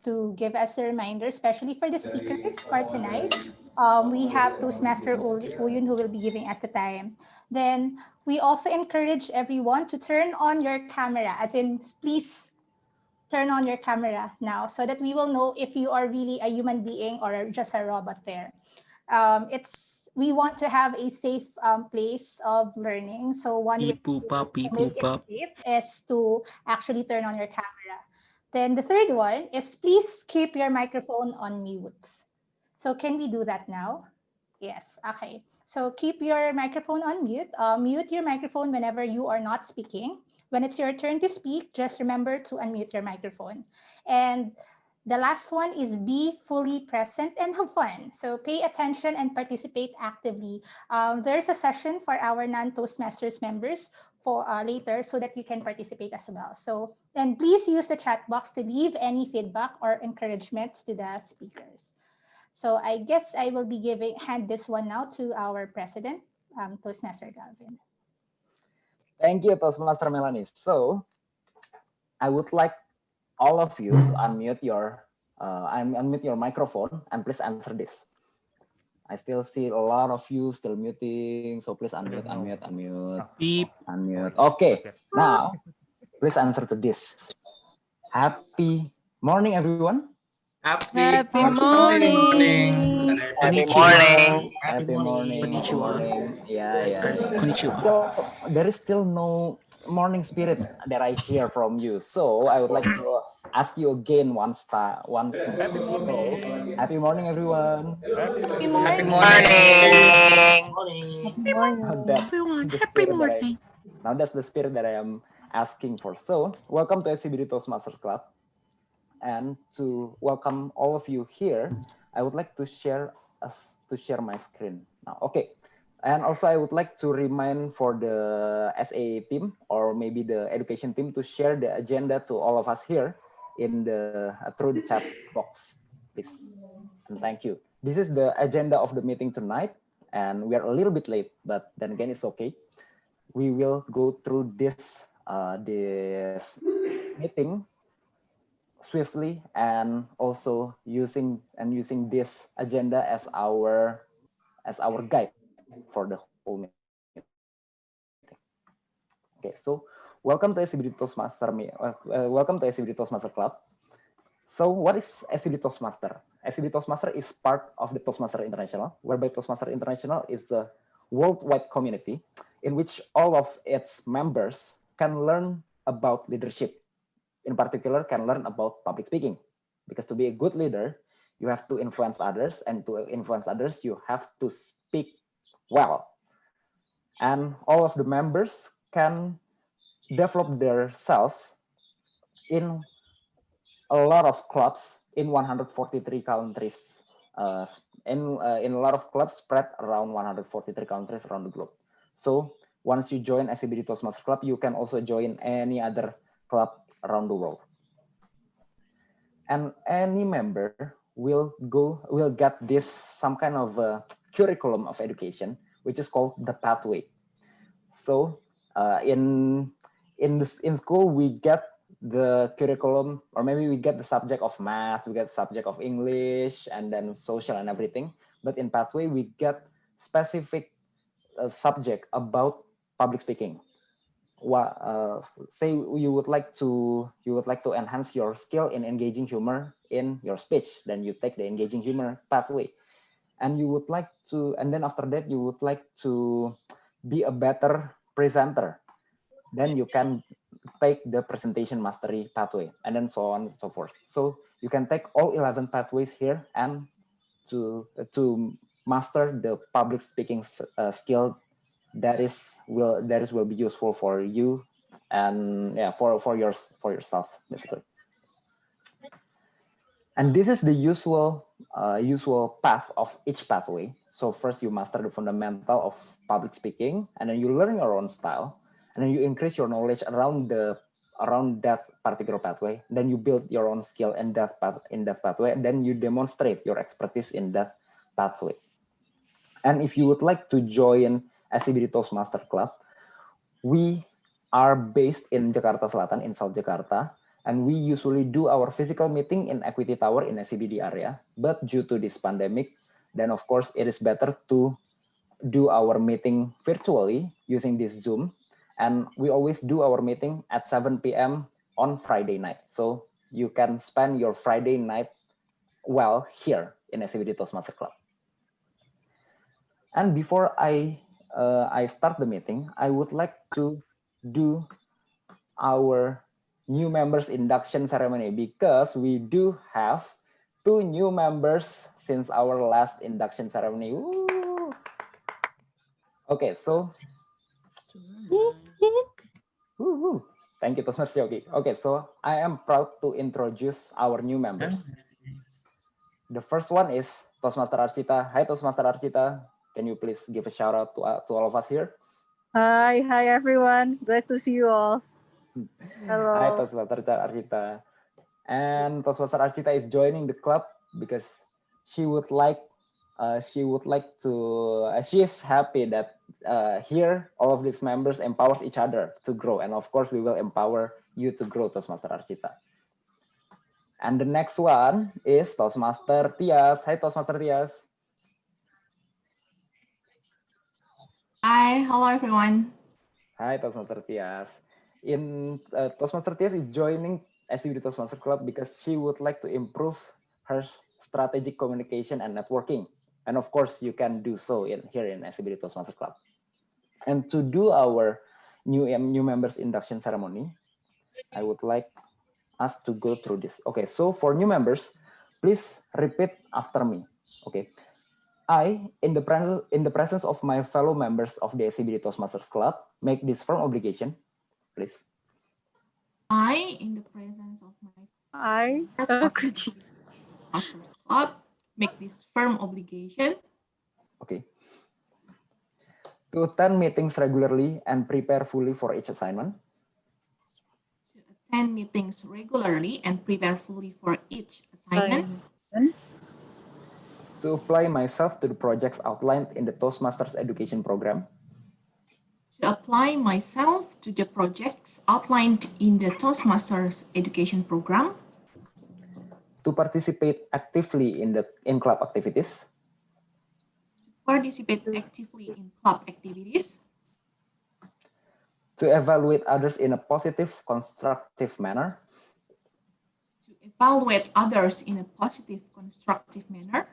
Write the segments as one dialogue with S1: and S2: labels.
S1: to give us a reminder, especially for the speakers for tonight. We have Toastmaster Uyun who will be giving us the time. Then we also encourage everyone to turn on your camera, as in please turn on your camera now so that we will know if you are really a human being or just a robot there. We want to have a safe place of learning. So one way to make it safe is to actually turn on your camera. Then the third one is please keep your microphone on mute. So can we do that now? Yes, okay. So keep your microphone on mute. Mute your microphone whenever you are not speaking. When it's your turn to speak, just remember to unmute your microphone. And the last one is be fully present and have fun. So pay attention and participate actively. There's a session for our non-Toastmasters members for later so that you can participate as well. So, and please use the chat box to leave any feedback or encouragement to the speakers. So I guess I will be hand this one now to our president, Toastmaster Galvin.
S2: Thank you, Toastmaster Melanie. So I would like all of you to unmute your microphone and please answer this. I still see a lot of you still muting, so please unmute.
S3: Beep.
S2: Unmute. Okay, now please answer to this. Happy morning, everyone.
S3: Happy
S4: morning.
S2: Happy morning. Happy morning.
S3: Konnichiwa.
S2: Yeah.
S3: Konnichiwa.
S2: There is still no morning spirit that I hear from you. So I would like to ask you again once more. Happy morning, everyone.
S4: Happy
S1: morning.
S4: Happy morning.
S2: Now that's the spirit that I am asking for. So welcome to SCBD Toastmasters Club. And to welcome all of you here, I would like to share my screen now. Okay, and also I would like to remind for the SA team or maybe the education team to share the agenda to all of us here in the through the chat box, please. And thank you. This is the agenda of the meeting tonight, and we are a little bit late, but then again it's okay. We will go through this meeting swiftly and also using this agenda as our guide for the whole meeting. Okay, so welcome to SCBD Toastmaster Club. So what is SCBD Toastmaster? SCBD Toastmaster is part of the Toastmaster International, whereby Toastmaster International is a worldwide community in which all of its members can learn about leadership. In particular, can learn about public speaking. Because to be a good leader, you have to influence others, and to influence others, you have to speak well. And all of the members can develop themselves in a lot of clubs in 143 countries. In a lot of clubs spread around 143 countries around the globe. So once you join SCBD Toastmasters Club, you can also join any other club around the world. And any member will get this some kind of curriculum of education, which is called the pathway. So in school we get the curriculum, or maybe we get the subject of math, we get the subject of English, and then social and everything. But in pathway we get specific subject about public speaking. Say you would like to enhance your skill in engaging humor in your speech, then you take the engaging humor pathway, and you would like to, and then after that you would like to be a better presenter, then you can take the presentation mastery pathway, and then so on and so forth. So you can take all 11 pathways here and to master the public speaking skill that will be useful for you and for yourself basically. And this is the usual path of each pathway. So first you master the fundamental of public speaking, and then you learn your own style, and then you increase your knowledge around that particular pathway. Then you build your own skill in that pathway, and then you demonstrate your expertise in that pathway. And if you would like to join SCBD Toastmasters Club, we are based in Jakarta Selatan, in South Jakarta, And we usually do our physical meeting in Equity Tower in SCBD area. But due to this pandemic, then of course it is better to do our meeting virtually using this Zoom. And we always do our meeting at 7 p.m. on Friday night. So you can spend your Friday night well here in SCBD Toastmasters Club. And before I start the meeting, I would like to do our new members induction ceremony because we do have 2 new members since our last induction ceremony. Woo! Okay, so woo. Thank you, Toastmasters Yogi. Okay, so I am proud to introduce our new members. The first one is Toastmaster Archita. Hi, Toastmaster Archita. Can you please give a shout out to all of us here?
S5: Hi everyone. Glad to see you all. Hello.
S2: Hi, Toastmaster Archita. And Toastmaster Archita is joining the club because she would like to. She is happy that here all of these members empowers each other to grow, and of course we will empower you to grow, Toastmaster Archita. And the next one is Toastmaster Tyas. Hi, Toastmaster Tyas.
S6: Hi, hello everyone.
S2: Hi, Toastmaster Tyas. Toastmaster Tyas is joining SCBD Toastmasters Club because she would like to improve her strategic communication and networking. And of course, you can do so here in SCBD Toastmasters Club. And to do our new members induction ceremony, I would like us to go through this. Okay, so for new members, please repeat after me. Okay. I, in the presence of my fellow members of the SCBD Toastmasters Club, make this firm obligation, please.
S6: I, in the presence of my
S5: Toastmasters
S6: Club, make this firm obligation.
S2: Okay. To attend meetings regularly and prepare fully for each assignment.
S6: To attend meetings regularly and prepare fully for each assignment.
S2: To apply myself to the projects outlined in the Toastmasters education program.
S6: To apply myself to the projects outlined in the Toastmasters education program.
S2: To participate actively in club activities.
S6: To participate actively in club activities.
S2: To evaluate others in a positive, constructive manner.
S6: To evaluate others in a positive, constructive manner.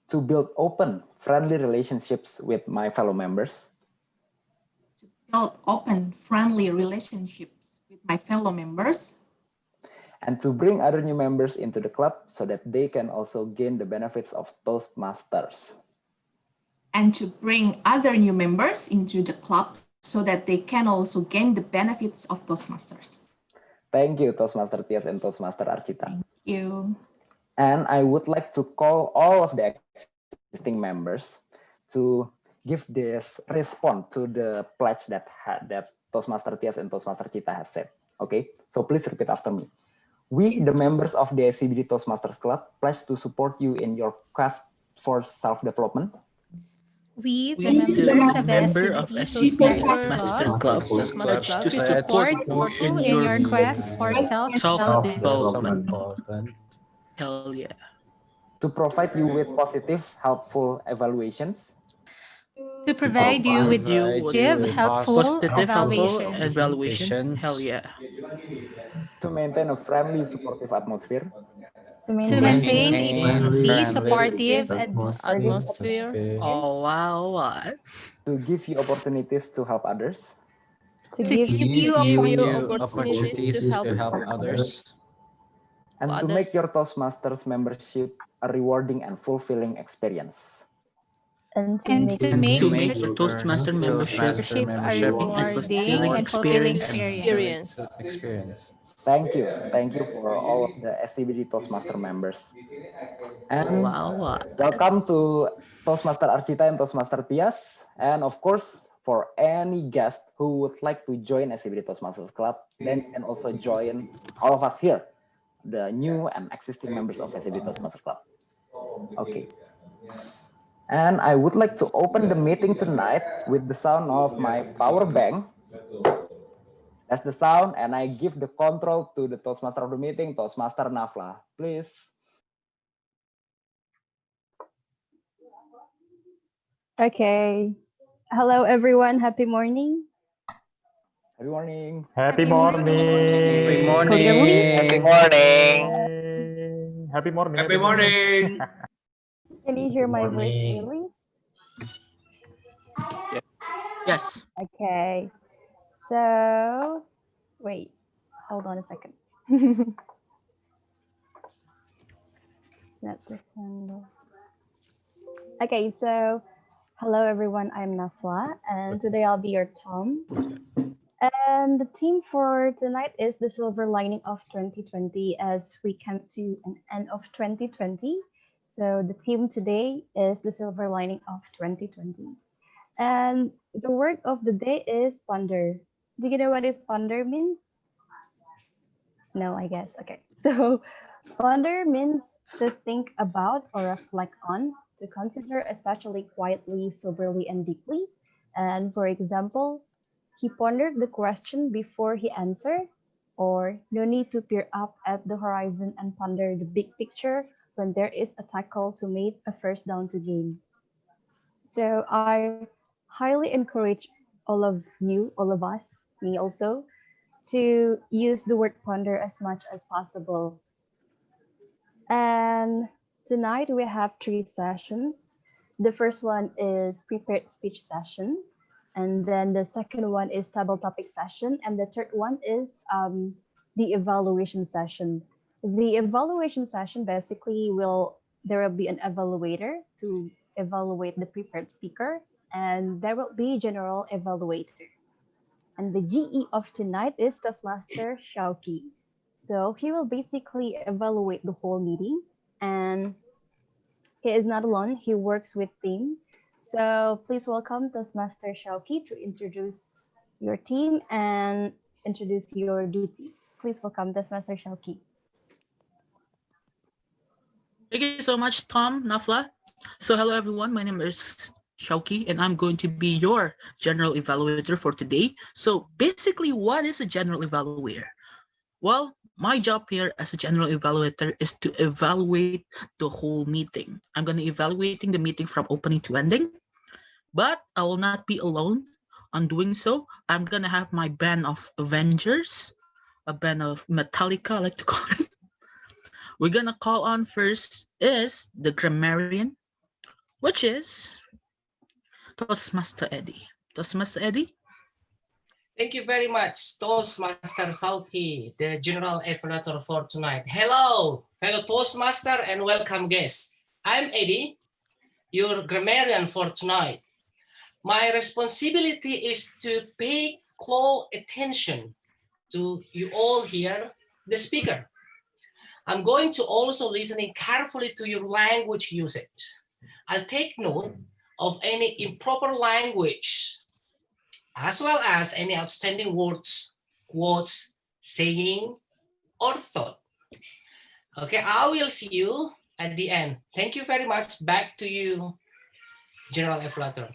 S2: To build open, friendly relationships with my fellow members.
S6: To build open, friendly relationships with my fellow members.
S2: And to bring other new members into the club so that they can also gain the benefits of Toastmasters.
S6: And to bring other new members into the club so that they can also gain the benefits of Toastmasters.
S2: Thank you, Toastmaster Tyas and Toastmaster Archita.
S6: Thank you.
S2: And I would like to call all of the existing members to give this response to the pledge that Toastmaster Tyas and Toastmaster Archita has said. Okay, so please repeat after me. We, the members of the SCBD Toastmasters Club, pledge to support you in your quest for self-development.
S4: We, the members of the SCBD Toastmasters Club, pledge to support you in your quest for self-development. Hell yeah.
S2: To provide you with positive, helpful evaluations.
S4: To provide you with helpful evaluation. Hell yeah.
S2: To maintain a friendly, supportive atmosphere.
S4: To maintain a friendly, supportive atmosphere. Oh, wow, what?
S2: To give you opportunities to help others.
S4: To give you opportunities to help others.
S2: And to make your Toastmasters membership a rewarding and fulfilling experience.
S4: And to make your Toastmaster membership a rewarding and fulfilling experience.
S2: Thank you for all of the SCBD Toastmaster members. And welcome to Toastmaster Archita and Toastmaster Tyas. And of course, for any guest who would like to join SCBD Toastmasters Club, then you can also join all of us here, the new and existing members of SCBD Toastmasters Club. Okay. And I would like to open the meeting tonight with the sound of my power bank. That's the sound, and I give the control to the Toastmaster of the meeting, Toastmaster Nafla. Please.
S7: Okay. Hello, everyone. Happy morning.
S2: Happy morning.
S8: Happy morning.
S3: Good morning.
S7: Clearly?
S9: Happy morning.
S8: Happy morning.
S3: Happy morning.
S7: Can you hear my voice
S3: Morning.
S7: clearly?
S3: Yes.
S7: Okay. So, wait. Hold on a second. Not this one. Though. Okay, so hello, everyone. I'm Nafla, and today I'll be your Tom. And the theme for tonight is the silver lining of 2020 as we come to an end of 2020. So the theme today is the silver lining of 2020. And the word of the day is ponder. Do you know what is ponder means? No, I guess. Okay. So ponder means to think about or reflect on, to consider especially quietly, soberly, and deeply. And for example, he pondered the question before he answered, or no need to peer up at the horizon and ponder the big picture when there is a tackle to make a first down to gain. So I highly encourage all of us, me also, to use the word ponder as much as possible. And tonight we have three sessions. The first one is prepared speech session. And then the second one is table topic session. And the third one is the evaluation session. The evaluation session basically there will be an evaluator to evaluate the prepared speaker, and there will be general evaluator. And the GE of tonight is Toastmaster Shauki. So he will basically evaluate the whole meeting, and he is not alone. He works with team. So please welcome Toastmaster Shauki to introduce your team and introduce your duty. Please welcome Toastmaster Shauki.
S3: Thank you so much, Tom, Nafla. So hello, everyone. My name is Shauki, and I'm going to be your general evaluator for today. So basically, what is a general evaluator? Well, my job here as a general evaluator is to evaluate the whole meeting. I'm going to be evaluating the meeting from opening to ending, but I will not be alone on doing so. I'm going to have my band of Avengers, a band of Metallica, I like to call it. We're going to call on first is the grammarian, which is Toastmaster Eddie. Toastmaster Eddie?
S9: Thank you very much, Toastmaster Sauki, the General Evaluator for tonight. Hello, fellow Toastmaster and welcome guests. I'm Eddie, your grammarian for tonight. My responsibility is to pay close attention to you all here, the speaker. I'm going to also listening carefully to your language usage. I'll take note of any improper language, as well as any outstanding words, quotes, saying, or thought. Okay, I will see you at the end. Thank you very much. Back to you, General Evaluator.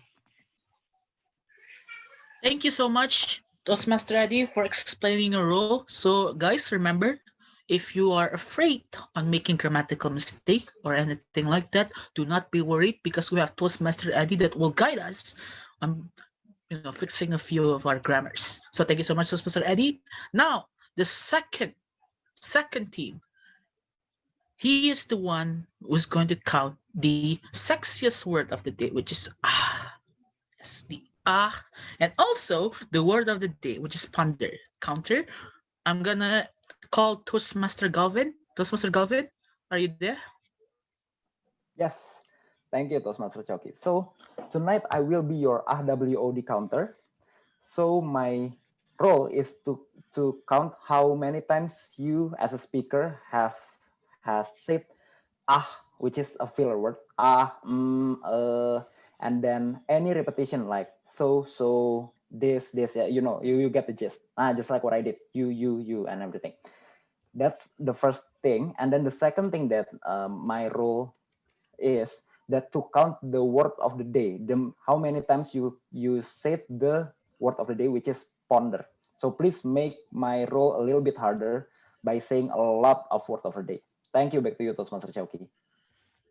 S3: Thank you so much, Toastmaster Eddie, for explaining your role. So guys, remember, if you are afraid on making grammatical mistake or anything like that, do not be worried because we have Toastmaster Eddie that will guide us on fixing a few of our grammars. So thank you so much, Toastmaster Eddie. Now, the second team. He is the one who's going to count the sexiest word of the day, which is ah. Yes, the ah. And also the word of the day, which is ponder. Counter. I'm gonna call Toastmaster Galvin. Toastmaster Galvin, are you there?
S2: Yes. Thank you, Toastmaster Choki. So tonight I will be your AWOD counter. So my role is to count how many times you as a speaker has said ah, which is a filler word, and then any repetition like so, this, you get the gist. Just like what I did, you, and everything. That's the first thing. And then the second thing that my role is that to count the word of the day, how many times you said the word of the day, which is ponder. So please make my role a little bit harder by saying a lot of words over day. Thank you. Back to you, Toastmaster Chowki.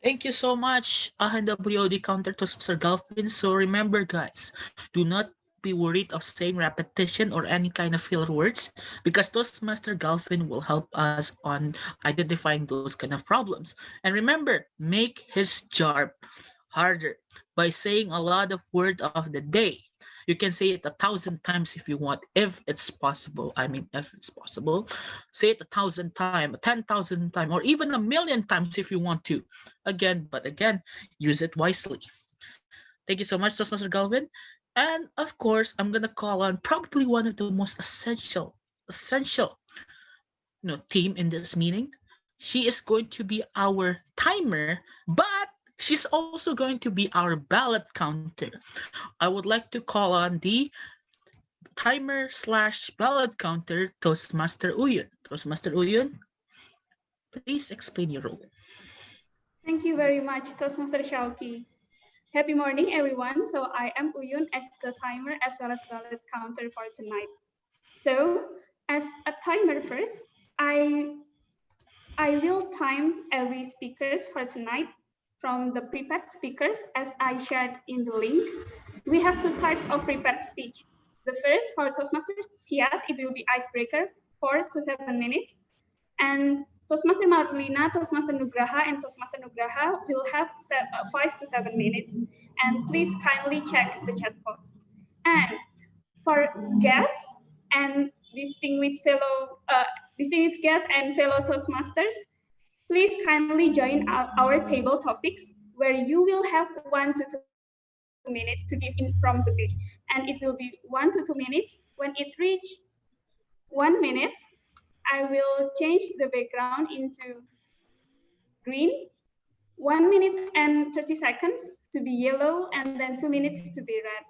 S3: Thank you so much, NWOD Counter Toastmaster Galvin. So remember, guys, do not be worried of saying repetition or any kind of filler words, because Toastmaster Galvin will help us on identifying those kind of problems. And remember, make his job harder by saying a lot of word of the day. You can say it 1,000 times if you want, if it's possible. I mean, if it's possible. Say it 1,000 times, 10,000 times, or even 1,000,000 times if you want to. Again, use it wisely. Thank you so much, Toastmaster Galvin. And of course, I'm gonna call on probably one of the most essential team in this meeting. She is going to be our timer, but she's also going to be our ballot counter. I would like to call on the timer/ballot counter, Toastmaster Uyun. Toastmaster Uyun, please explain your role.
S10: Thank you very much, Toastmaster Shauki. Happy morning, everyone. So I am Uyun as the timer as well as ballot counter for tonight. So as a timer first, I will time every speakers for tonight from the prepared speakers as I shared in the link. We have 2 types of prepared speech. The first for Toastmaster Tyas, it will be icebreaker 4 to 7 minutes. And Toastmaster Marlyna, Toastmaster Nugraha, and Toastmaster Nugraha will have 5 to 7 minutes. And please kindly check the chat box. And for guests and distinguished guests and fellow Toastmasters, please kindly join our table topics, where you will have 1 to 2 minutes to give impromptu speech. And it will be 1 to 2 minutes. When it reaches 1 minute, I will change the background into green, 1 minute and 30 seconds to be yellow, and then 2 minutes to be red.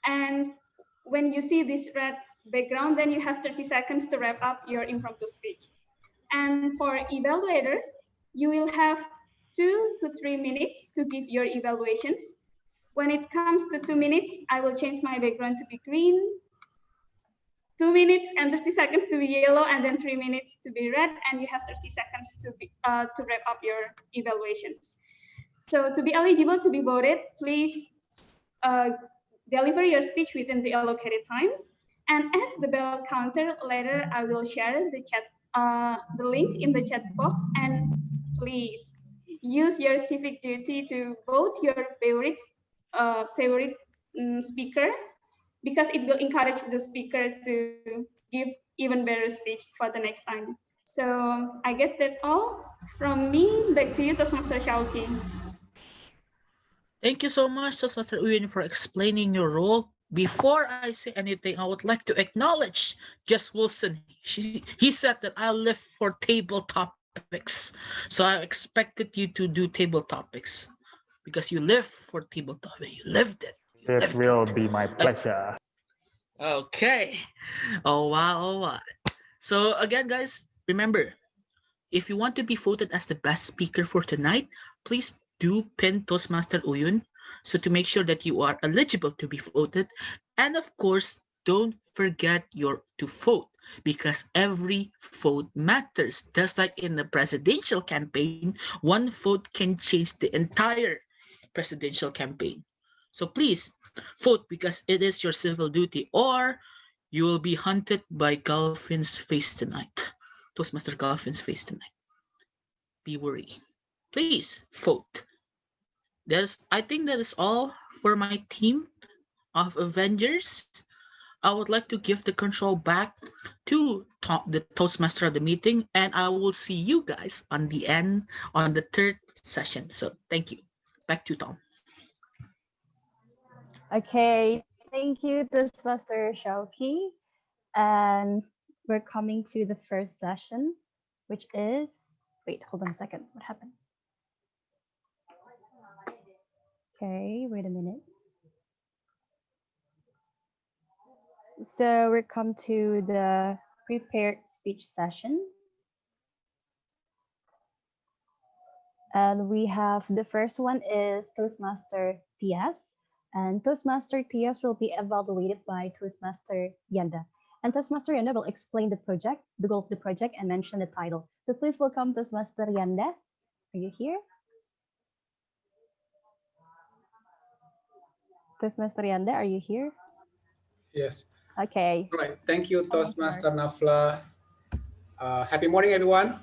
S10: And when you see this red background, then you have 30 seconds to wrap up your impromptu speech. And for evaluators, you will have 2 to 3 minutes to give your evaluations. When it comes to 2 minutes, I will change my background to be green, 2 minutes and 30 seconds to be yellow, and then 3 minutes to be red, and you have 30 seconds to wrap up your evaluations. So to be eligible to be voted, please deliver your speech within the allocated time. And as the bell counter, later I will share the link in the chat box, and please use your civic duty to vote your favorite speaker, because it will encourage the speaker to give even better speech for the next time. So I guess that's all from me. Back to you, Toastmaster Shauki.
S3: Thank you so much, Toastmaster Uyun, for explaining your role. Before I say anything, I would like to acknowledge Jess Wilson. He said that I live for table topics. So I expected you to do table topics because you live for table topics. You lived it.
S8: It will be my pleasure.
S3: Okay. Oh, wow. So again, guys, remember, if you want to be voted as the best speaker for tonight, please do pin Toastmaster Uyun, so to make sure that you are eligible to be voted. And of course, don't forget to vote, because every vote matters. Just like in the presidential campaign, one vote can change the entire presidential campaign. So please vote, because it is your civil duty, or you will be hunted by Galvin's face tonight. Toastmaster Galvin's face tonight. Be worried. Please vote. I think that is all for my team of Avengers. I would like to give the control back to the Toastmaster of the meeting, and I will see you guys on the end, on the 3rd session. So thank you. Back to Tom.
S7: Okay, thank you, Toastmaster Shauki. And we're coming to the first session, which is, wait, hold on a second. What happened? Okay, wait a minute. So we're come to the prepared speech session. And we have, the first one is Toastmaster Tyas, And Toastmaster Tyas will be evaluated by Toastmaster Yanda. And Toastmaster Yanda will explain the project, the goal of the project, and mention the title. So please welcome Toastmaster Yanda. Are you here? Toastmaster Yanda, are you here?
S11: Yes.
S7: Okay.
S11: All right. Thank you, Toastmaster Nafla. Happy morning, everyone.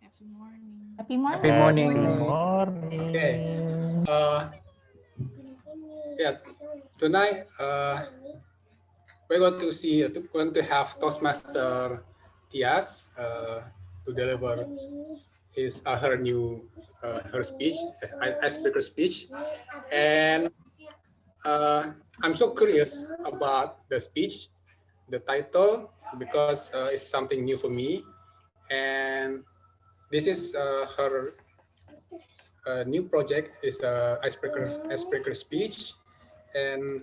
S6: Happy morning.
S1: Happy morning.
S11: Happy morning.
S8: Good morning.
S11: Okay. Yeah. Tonight, we're going to have Toastmaster Tyas to deliver her speech, icebreaker speech, and I'm so curious about the speech, the title, because it's something new for me, and this is her new project is icebreaker speech, and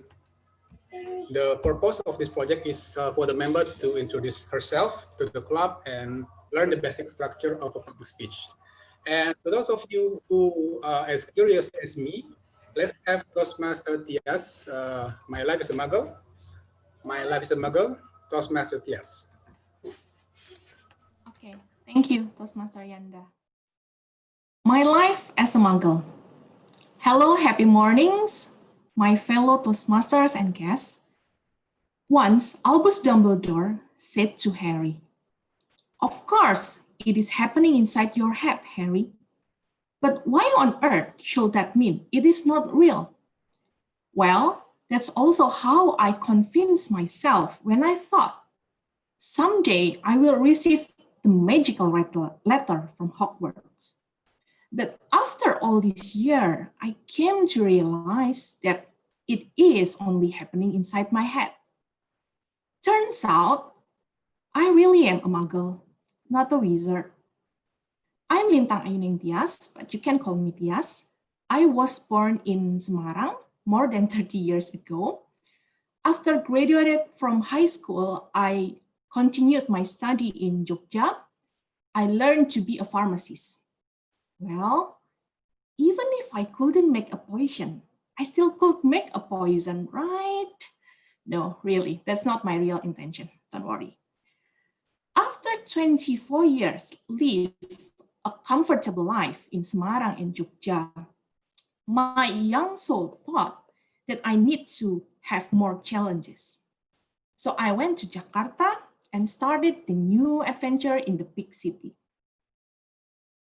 S11: the purpose of this project is for the member to introduce herself to the club and learn the basic structure of a public speech. And for those of you who are as curious as me, let's have Toastmaster Tyas. My life is a Muggle. My life is a Muggle. Toastmaster Tyas.
S6: Okay, thank you, Toastmaster Yanda. My life as a Muggle. Hello, happy mornings, my fellow Toastmasters and guests. Once, Albus Dumbledore said to Harry, "Of course, it is happening inside your head, Harry. But why on earth should that mean it is not real?" Well, that's also how I convinced myself when I thought, someday I will receive the magical letter from Hogwarts. But after all this year, I came to realize that it is only happening inside my head. Turns out, I really am a Muggle, not a wizard. I'm Lintang Ayuning Tyas, but you can call me Tyas. I was born in Semarang more than 30 years ago. After graduated from high school, I continued my study in Jogja. I learned to be a pharmacist. Well, even if I couldn't make a potion, I still could make a poison, right? No, really, that's not my real intention. Don't worry. After 24 years, live a comfortable life in Semarang and Jogja, my young soul thought that I need to have more challenges. So I went to Jakarta and started the new adventure in the big city.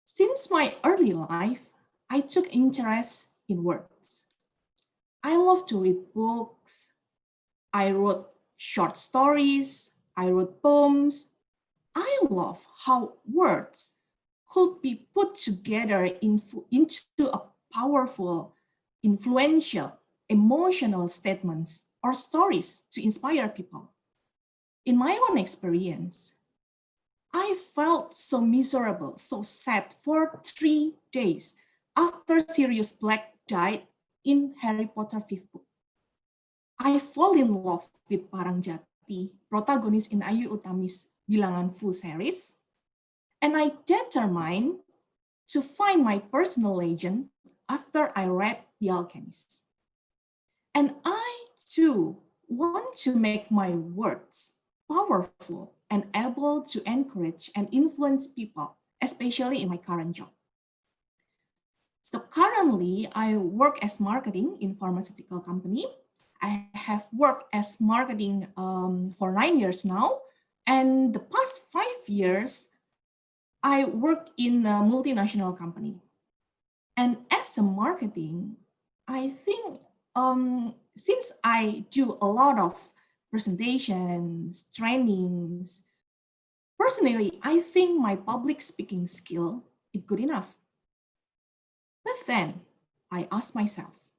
S6: Since my early life, I took interest in words. I love to read books. I wrote short stories. I wrote poems. I love how words could be put together into a powerful, influential, emotional statements or stories to inspire people. In my own experience, I felt so miserable, so sad for 3 days after Sirius Black died in Harry Potter 5th book. I fall in love with Parangjati, protagonist in Ayu Utami's Bilangan Fu series, and I determined to find my personal legend after I read The Alchemist. And I, too, want to make my words powerful and able to encourage and influence people, especially in my current job. So currently, I work as marketing in pharmaceutical company. I have worked as marketing for 9 years now. And the past 5 years, I work in a multinational company. And as a marketing, I think since I do a lot of presentations, trainings, personally, I think my public speaking skill is good enough. But then I ask myself,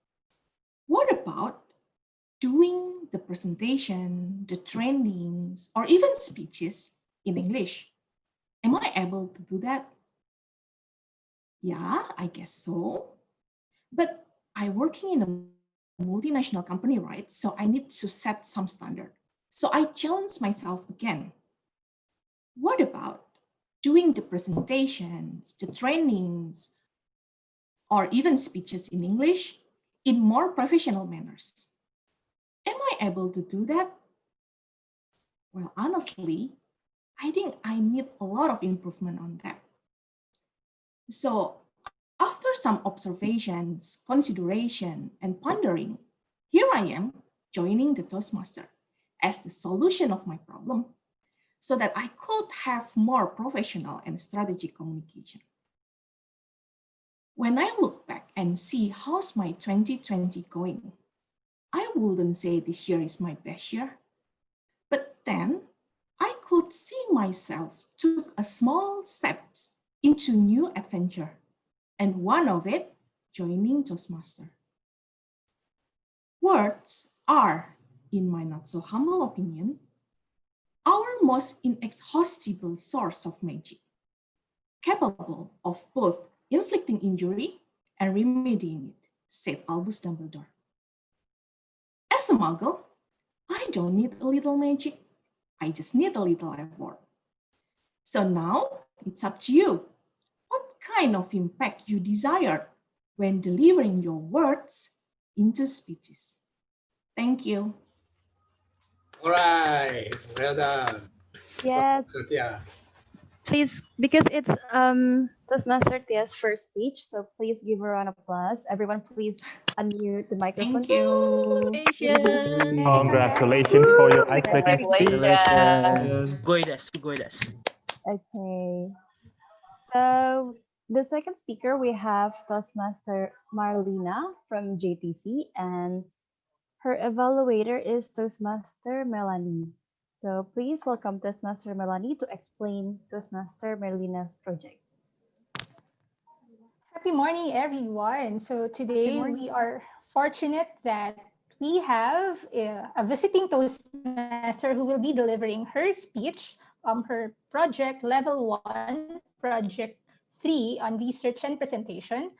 S6: what about doing the presentation, the trainings, or even speeches in English? Am I able to do that? Yeah, I guess so. But I'm working in a multinational company, right? So I need to set some standard. So I challenge myself again. What about doing the presentations, the trainings, or even speeches in English in more professional manners. Am I able to do that? Well, honestly, I think I need a lot of improvement on that. So after some observations, consideration, and pondering, here I am joining the Toastmaster as the solution of my problem so that I could have more professional and strategic communication. When I look back and see how's my 2020 going, I wouldn't say this year is my best year, but then I could see myself took a small steps into new adventure, and one of it, joining Toastmaster. Words are, in my not so humble opinion, our most inexhaustible source of magic, capable of both inflicting injury and remedying it, said Albus Dumbledore. As a Muggle, I don't need a little magic. I just need a little effort. So now it's up to you. What kind of impact you desire when delivering your words into speeches? Thank you.
S11: All right, well done.
S7: Yes.
S11: Yes.
S7: Please, because it's Toastmaster Tyas' first speech, so please give her an applause. Everyone, please unmute the microphone.
S6: Thank you.
S8: Congratulations for your icebreaker speech.
S3: Goides.
S7: Okay. So the second speaker, we have Toastmaster Marlyna from JTC, and her evaluator is Toastmaster Melanie. So please welcome Toastmaster Melanie to explain Toastmaster Marlyna's project.
S1: Happy morning, everyone. So today we are fortunate that we have a visiting Toastmaster who will be delivering her speech, her project level 1, project 3 on research and presentation.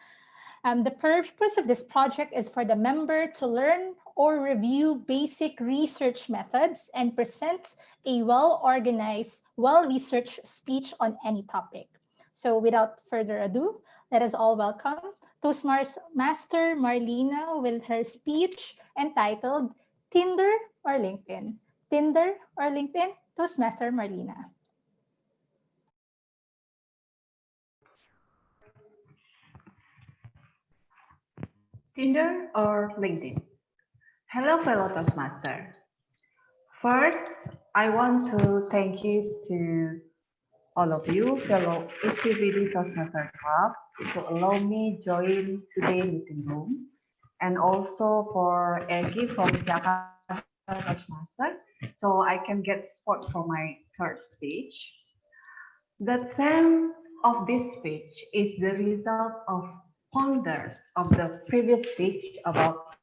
S1: The purpose of this project is for the member to learn or review basic research methods and present a well-organized, well-researched speech on any topic. So without further ado, let us all welcome Toastmaster Marlyna with her speech entitled Tinder or LinkedIn? Tinder or LinkedIn? Toastmaster Marlyna.
S12: Tinder or LinkedIn? Hello, fellow Toastmaster. First, I want to thank you to all of you, fellow SCBD Toastmasters Club, to allow me join today's meeting room, and also for Ergi from Jakarta Toastmasters, so I can get support for my third speech. The theme of this speech is the result of ponder of the previous speech about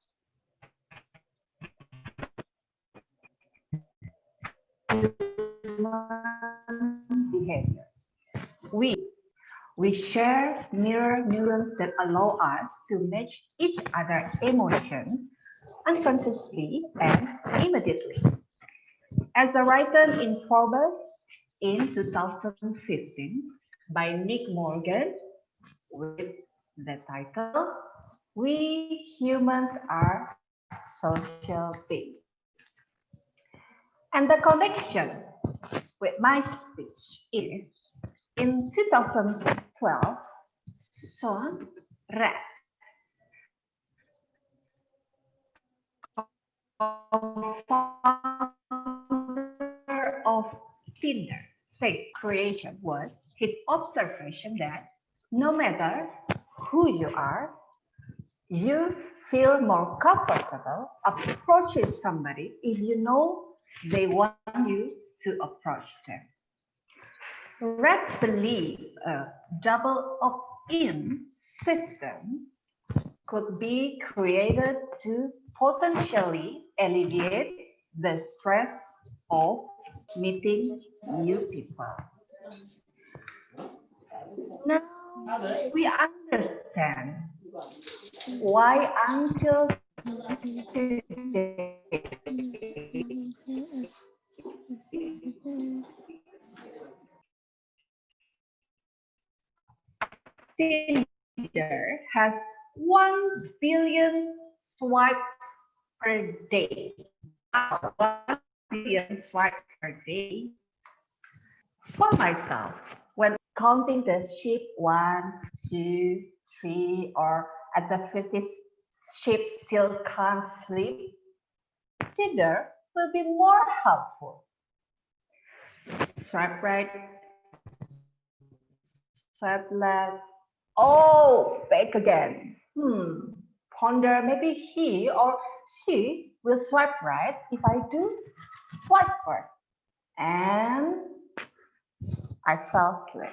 S12: behavior. We share mirror neurons that allow us to match each other's emotions unconsciously and immediately. As a writer in Forbes in 2015 by Nick Morgan with the title, "We Humans Are Social Beings." And the connection with my speech is in 2012, Sean Rapp of Tinder said creation was his observation that no matter who you are, you feel more comfortable approaching somebody if you know they want you to approach them. Rats believe a double opt-in system could be created to potentially alleviate the stress of meeting new people. Now we understand why until today Tinder has 1 billion swipe per day. 1 billion swipe per day. For myself, when counting the sheep 1, 2, 3, or at the 50th sheep still can't sleep, Tinder will be more helpful. Swipe right, swipe left. Oh, back again. Ponder, maybe he or she will swipe right if I do swipe right. And I fell asleep.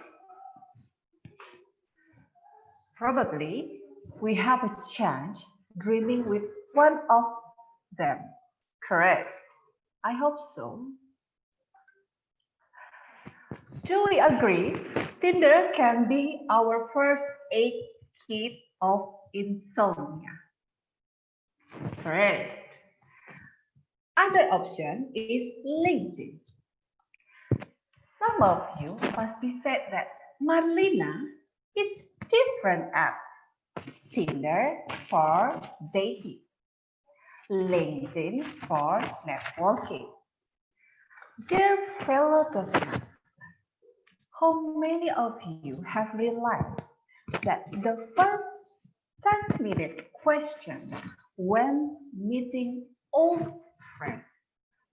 S12: Probably we have a chance dreaming with one of them. Correct? I hope so. Do we agree? Tinder can be our first aid kit of insomnia. Correct. Other option is LinkedIn. Some of you must be said that Marlyna is different app. Tinder for dating, LinkedIn for networking. Dear fellow Toastmasters, how many of you have realized that the first transmitted question when meeting old friends,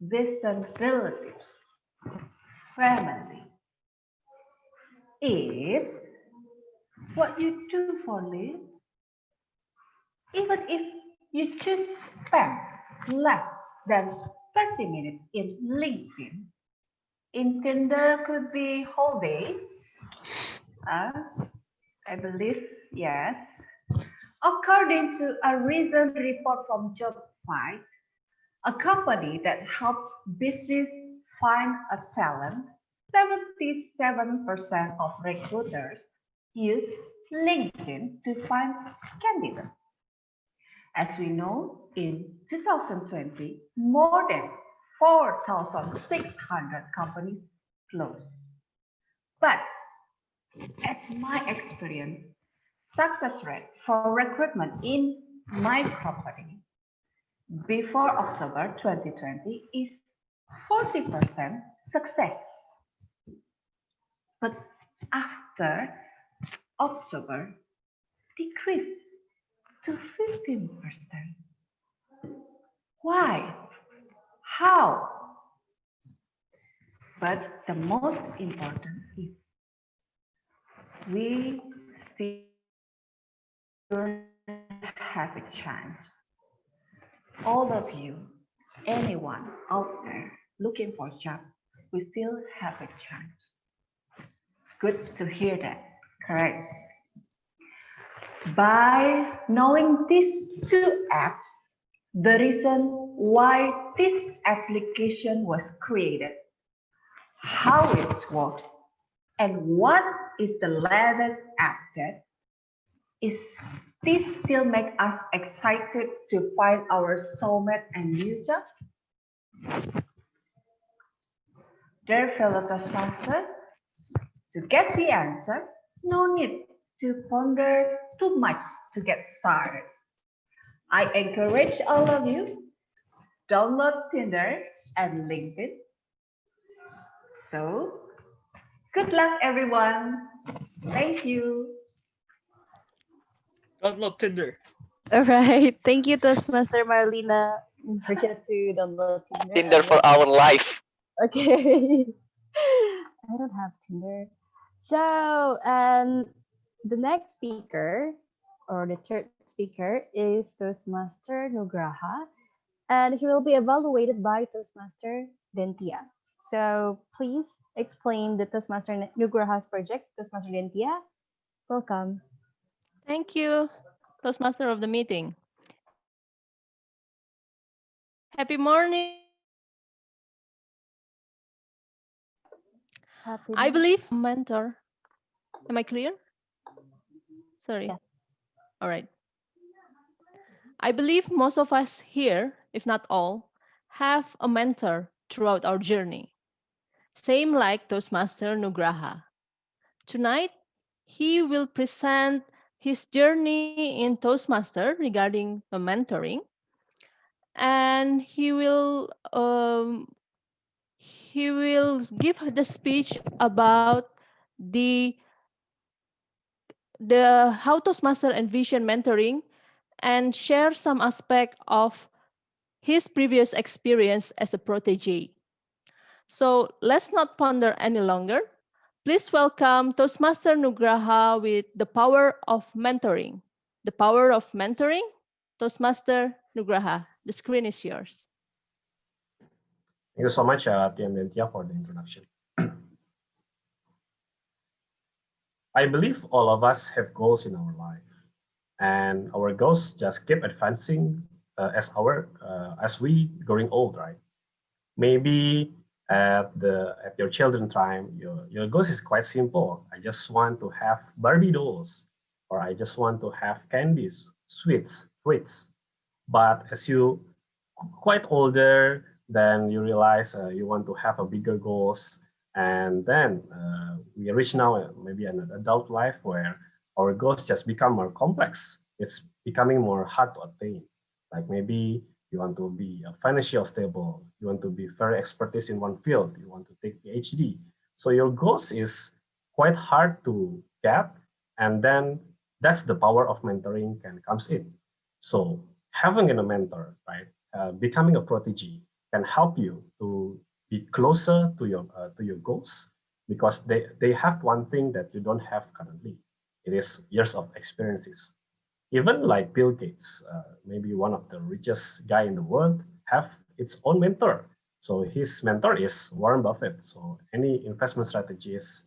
S12: distant relatives, family is what you do for a living? Even if you just spend less than 30 minutes in LinkedIn, in Tinder could be whole day. I believe, yes. According to a recent report from JobSite, a company that helps business find a talent, 77% of recruiters use LinkedIn to find candidates. As we know, in 2020, more than 4,600 companies closed. But as my experience, success rate for recruitment in my company before October 2020 is 40% success. But after October, decreased to 15%. Why? How? But the most important is we still have a chance. All of you, anyone out there looking for a job, we still have a chance. Good to hear that, correct? By knowing these two apps, the reason why this application was created, how it works, and what is the latest update, is this still make us excited to find our soulmate and new job? Dear fellow Toastmasters, to get the answer, no need to ponder too much to get started. I encourage all of you, download Tinder and LinkedIn. So, good luck everyone. Thank you.
S3: Download Tinder.
S7: All right. Thank you, Toastmaster Marlyna. Don't forget to download Tinder.
S13: Tinder for our life.
S7: Okay. I don't have Tinder. So, and the next speaker, or the third speaker, is Toastmaster Nugraha, and he will be evaluated by Toastmaster Dentia. So, please explain the Toastmaster Nugraha's project, Toastmaster Dentia. Welcome.
S4: Thank you, Toastmaster of the meeting. Happy morning. I believe mentor. Am I clear? Sorry.
S7: Yes.
S4: All right. I believe most of us here, if not all, have a mentor throughout our journey. Same like Toastmaster Nugraha. Tonight, he will present
S13: his journey in Toastmaster regarding mentoring, and he will give the speech about the how Toastmaster envision mentoring and share some aspect of his previous experience as a protege. So let's not ponder any longer. Please welcome Toastmaster Nugraha with the power of mentoring. The power of mentoring, Toastmaster Nugraha. The screen is yours.
S14: Thank you so much, TM and Tia, for the introduction. I believe all of us have goals in our life, and our goals just keep advancing as we growing old, right? Maybe at your children time, your goals is quite simple. I just want to have Barbie dolls, or I just want to have candies, sweets, treats. But as you quite older, then you realize you want to have a bigger goals, and then we reach now maybe an adult life where our goals just become more complex. It's becoming more hard to attain. Like maybe you want to be financially stable, you want to be very expertise in one field, you want to take PhD. So your goals is quite hard to get, and then that's the power of mentoring can comes in. So having a mentor, right, becoming a protege can help you to be closer to your goals, because they have one thing that you don't have currently. It is years of experiences. Even like Bill Gates, maybe one of the richest guy in the world, have its own mentor. So his mentor is Warren Buffett. So any investment strategy is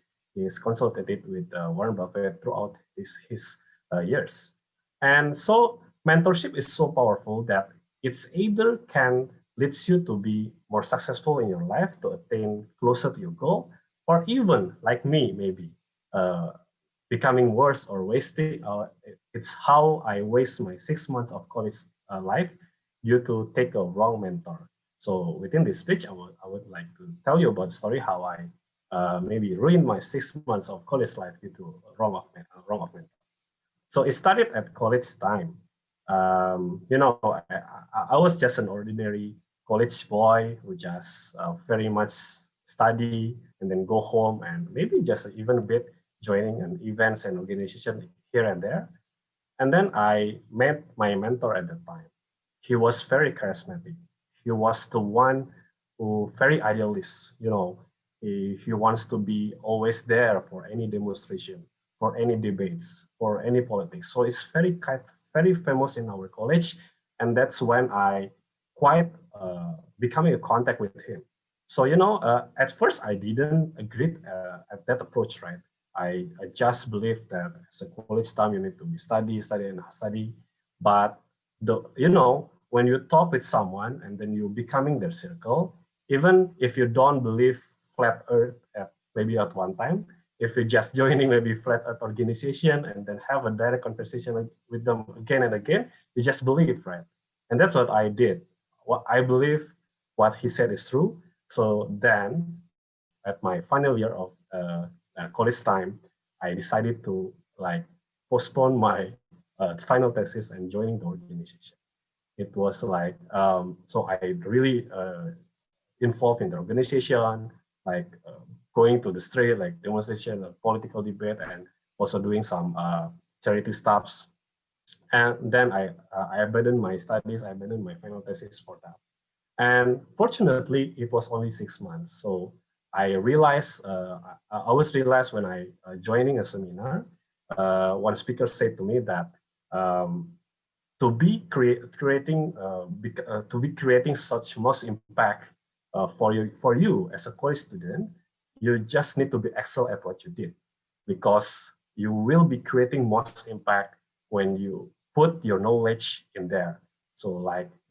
S14: consulted with Warren Buffett throughout his years. And so mentorship is so powerful that it's either can leads you to be more successful in your life, to attain closer to your goal, or even like me, maybe becoming worse or wasting. It's how I waste my 6 months of college life due to take a wrong mentor. So within this speech, I would like to tell you about the story how I maybe ruined my 6 months of college life due to wrong of mentor. So it started at college time. I was just an ordinary college boy who just very much study and then go home and maybe just even a bit joining an events and organization here and there. And then I met my mentor at that time. He was very charismatic. He was the one who very idealist. He wants to be always there for any demonstration, for any debates, for any politics. So it's very famous in our college, and that's when I quite becoming a contact with him. So at first I didn't agree at that approach, right? I just believe that as a college time you need to be study, but when you talk with someone and then you're becoming their circle, even if you don't believe flat Earth maybe at one time, if you're just joining maybe flat Earth organization and then have a direct conversation with them again and again, you just believe, right? And that's what I did. What I believe what he said is true. So then at my final year of college time, I decided to postpone my final thesis and joining the organization. It was so I really involved in the organization, going to the street, demonstration, political debate, and also doing some charity stuffs. And then I abandoned my studies, I abandoned my final thesis for that. And fortunately, it was only 6 months. So I realized, I always realized when I joining a seminar, one speaker said to me that to be creating such most impact for you as a college student, you just need to be excellent at what you did, because you will be creating most impact when you put your knowledge in there. So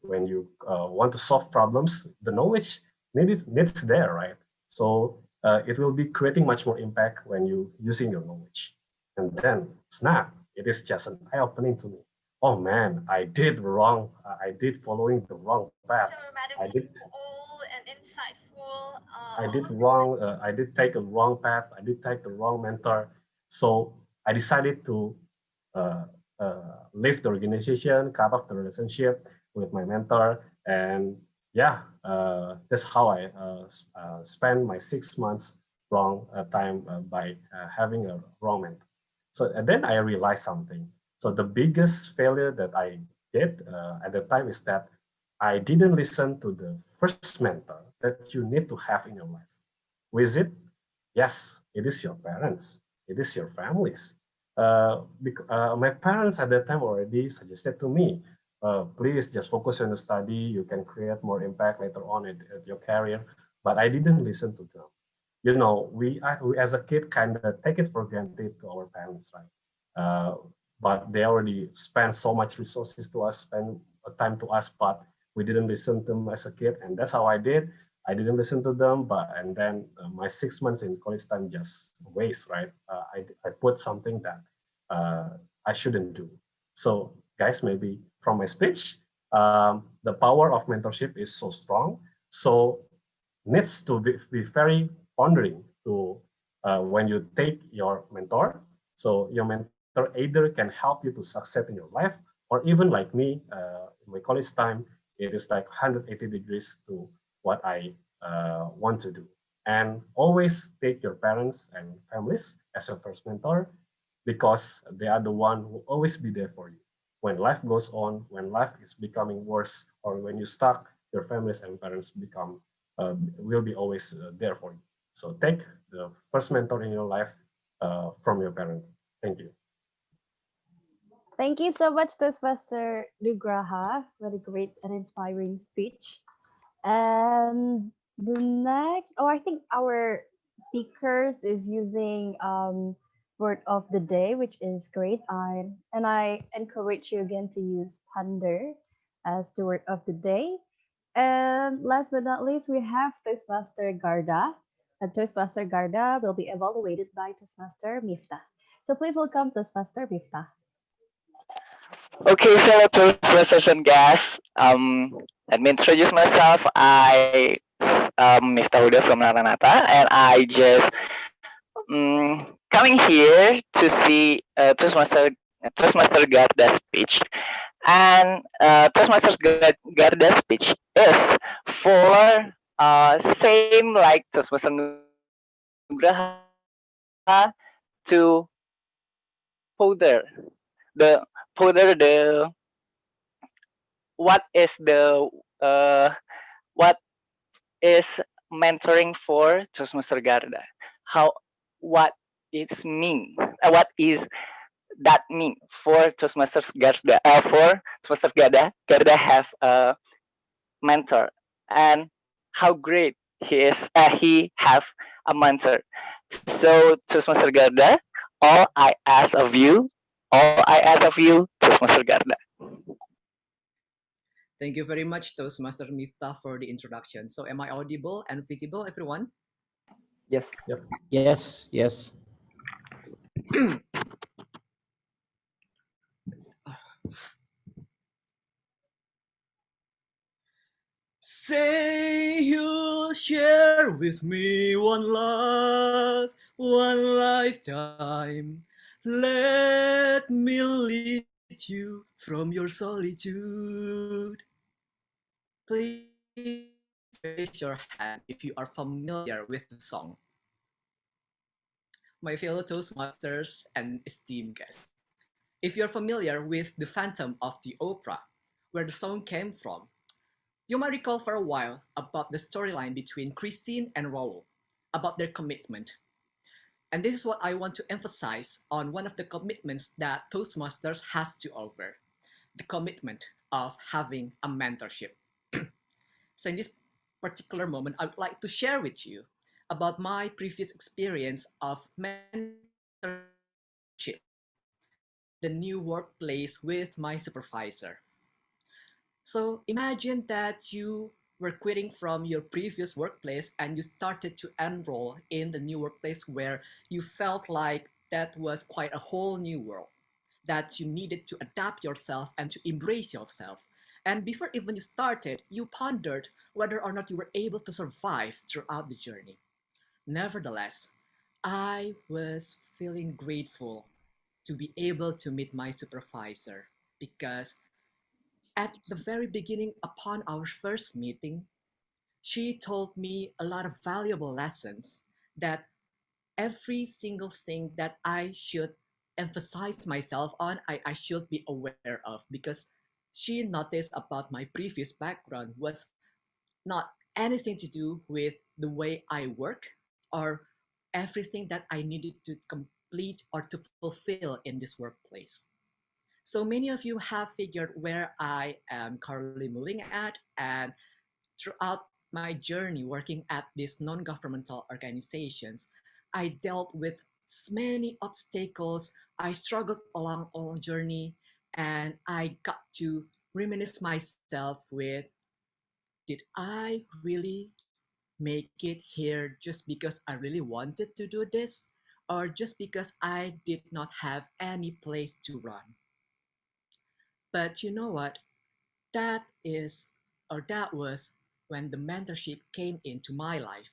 S14: when you want to solve problems, the knowledge needs there, right? So it will be creating much more impact when you using your knowledge. And then snap, it is just an eye-opening to me. Oh man, I did wrong. I did following the wrong path. I did wrong. I did take a wrong path. I did take the wrong mentor. So I decided to leave the organization, cut off the relationship with my mentor, and yeah, that's how I spent my 6 months wrong time by having a wrong mentor. So and then I realized something. So the biggest failure that I did at the time is that I didn't listen to the first mentor that you need to have in your life. Was it? Yes, it is your parents. It is your families. My parents at that time already suggested to me, please just focus on the study. You can create more impact later on at your career. But I didn't listen to them. You know, we as a kid kind of take it for granted to our parents, right? But they already spend so much resources to us, spend time to us, but we didn't listen to them as a kid, and that's how I did. I didn't listen to them, and then my 6 months in college time just waste, right? I put something that I shouldn't do. So guys, maybe from my speech, the power of mentorship is so strong. So needs to be very pondering to when you take your mentor. So your mentor either can help you to succeed in your life, or even like me, in my college time, it is like 180 degrees to what I want to do. And always take your parents and families as your first mentor, because they are the one who will always be there for you. When life goes on, when life is becoming worse, or when you stuck, your families and parents will be always there for you. So take the first mentor in your life from your parent. Thank you.
S7: Thank you so much, Toastmaster Nugraha. What a great and inspiring speech. And the next, I think our speakers is using word of the day, which is great. And I encourage you again to use ponder as the word of the day. And last but not least, we have Toastmaster Garda. And Toastmaster Garda will be evaluated by Toastmaster Miftah. So please welcome Toastmaster Miftah.
S15: Okay, fellow Toastmasters and guests, let me introduce myself. Miftah Huda from Naranata, and I just coming here to see Toastmaster Garda speech. And Toastmasters Garda speech is for same like Toastmaster Nugraha to further the what is the what is mentoring for Toastmaster Garda? How what is mean? What is that mean for Toastmasters Garda? For Toastmasters Garda, Garda have a mentor, and how great he is. He have a mentor. So Toastmaster Garda, all I ask of you, Toastmaster Garda.
S16: Thank you very much, Toastmaster Miftah, for the introduction. So am I audible and visible, everyone?
S2: Yes.
S14: Yep.
S17: Yes. Yes.
S16: Say you'll share with me one love, one lifetime. Let me lead you from your solitude. Please raise your hand if you are familiar with the song. My fellow Toastmasters and esteemed guests, if you're familiar with The Phantom of the Opera, where the song came from, you might recall for a while about the storyline between Christine and Raoul, about their commitment. And this is what I want to emphasize on one of the commitments that Toastmasters has to offer, the commitment of having a mentorship. So in this particular moment, I would like to share with you about my previous experience of mentorship in the new workplace with my supervisor. So imagine that you were quitting from your previous workplace and you started to enroll in the new workplace where you felt like that was quite a whole new world, that you needed to adapt yourself and to embrace yourself. And before even you started, you pondered whether or not you were able to survive throughout the journey. Nevertheless, I was feeling grateful to be able to meet my supervisor, because at the very beginning, upon our first meeting, she told me a lot of valuable lessons that every single thing that I should emphasize myself on, I should be aware of, because she noticed about my previous background was not anything to do with the way I work or everything that I needed to complete or to fulfill in this workplace. So many of you have figured where I am currently moving at, and throughout my journey working at these non-governmental organizations, I dealt with many obstacles. I struggled along all journey, and I got to reminisce myself with, did I really make it here just because I really wanted to do this, or just because I did not have any place to run? But you know what? That is, or that was when the mentorship came into my life,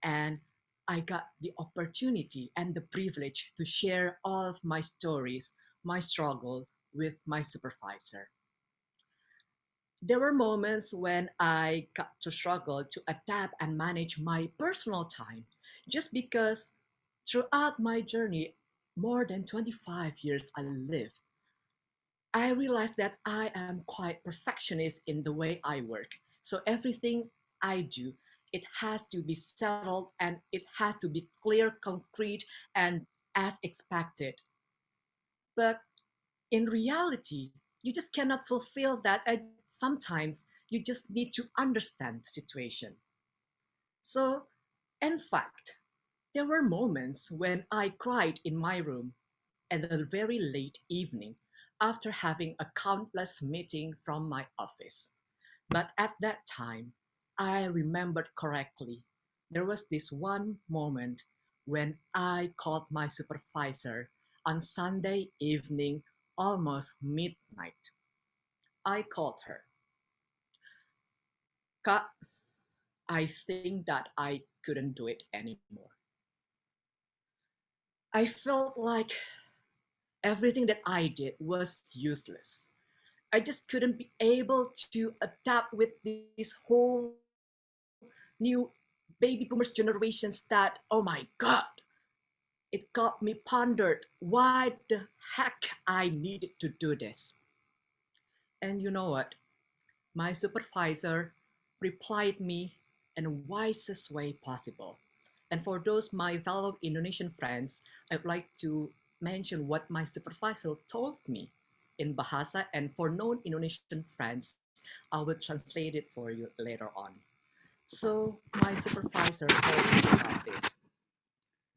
S16: and I got the opportunity and the privilege to share all of my stories, my struggles with my supervisor. There were moments when I got to struggle to adapt and manage my personal time, just because throughout my journey, more than 25 years I lived, I realized that I am quite perfectionist in the way I work. So everything I do, it has to be settled and it has to be clear, concrete, and as expected. But in reality, you just cannot fulfill that. And sometimes you just need to understand the situation. So, in fact, there were moments when I cried in my room at a very late evening after having a countless meeting from my office. But at that time, I remembered correctly. There was this one moment when I called my supervisor on Sunday evening, almost midnight. I called her. Kak, I think that I couldn't do it anymore. I felt like everything that I did was useless. I just couldn't be able to adapt with this whole new baby boomers generations that, oh my God, it got me pondered why the heck I needed to do this. And you know what? My supervisor replied me in the wisest way possible. And for those my fellow Indonesian friends, I'd like to mention what my supervisor told me in Bahasa, and for non-Indonesian friends, I will translate it for you later on. So my supervisor told me about this.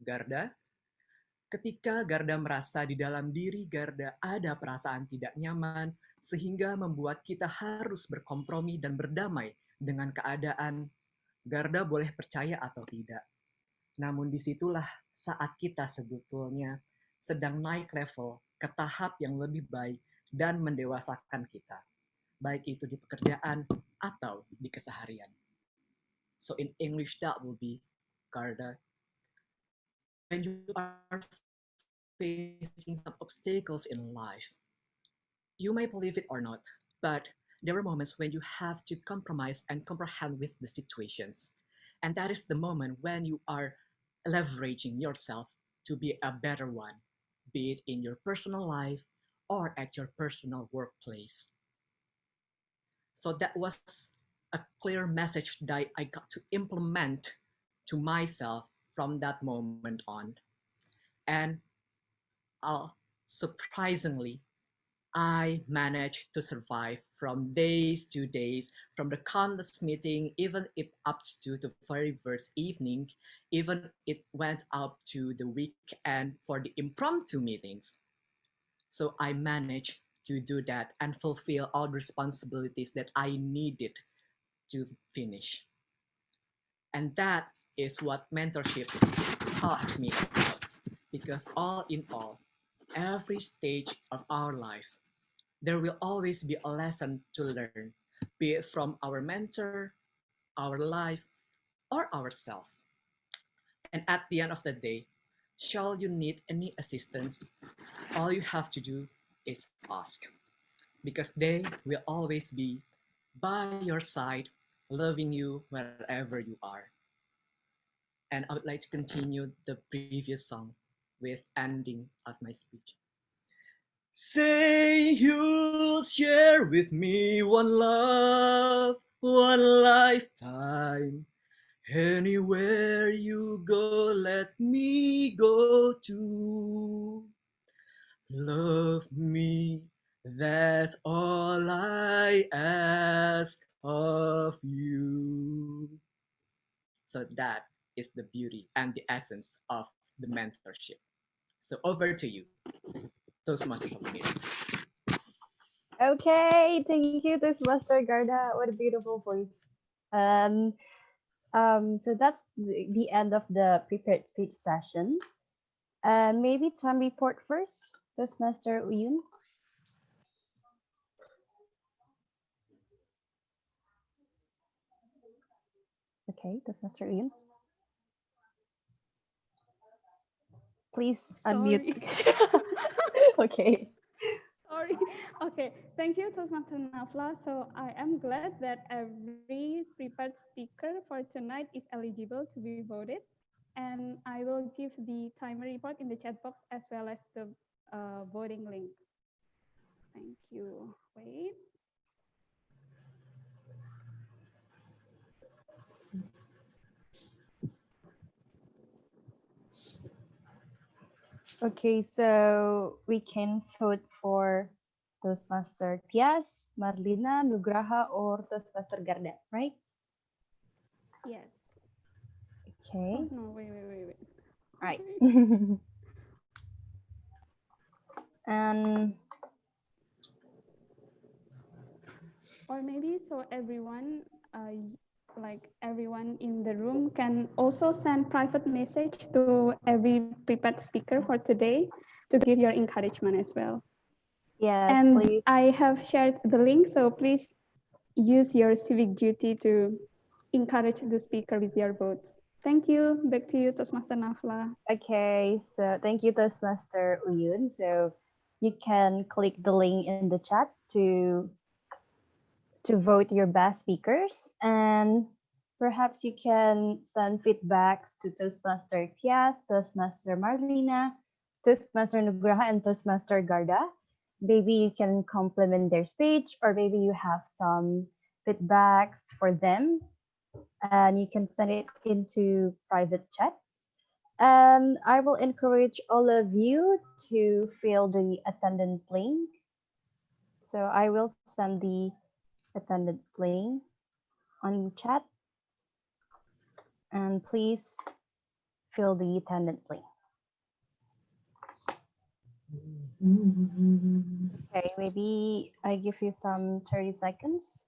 S16: Garda, ketika Garda merasa di dalam diri Garda ada perasaan tidak nyaman, sehingga membuat kita harus berkompromi dan berdamai dengan keadaan, Garda boleh percaya atau tidak. Namun disitulah saat kita sebetulnya sedang naik level ke tahap yang lebih baik dan mendewasakan kita, baik itu di pekerjaan atau di keseharian. So in English that will be, Garda, when you are facing some obstacles in life, you may believe it or not, but there are moments when you have to compromise and comprehend with the situations. And that is the moment when you are leveraging yourself to be a better one, be it in your personal life or at your personal workplace. So that was a clear message that I got to implement to myself from that moment on. And surprisingly, I managed to survive from days to days, from the countless meeting, even it up to the very first evening, even it went up to the weekend for the impromptu meetings. So I managed to do that and fulfill all the responsibilities that I needed to finish. And that is what mentorship taught me about. Because all in all, every stage of our life, there will always be a lesson to learn, be it from our mentor, our life, or ourselves. And at the end of the day, Shall you need any assistance, all you have to do is ask, because they will always be by your side, loving you wherever you are. And I would like to continue the previous song with ending of my speech. Say you'll share with me one love, one lifetime. Anywhere you go, let me go too. Love me, that's all I ask of you. So that is the beauty and the essence of the mentorship. So over to you, Toastmasters of Community.
S7: Okay, thank you, Toastmaster Garda. What a beautiful voice. So that's the end of the prepared speech session. Maybe time report first, Toastmaster Uyun. Okay, Toastmaster Uyun. Please unmute. Okay.
S10: Sorry. Okay. Thank you, Toastmaster Nafla. So I am glad that every prepared speaker for tonight is eligible to be voted. And I will give the timer report in the chat box as well as the voting link. Thank you. Wait.
S7: Okay, so we can vote for Toastmaster Tyas, Marlyna, Nugraha, or Toastmaster Garda, right?
S10: Yes.
S7: Okay.
S10: Oh, no, wait.
S7: Right. And
S10: or maybe so everyone, like everyone in the room can also send private message to every prepared speaker for today to give your encouragement as well.
S7: Yes,
S10: and
S7: please.
S10: I have shared the link, so please use your civic duty to encourage the speaker with your votes. Thank you. Back to you, Toastmaster Nafla.
S7: Okay, so thank you, Toastmaster Uyun. So you can click the link in the chat to vote your best speakers, and perhaps you can send feedbacks to Toastmaster Tyas, Toastmaster Marlyna, Toastmaster Nugraha, and Toastmaster Garda. Maybe you can compliment their speech, or maybe you have some feedbacks for them, and you can send it into private chats. And I will encourage all of you to fill the attendance link. So I will send the attendance link on chat, and please fill the attendance link. Okay, maybe I give you some 30 seconds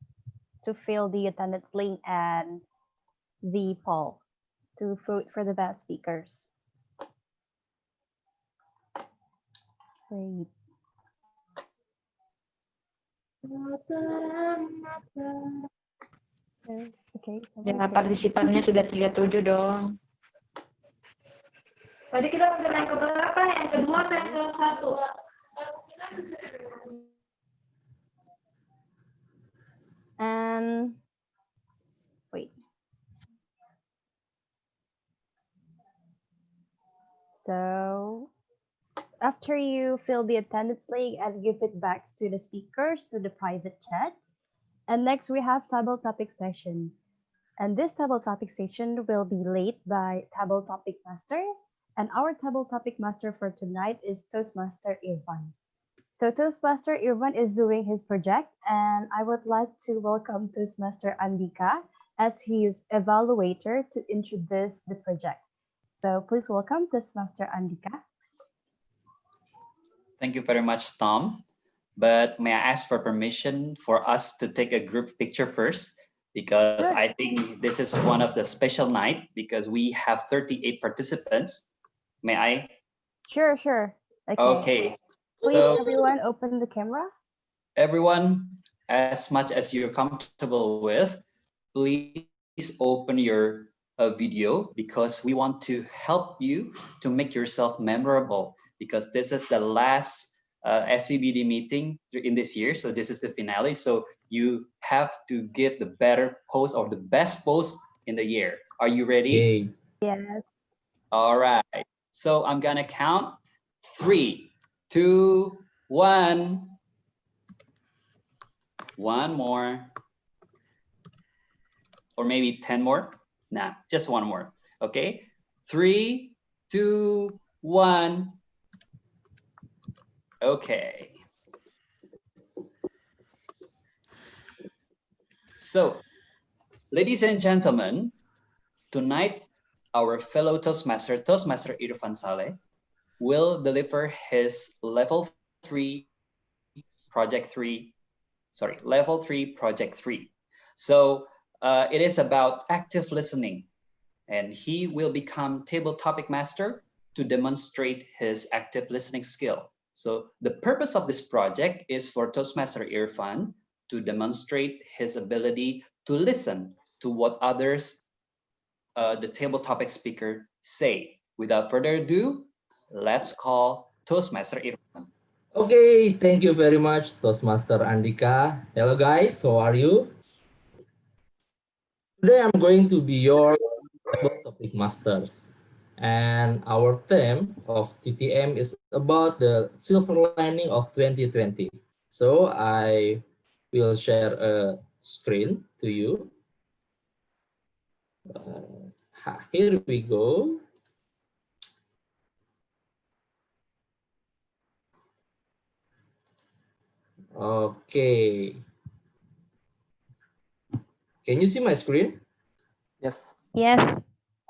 S7: to fill the attendance link and the poll to vote for the best speakers. Great. Okay,
S17: Ya, partisipannya sudah 37 dong. Tadi kita udah naik ke berapa? Yang kedua atau yang ke satu?
S7: And wait. So after you fill the attendance link and give it back to the speakers to the private chat, and next we have table topic session. And this table topic session will be led by table topic master, and our table topic master for tonight is Toastmaster Irfan. So Toastmaster Irfan is doing his project, and I would like to welcome Toastmaster Andika as his evaluator to introduce the project. So please welcome Toastmaster Andika.
S18: Thank you very much, Tom. But may I ask for permission for us to take a group picture first? Because
S7: Sure.
S18: I think this is one of the special night because we have 38 participants. May I?
S7: Sure.
S18: Okay.
S7: Please,
S18: So
S7: everyone, open the camera.
S18: everyone, as much as you're comfortable with, please open your video because we want to help you to make yourself memorable, because this is the last SCBD meeting in this year. So this is the finale. So you have to give the better post or the best post in the year. Are you ready?
S7: Yes.
S18: All right. So I'm gonna count 3, 2, 1. One more. Or maybe 10 more. Nah, just one more. Okay. 3, 2, 1. Okay. So, ladies and gentlemen, tonight our fellow Toastmaster Irfan Saleh, will deliver his level 3 project 3. So it is about active listening, and he will become table topic master to demonstrate his active listening skill. So the purpose of this project is for Toastmaster Irfan to demonstrate his ability to listen to what others, the table topic speaker, say. Without further ado, let's call Toastmaster Irfan.
S19: Okay, thank you very much, Toastmaster Andika. Hello guys, how are you? Today I'm going to be your table topic masters. And our theme of TTM is about the silver lining of 2020. So I will share a screen to you. Here we go. Okay. Can you see my screen?
S2: Yes.
S7: Yes.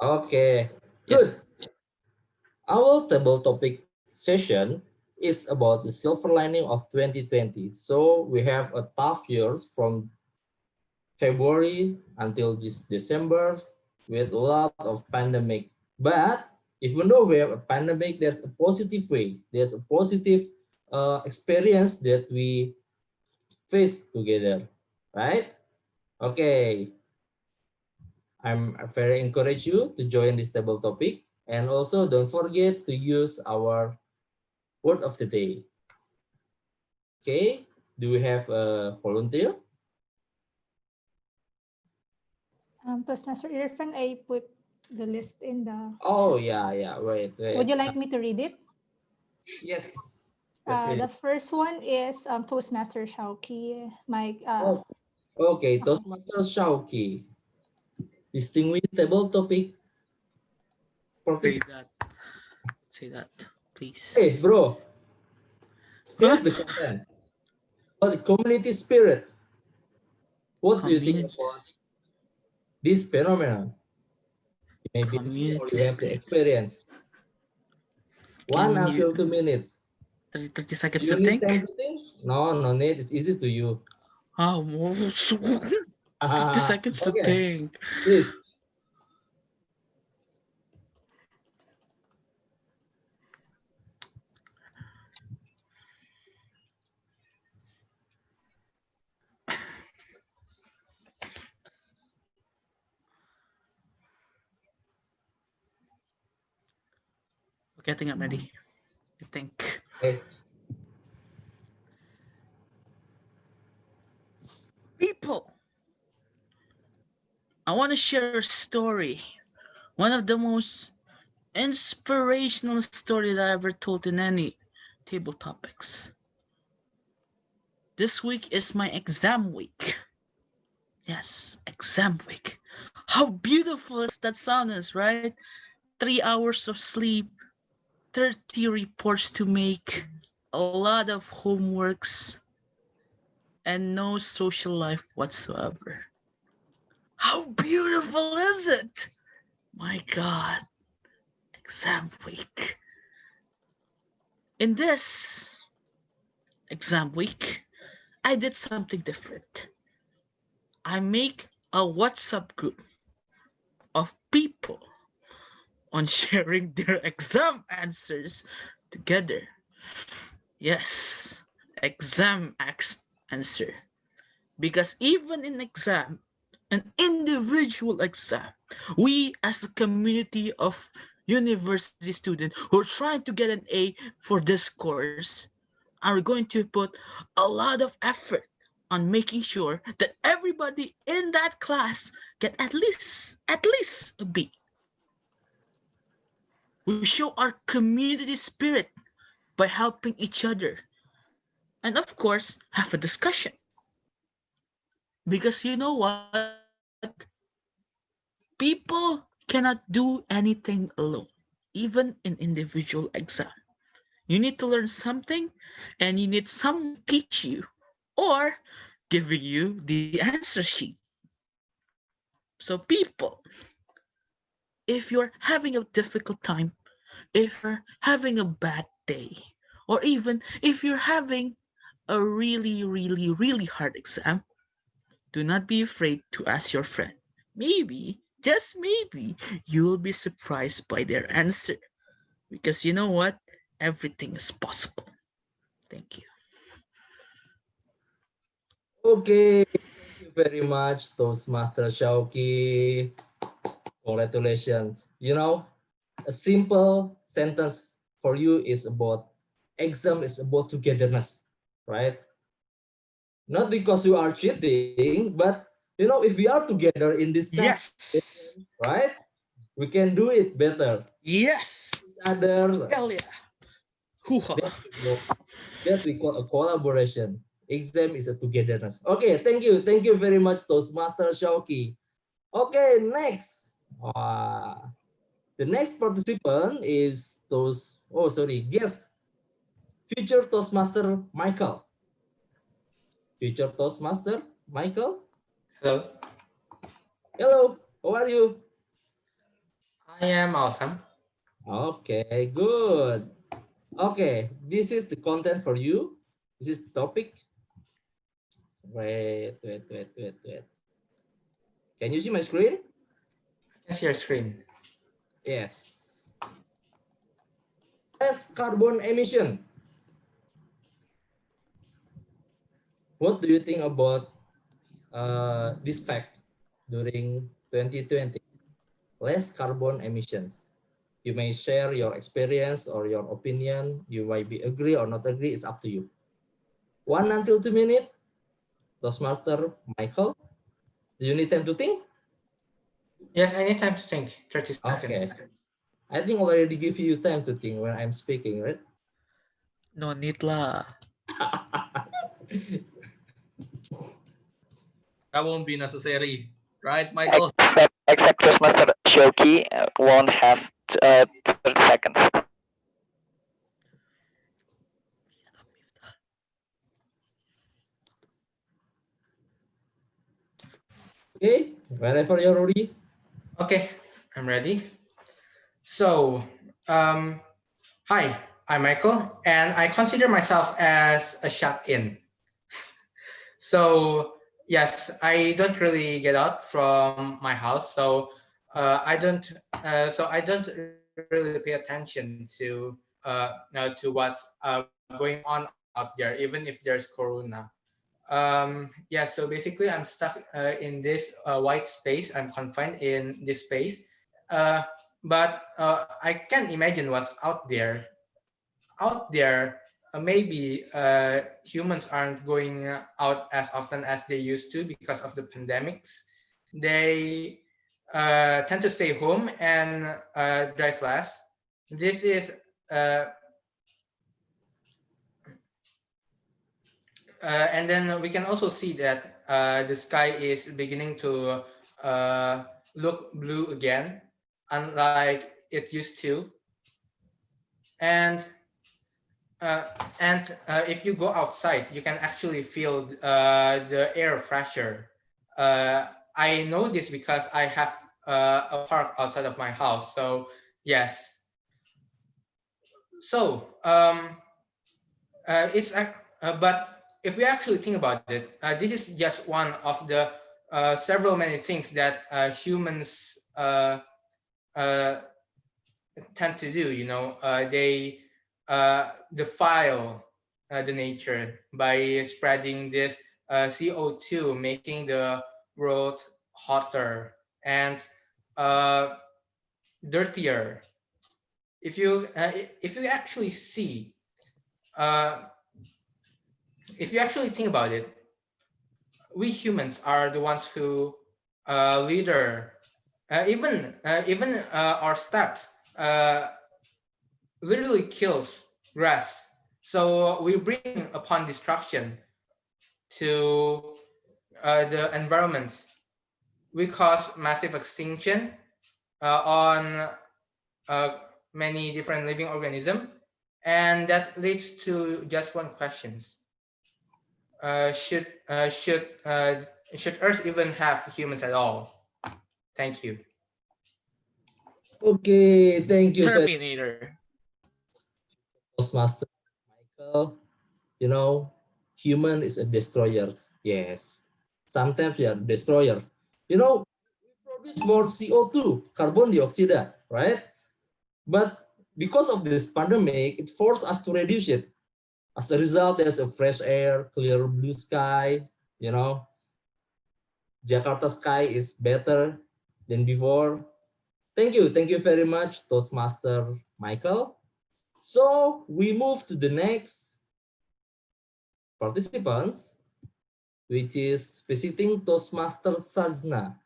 S19: Okay, good. Our table topic session is about the silver lining of 2020. So we have a tough years from February until this December with a lot of pandemic. But even though we have a pandemic, there's a positive way. There's a positive experience that we face together, right? Okay. I'm very encourage you to join this table topic, and also don't forget to use our word of the day. Okay, do we have a volunteer?
S1: Toastmaster Irfan, I put the list in the
S19: Oh
S1: chat.
S19: yeah, wait.
S1: Would you like me to read it?
S19: Yes.
S1: The first one is Toastmaster Shauki.
S19: Okay, Toastmaster Shauki. Distinguished table topic participant.
S3: Say that, please.
S19: Hey, bro. Here's the content. About the community spirit. What do you think about this phenomenon? Maybe you have the experience. 1 until 2 minutes.
S3: 30 seconds
S19: you
S3: to
S19: need
S3: think?
S19: time to think? No need. It's easy to you.
S3: Oh, 50 seconds to think.
S19: Please.
S3: Okay, I think I'm ready. I think.
S19: Okay.
S3: People, I want to share a story. One of the most inspirational story that I ever told in any table topics. This week is my exam week. Yes, exam week. How beautiful is that sound is, right? 3 hours of sleep, 30 reports to make, a lot of homeworks, and no social life whatsoever. How beautiful is it? My God, exam week. In this exam week, I did something different. I make a WhatsApp group of people on sharing their exam answers together. Yes, exam answer. Because even in exam, an individual exam, We as a community of university students who are trying to get an A for this course are going to put a lot of effort on making sure that everybody in that class get at least a B. We show our community spirit by helping each other and of course have a discussion. Because you know what? People cannot do anything alone, even in individual exam. You need to learn something and you need someone to teach you or giving you the answer sheet. So people, if you're having a difficult time, if you're having a bad day, or even if you're having a really hard exam, do not be afraid to ask your friend. Maybe, just maybe, you'll be surprised by their answer. Because you know what? Everything is possible. Thank you.
S19: Okay, thank you very much, Toastmaster Shauki. Congratulations. You know, a simple sentence for you is about exam is about togetherness, right? Not because you are cheating, but you know, if we are together in this kind of
S3: Yes.
S19: right, we can do it better.
S3: Yes.
S19: Other.
S3: Hell yeah.
S19: That we call a collaboration. Exam is a togetherness. Okay, thank you. Thank you very much, Toastmaster Shauki. Okay, next. The next participant is guest. Future Toastmaster Michael. Future Toastmaster Michael.
S20: Hello.
S19: Hello, how are you?
S20: I am awesome.
S19: Okay, good. Okay, this is the content for you. This is the topic. Wait. Can you see my screen?
S20: I can see your screen.
S19: Yes. Less carbon emission. What do you think about this fact during 2020? Less carbon emissions. You may share your experience or your opinion. You might be agree or not agree. It's up to you. 1 until 2 minutes. Toastmaster Michael, do you need time to think?
S20: Yes, I need time to think. 30 seconds.
S19: Okay. I think already give you time to think when I'm speaking, right?
S3: No need lah.
S21: That won't be necessary, right, Michael?
S15: Except Toastmaster Shoki won't have 30 seconds.
S19: Okay, whenever you're ready.
S20: Okay, I'm ready. So, hi, I'm Michael, and I consider myself as a shut-in. So, yes, I don't really get out from my house, so I don't really pay attention to what's going on out there, even if there's corona. Yeah, so basically I'm stuck in this white space. I'm confined in this space, but I can imagine what's out there. Out there, maybe humans aren't going out as often as they used to because of the pandemics. They tend to stay home and drive less. This is and then we can also see that the sky is beginning to look blue again, unlike it used to. And if you go outside, you can actually feel the air fresher. I know this because I have a park outside of my house. So yes. So but if we actually think about it, this is just one of the several many things that humans tend to do. You know, they defile the nature by spreading this CO2, making the world hotter. And dirtier. If you actually see, if you actually think about it, we humans are the ones who litter. Even our steps literally kills grass. So we bring upon destruction to the environments. We cause massive extinction on many different living organisms, and that leads to just one question: should Earth even have humans at all? Thank you.
S19: Okay, thank you,
S3: Terminator.
S19: Toastmaster Michael. You know, human is a destroyer. Yes, sometimes we are destroyer. You know, we produce more CO2, carbon dioxide, right? But because of this pandemic, it forced us to reduce it. As a result, there's a fresh air, clear blue sky. You know, Jakarta sky is better than before. Thank you very much, Toastmaster Michael. So we move to the next participants, which is visiting Toastmaster Sazna.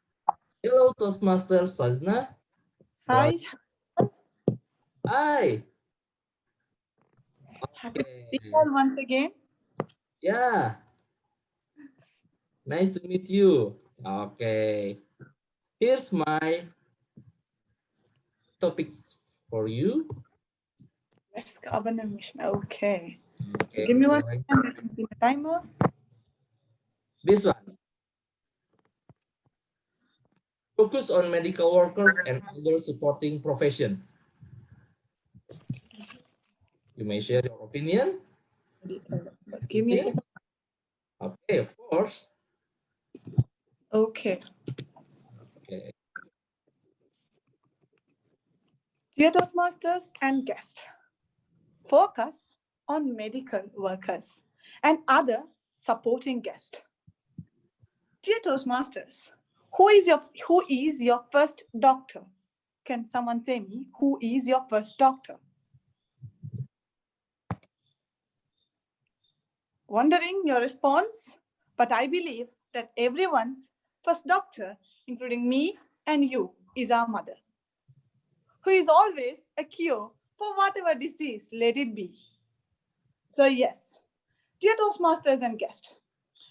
S19: Hello, Toastmaster Sazna.
S5: Hi.
S19: Hi.
S5: Happy to see you all once again.
S19: Yeah. Nice to meet you. Okay. Here's my topics for you.
S5: Let's carbon emission. Okay.
S19: Okay.
S5: So give me one second. Let me see the timer.
S19: This one. Focus on medical workers and other supporting professions. You may share your opinion.
S5: Give me a second.
S19: Okay, of course.
S5: Okay.
S19: Okay.
S5: Dear Toastmasters and guests, focus on medical workers and other supporting guests. Dear Toastmasters, who is your first doctor? Can someone say me, who is your first doctor? Wondering your response, but I believe that everyone's first doctor, including me and you, is our mother, who is always a cure for whatever disease, let it be. So yes, dear Toastmasters and guests,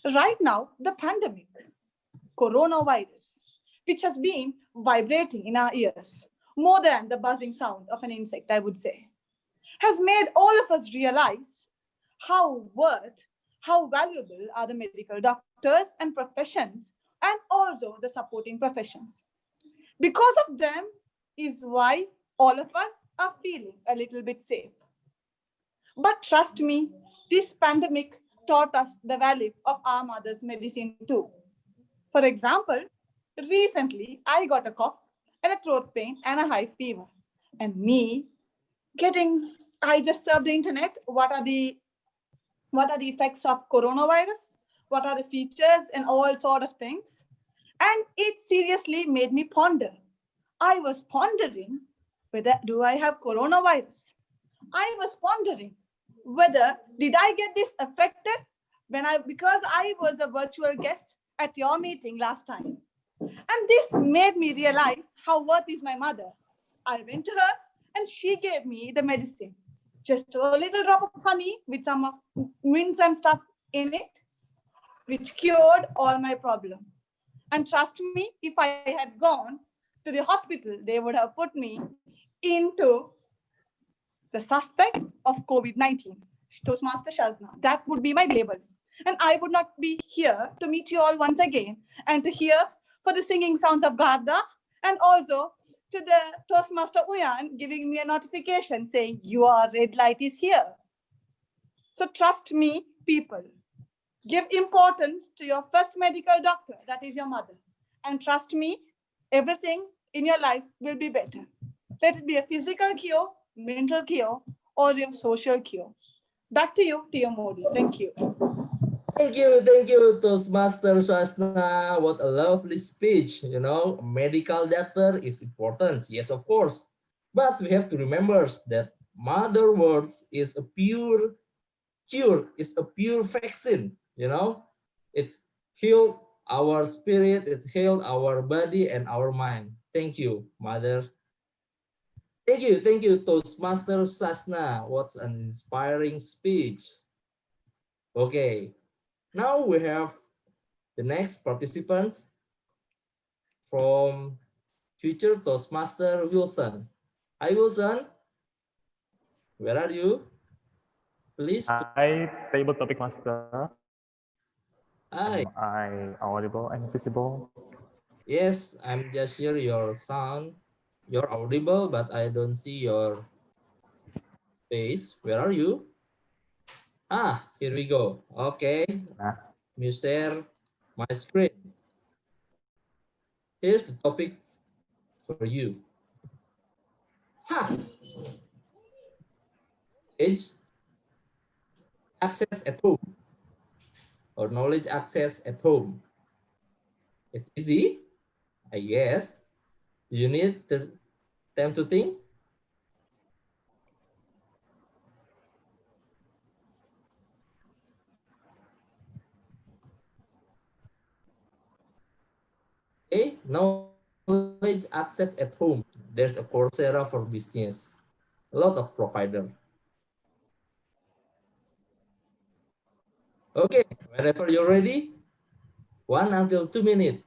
S5: right now, the pandemic, coronavirus, which has been vibrating in our ears more than the buzzing sound of an insect, I would say, has made all of us realize how valuable are the medical doctors and professions, and also the supporting professions. Because of them is why all of us are feeling a little bit safe. But trust me, this pandemic taught us the value of our mother's medicine too. For example, recently I got a cough and a throat pain and a high fever. And I just surfed the internet. What are the effects of coronavirus? What are the features and all sort of things? And it seriously made me ponder. I was pondering whether do I have coronavirus? I was pondering whether did I get this affected because I was a virtual guest at your meeting last time. And this made me realize how worth is my mother. I went to her and she gave me the medicine. Just a little drop of honey with some of mints and stuff in it, which cured all my problem. And trust me, if I had gone to the hospital, they would have put me into the suspects of COVID-19. Toastmaster Shazna. That would be my label. And I would not be here to meet you all once again and to hear for the singing sounds of Garda, and also to the Toastmaster Uyan giving me a notification saying your red light is here. So trust me, people. Give importance to your first medical doctor, that is your mother. And trust me, everything in your life will be better. Let it be a physical cure, mental cure, or your social cure. Back to you, Tia Modi. Thank you.
S19: Thank you, Toastmaster Shasna. What a lovely speech. You know, a medical doctor is important. Yes, of course. But we have to remember that mother words is a pure cure, is a pure vaccine. You know, it healed our spirit, it healed our body and our mind. Thank you, mother. Thank you, Toastmaster Shasna. What's an inspiring speech. Okay, now we have the next participants from future Toastmaster Wilson. Hi Wilson, where are you? Please.
S8: Hi, table topic master.
S19: Hi.
S8: Am I audible and visible?
S19: Yes, I'm just hear your sound. You're audible, but I don't see your face. Where are you? Ah, here we go. Okay. Let me share my screen. Here's the topic for you. Ha! It's access at home or knowledge access at home. It's easy, I guess. You need time to think. Okay, knowledge access at home. There's a Coursera for business. A lot of provider. Okay, whenever you're ready, 1 until 2 minutes.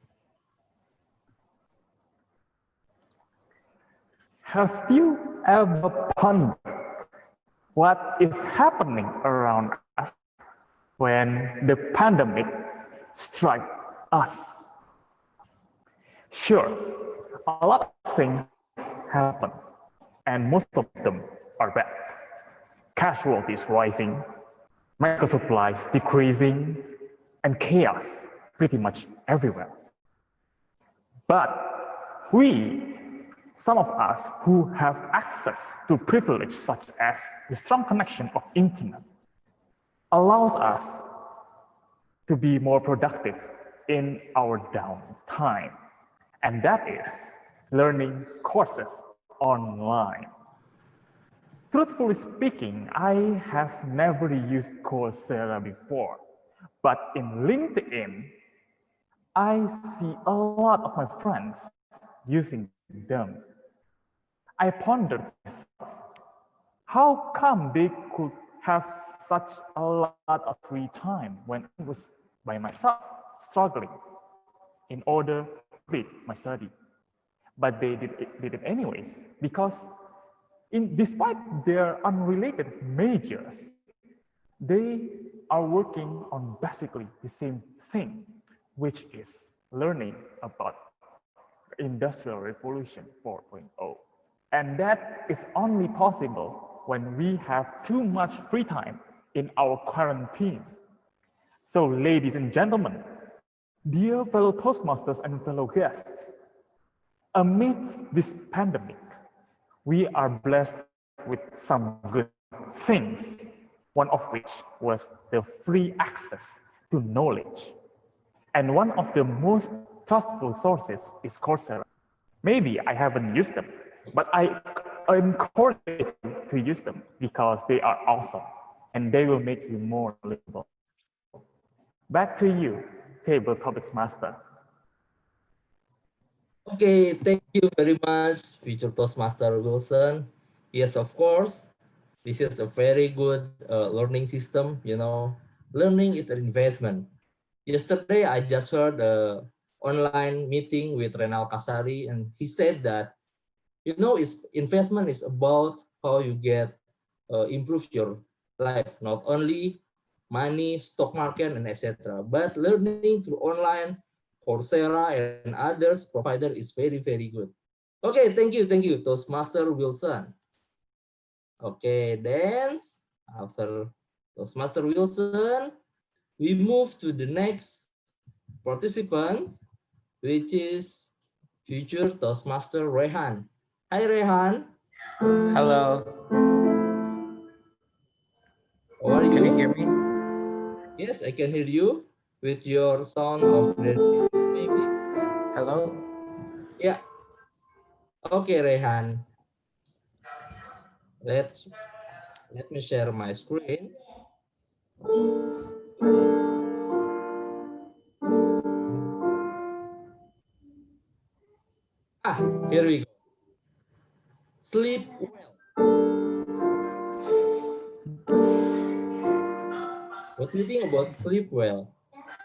S8: Have you ever pondered what is happening around us when the pandemic strikes us? Sure, a lot of things happen, and most of them are bad. Casualties rising, medical supplies decreasing, and chaos pretty much everywhere. But some of us who have access to privilege such as the strong connection of internet, allows us to be more productive in our downtime. And that is learning courses online. Truthfully speaking, I have never used Coursera before, but in LinkedIn, I see a lot of my friends using them. I pondered myself, how come they could have such a lot of free time when I was by myself struggling in order to complete my study? But they did it anyways, because despite their unrelated majors, they are working on basically the same thing, which is learning about the Industrial Revolution 4.0. And that is only possible when we have too much free time in our quarantine. So ladies and gentlemen, dear fellow Toastmasters and fellow guests, amidst this pandemic, we are blessed with some good things, one of which was the free access to knowledge. And one of the most trustful sources is Coursera. Maybe I haven't used them, but I encourage you to use them because they are awesome and they will make you more knowledgeable. Back to you, Table Topics Master.
S19: Okay, thank you very much, future Toastmaster Wilson. Yes, of course, this is a very good learning system. You know, learning is an investment. Yesterday, I just heard an online meeting with Renal Kasari, and he said that, you know, investment is about how you get improve your life, not only money, stock market, and etc. But learning through online, Coursera, and others provider is very, very good. Okay, thank you, Toastmaster Wilson. Okay, then after Toastmaster Wilson, we move to the next participant, which is future Toastmaster Rehan. Hi, Rehan.
S9: Hello.
S19: How are you?
S9: Can you hear me?
S19: Yes, I can hear you with your sound of the maybe.
S9: Hello?
S19: Yeah. Okay, Rehan. Let me share my screen. Ah, here we go. Sleep well. What do you think about sleep well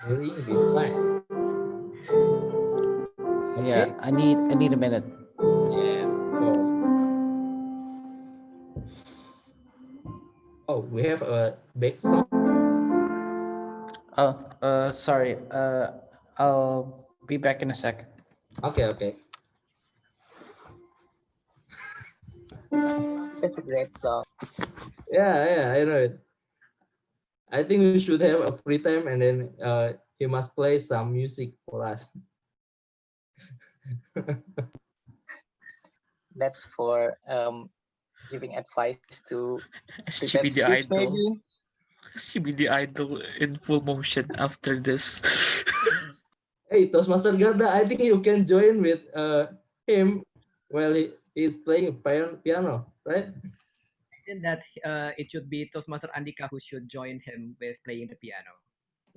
S19: during this time?
S9: Yeah,
S19: Okay.
S9: I need a minute.
S19: Yes, of course. Oh, we have a big song.
S9: Oh, sorry. I'll be back in a second.
S19: Okay, okay.
S15: It's a great song.
S19: Yeah, I know it. I think we should have a free time and then he must play some music for us.
S15: That's for giving advice to prepare
S3: SCBD
S15: speech,
S3: Idol.
S15: maybe.
S3: SCBD Idol in full motion after this.
S19: Hey, Toastmaster Garda, I think you can join with him while he is playing piano, right?
S16: I think that it should be Toastmaster Andika who should join him with playing the piano.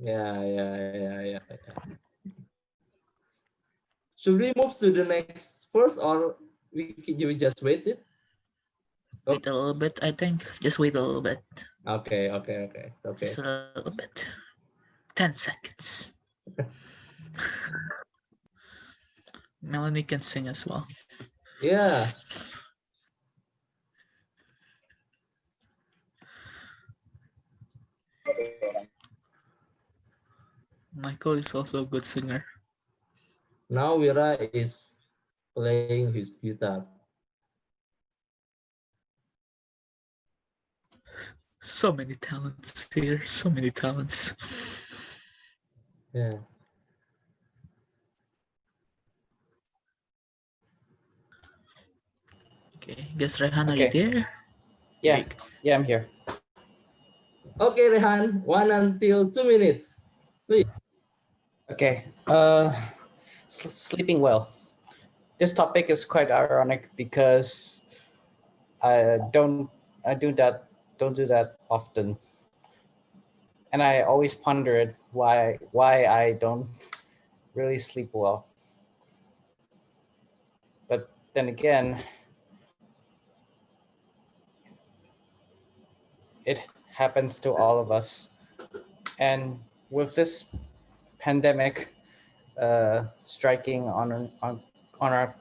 S19: Yeah. Should we move to the next first, or we just wait it?
S3: Wait a little bit, I think. Just wait a little bit.
S19: Okay.
S3: Just a little bit. 10 seconds. Melanie can sing as well.
S19: Yeah.
S3: Michael is also a good singer.
S19: Now Wira is playing his guitar.
S3: So many talents here. So many talents.
S19: Yeah.
S3: Okay, guess Rehan, are you there?
S9: Yeah, I'm here.
S19: Okay, Rehan, 1 until 2 minutes, please.
S9: Okay. Sleeping well. This topic is quite ironic because I don't do that often, and I always pondered why I don't really sleep well. But then again, it happens to all of us, and with this pandemic striking on our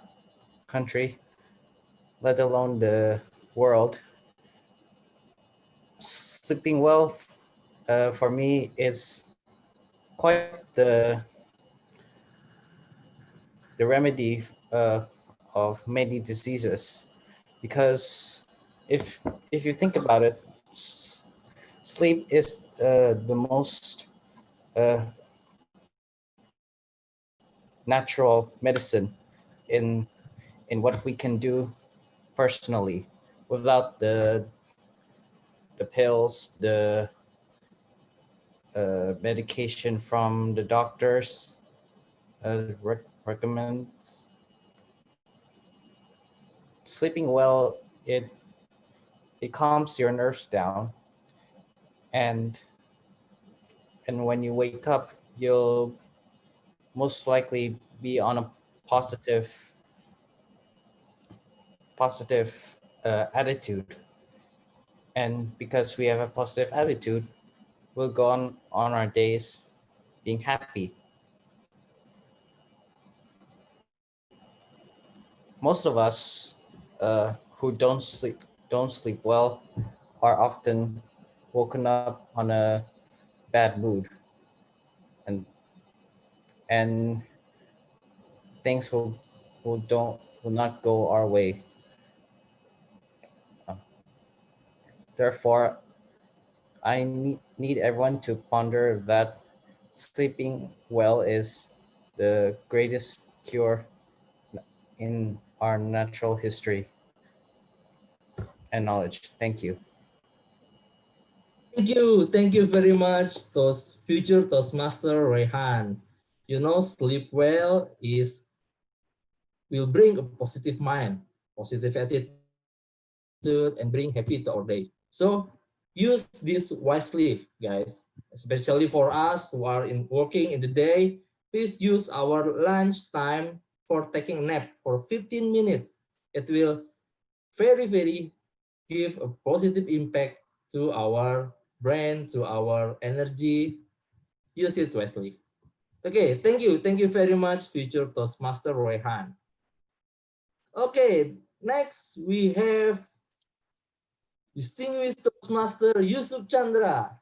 S9: country, let alone the world, sleeping well for me is quite the remedy of many diseases, because if you think about it, sleep is the most natural medicine in what we can do personally without the pills, the medication from the doctors recommends. Sleeping well, it calms your nerves down, and when you wake up, you'll most likely be on a positive attitude, and because we have a positive attitude, we'll go on our days being happy. Most of us who don't sleep well are often woken up on a bad mood, and things will not go our way. Therefore, I need everyone to ponder that sleeping well is the greatest cure in our natural history and knowledge. Thank you.
S19: Thank you very much, future Toastmaster Rehan. You know, sleep well will bring a positive mind, positive attitude, and bring happy to our day. So use this wisely, guys. Especially for us who are working in the day, please use our lunch time for taking a nap for 15 minutes. It will very give a positive impact to our brain, to our energy. Use it wisely. Okay, thank you very much, future Toastmaster Rehan. Okay, next we have distinguished Toastmaster Yusuf Chandra.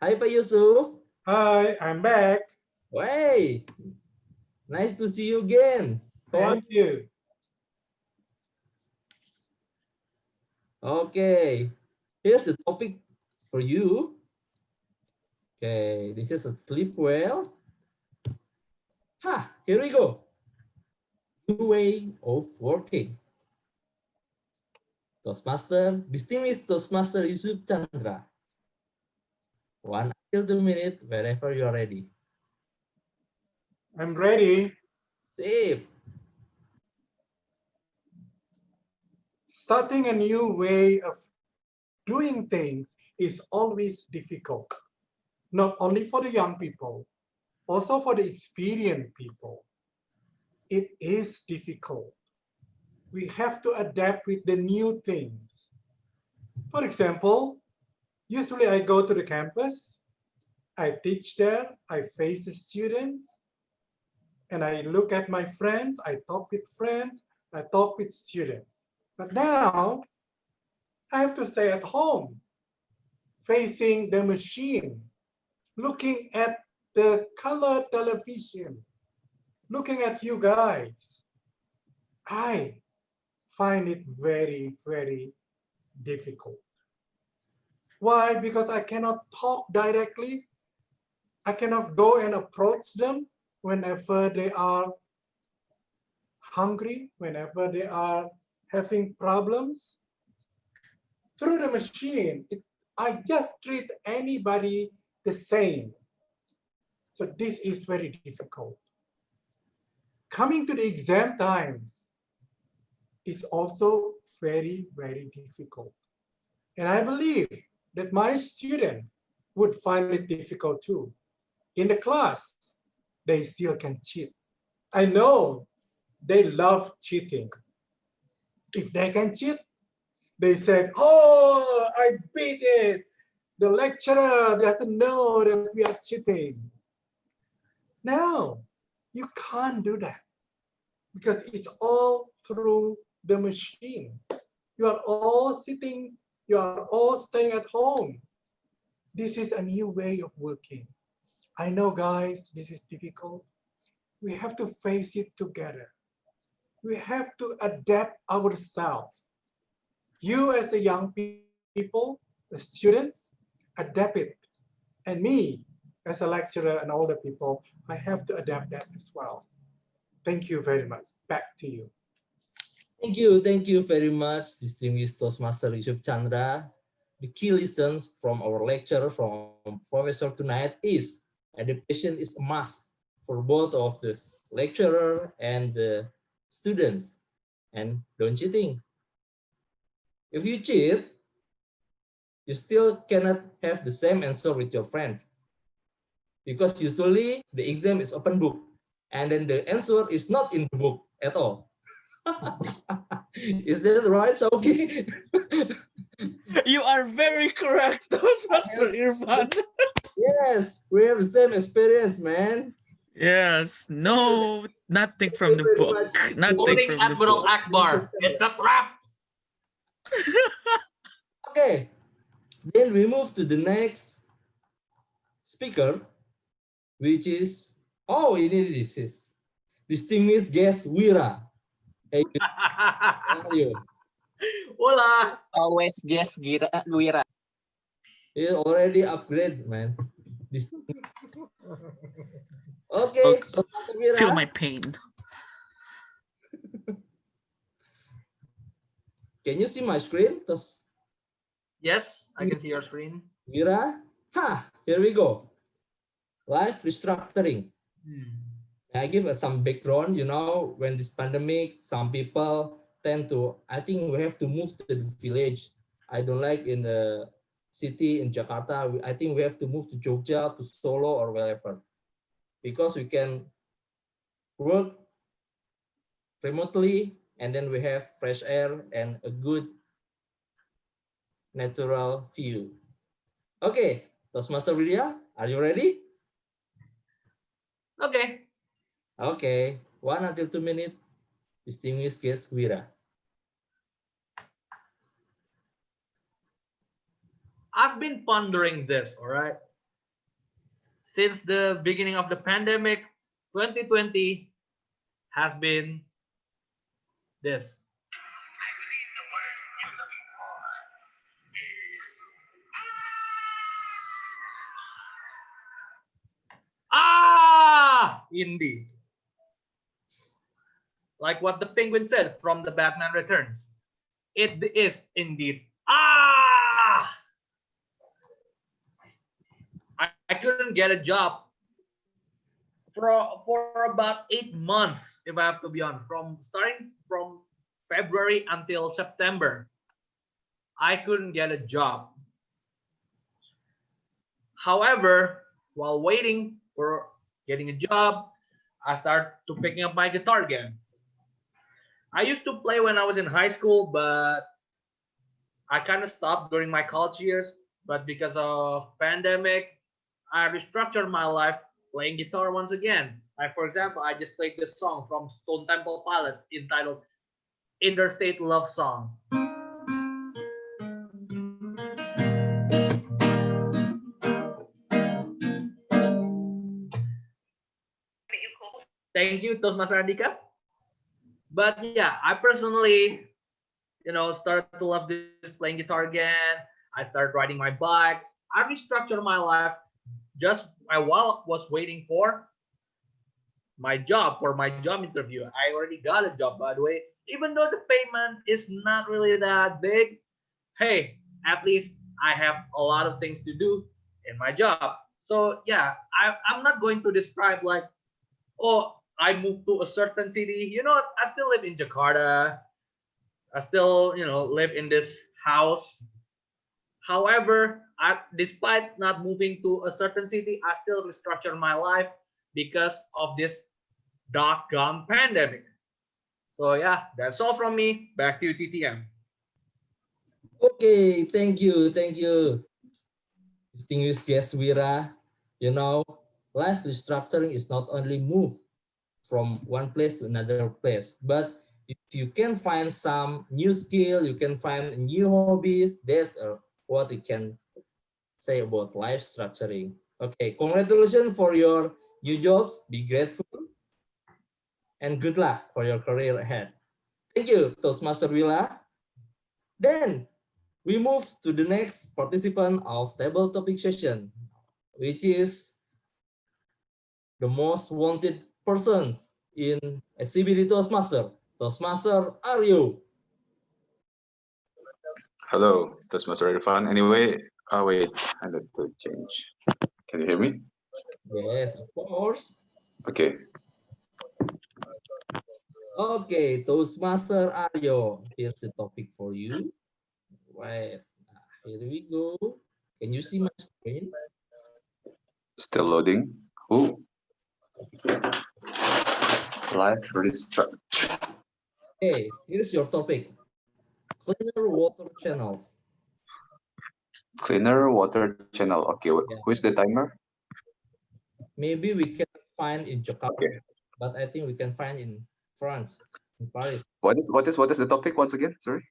S19: Hi, Pak Yusuf.
S11: Hi, I'm back.
S19: Hey, nice to see you again.
S11: Thank you.
S19: Okay, here's the topic for you. Okay, this is a sleep well. Here we go. New way of working. Distinguished Toastmaster Yusuf Chandra. 1 until 2 minutes, wherever you are ready.
S11: I'm ready.
S19: Save.
S11: Starting a new way of doing things is always difficult, not only for the young people, also for the experienced people. It is difficult. We have to adapt with the new things. For example, usually I go to the campus, I teach there, I face the students, and I look at my friends, I talk with friends, I talk with students. But now, I have to stay at home, facing the machine, looking at the color television, looking at you guys. I find it very difficult. Why? Because I cannot talk directly. I cannot go and approach them whenever they are hungry, whenever they are having problems. Through the machine, I just treat anybody the same. So this is very difficult. Coming to the exam times is also very difficult. And I believe that my student would find it difficult too. In the class, they still can cheat. I know they love cheating. If they can cheat, they said, oh, I beat it. The lecturer doesn't know that we are cheating. No, you can't do that because it's all through the machine. You are all sitting, you are all staying at home. This is a new way of working. I know, guys, this is difficult. We have to face it together. We have to adapt ourselves. You as the young people, the students, adapt it. And me, as a lecturer and older people, I have to adapt that as well. Thank you very much. Back to you.
S19: Thank you very much, distinguished Toastmaster Yusuf Chandra. The key lessons from our lecture from Professor tonight is adaptation is a must for both of the lecturer and the students. And don't cheating. If you cheat, you still cannot have the same answer with your friends. Because usually the exam is open book and then the answer is not in the book at all. Is that right, Shauki?
S3: You are very correct, Toastmaster Irfan.
S19: Yes, we have the same experience, man.
S3: Yes, no, nothing from the book. Nothing from the
S21: Admiral
S3: book.
S21: Akbar. It's a trap.
S19: Okay, then we move to the next speaker, which is, this is distinguished guest Wira. Hey, how are you?
S21: Hola.
S15: Always guess Wira.
S19: You already upgrade, man. Okay,
S3: Feel my pain.
S19: Can you see my screen?
S21: Yes, I can see your screen.
S19: Wira? Here we go. Life restructuring. I give some background. You know, when this pandemic, some people tend to, I think we have to move to the village. I don't like in the city in Jakarta. I think we have to move to Jogja, to Solo, or wherever, because we can work remotely, and then we have fresh air and a good natural view. Okay, Toastmaster Vidya, are you ready?
S21: Okay.
S19: Okay, 1 until 2 minutes. Distinguished guest Wira.
S21: I've been pondering this, all right? Since the beginning of the pandemic, 2020 has been this. Indeed. Like what the penguin said from the Batman Returns. It is indeed. I couldn't get a job for about 8 months, if I have to be honest. Starting from February until September, I couldn't get a job. However, while waiting for getting a job, I started to picking up my guitar again. I used to play when I was in high school, but I kind of stopped during my college years. But because of pandemic, I restructured my life playing guitar once again. Like for example, I just played this song from Stone Temple Pilots entitled Interstate Love Song. Thank you, Toastmaster Andika. But yeah, I personally, started to love this playing guitar again. I started riding my bikes. I restructured my life just while I was waiting for my job interview. I already got a job, by the way. Even though the payment is not really that big, hey, at least I have a lot of things to do in my job. So yeah, I'm not going to describe like, oh, I moved to a certain city. I still live in Jakarta. I still, live in this house. However, despite not moving to a certain city, I still restructured my life because of this .com pandemic. So yeah, that's all from me. Back to you, TTM.
S19: Okay, thank you. Distinguished guest Wira. Life restructuring is not only move from one place to another place, but if you can find some new skill, you can find new hobbies, that's what you can say about life structuring. Okay, congratulations for your new jobs. Be grateful and good luck for your career ahead. Thank you, Toastmaster Willa. Then we move to the next participant of table topic session, which is the most wanted person in SCBD Toastmaster. Toastmaster, are you?
S6: Hello, Toastmaster Irfan. Anyway, wait, I need to change. Can you hear me?
S19: Yes, of course.
S6: Okay.
S19: Okay, Toastmaster Aryo, here's the topic for you. Right, here we go. Can you see my screen?
S6: Still loading. Ooh. Life restructure.
S19: Okay, here's your topic. Cleaner water channels.
S6: Cleaner water channel. Okay, who's the timer?
S19: Maybe we can find in Jakarta,
S6: okay,
S19: but I think we can find in France, in Paris.
S6: What is the topic once again? Sorry.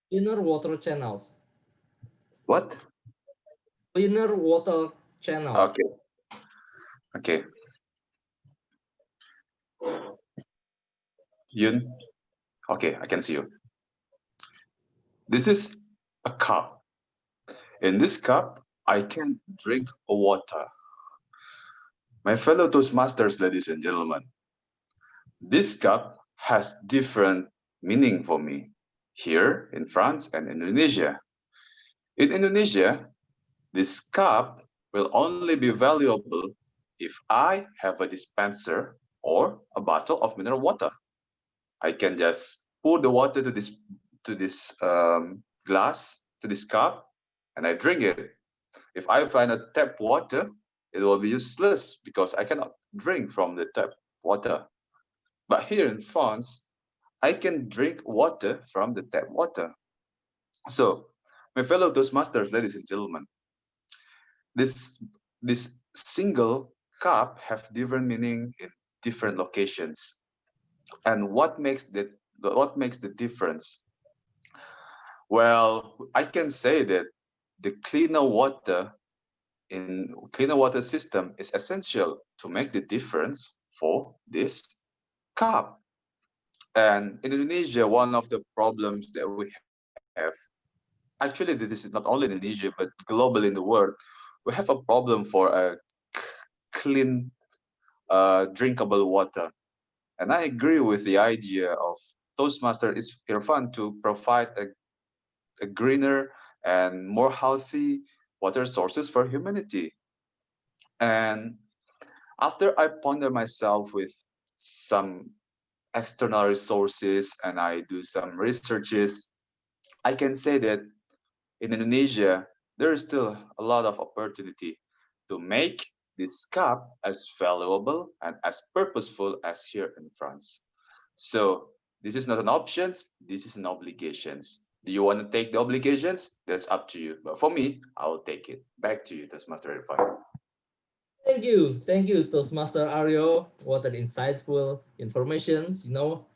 S19: Cleaner water channels.
S6: What?
S19: Cleaner water channels.
S6: Okay. Okay. Yun. Okay, I can see you. This is a cup. In this cup, I can drink water. My fellow Toastmasters, ladies and gentlemen, this cup has different meaning for me here in France and Indonesia. In Indonesia, This cup will only be valuable if I have a dispenser or a bottle of mineral water. I can just pour the water to this glass, to this cup, and I drink it. If I find a tap water, it will be useless because I cannot drink from the tap water. But here in France, I can drink water from the tap water. So, my fellow Toastmasters, ladies and gentlemen, this single cup have different meaning in different locations. And what makes the difference? Well, I can say that the cleaner water system is essential to make the difference for this cup. And in Indonesia, one of the problems that we have, actually this is not only in Indonesia but globally in the world, we have a problem for a clean drinkable water. And I agree with the idea of Toastmaster Irfan to provide a greener and more healthy water sources for humanity. And after I ponder myself with some external resources and I do some researches, I can say that in Indonesia, there is still a lot of opportunity to make this cup as valuable and as purposeful as here in France. So this is not an option, this is an obligation. Do you want to take the obligations? That's up to you. But for me, I will take it. Back to you, Toastmaster Irfan.
S19: Thank you, Toastmaster Aryo. What an insightful information. You know,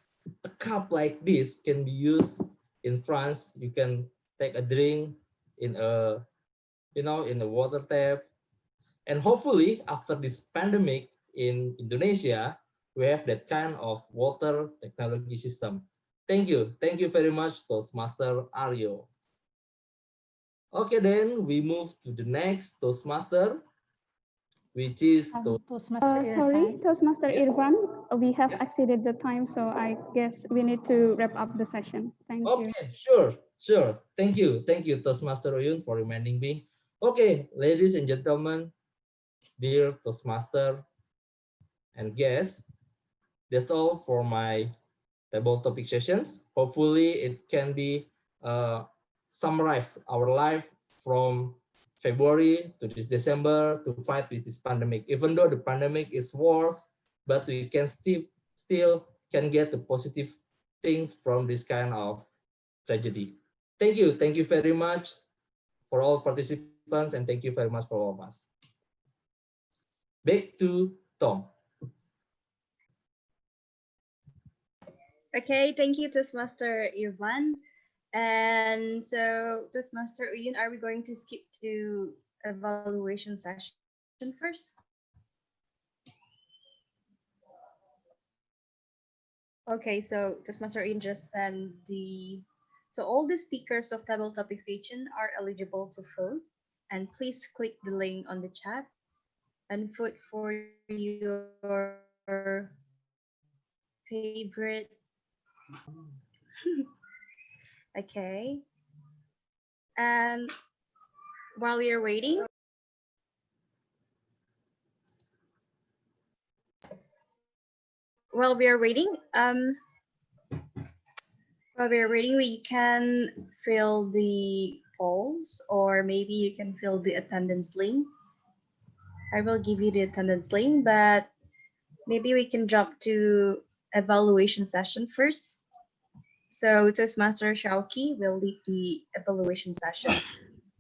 S19: a cup like this can be used in France. You can take a drink in a, in a water tap. And hopefully after this pandemic in Indonesia, we have that kind of water technology system. Thank you very much, Toastmaster Aryo. Okay, then we move to the next Toastmaster, which is
S1: Toastmaster
S10: Sorry, Toastmaster
S19: Yes.
S10: Irfan, we have exceeded the time, so I guess we need to wrap up the session. Thank you.
S19: Okay, sure. Thank you, Toastmaster Oyun, for reminding me. Okay, ladies and gentlemen, dear Toastmaster and guests, that's all for my table topic sessions. Hopefully, it can be summarize our life from February to this December to fight with this pandemic. Even though the pandemic is worse, but we can still can get the positive things from this kind of tragedy. Thank you very much for all participants, and thank you very much for all of us. Back to Tom.
S12: Okay, thank you, Toastmaster Irfan. And so, Toastmaster Uyun, are we going to skip to evaluation session first? Okay, so Toastmaster Uyun just sent so all the speakers of table topic session are eligible to vote, and please click the link on the chat and vote for your favorite. Okay. And while we are waiting, we can fill the polls, or maybe you can fill the attendance link. I will give you the attendance link, but maybe we can jump to evaluation session first. So Toastmaster Shauki will lead the evaluation session.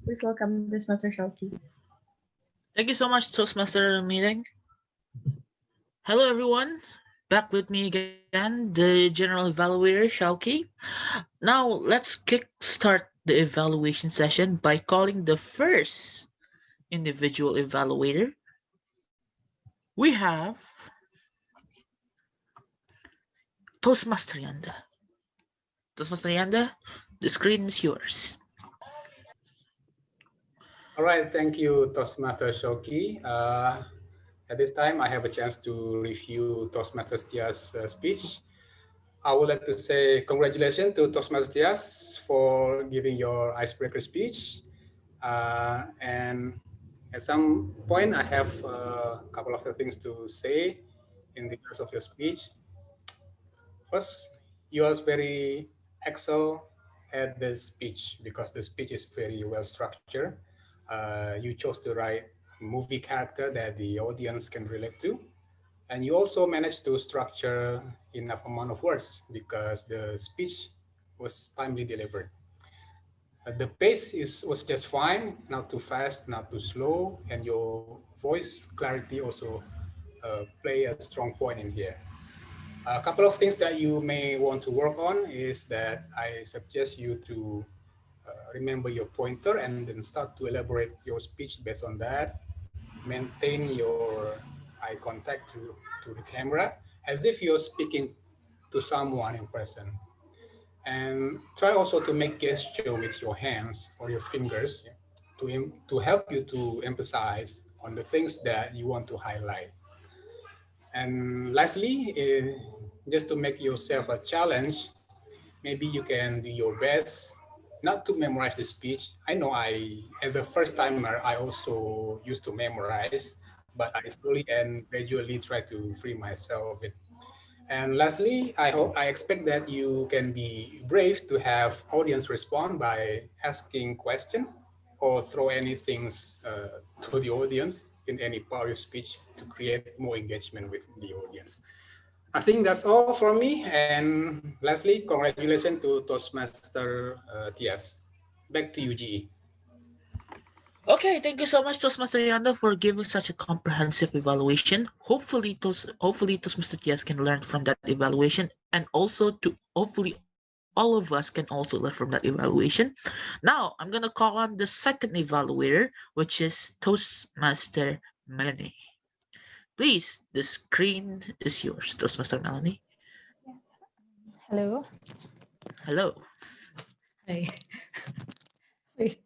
S12: Please welcome Toastmaster Shauki.
S3: Thank you so much, Toastmaster Meeting. Hello, everyone. Back with me again, the General Evaluator, Shauki. Now, let's kickstart the evaluation session by calling the first individual evaluator. We have Toastmaster Yanda. Toastmaster Yanda, the screen is yours.
S22: All right, thank you, Toastmaster Shoki. At this time, I have a chance to review Toastmaster Tyas' speech. I would like to say congratulations to Toastmaster Tyas for giving your icebreaker speech. And at some point, I have a couple of the things to say in the course of your speech. First, you are very excel at the speech because the speech is very well structured. You chose to write a movie character that the audience can relate to. And you also managed to structure enough amount of words because the speech was timely delivered. The pace was just fine, not too fast, not too slow, and your voice clarity also play a strong point in here. A couple of things that you may want to work on is that I suggest you to remember your pointer and then start to elaborate your speech based on that. Maintain your eye contact to the camera as if you're speaking to someone in person. And try also to make gesture with your hands or your fingers to help you to emphasize on the things that you want to highlight. And lastly, just to make yourself a challenge, maybe you can do your best not to memorize the speech. I know as a first timer, I also used to memorize, but I slowly and gradually try to free myself of it. And lastly, I expect that you can be brave to have audience respond by asking question or throw anything to the audience in any part of your speech to create more engagement with the audience. I think that's all from me. And lastly, congratulations to Toastmaster Tyas. Back to you, GE.
S3: Okay, thank you so much, Toastmaster Yanda, for giving such a comprehensive evaluation. Hopefully, Toastmaster Tyas can learn from that evaluation, and also hopefully all of us can also learn from that evaluation. Now, I'm gonna call on the second evaluator, which is Toastmaster Melanie. Please, the screen is yours, Toastmaster Melanie.
S1: Hello.
S3: Hello.
S1: Hi. Wait.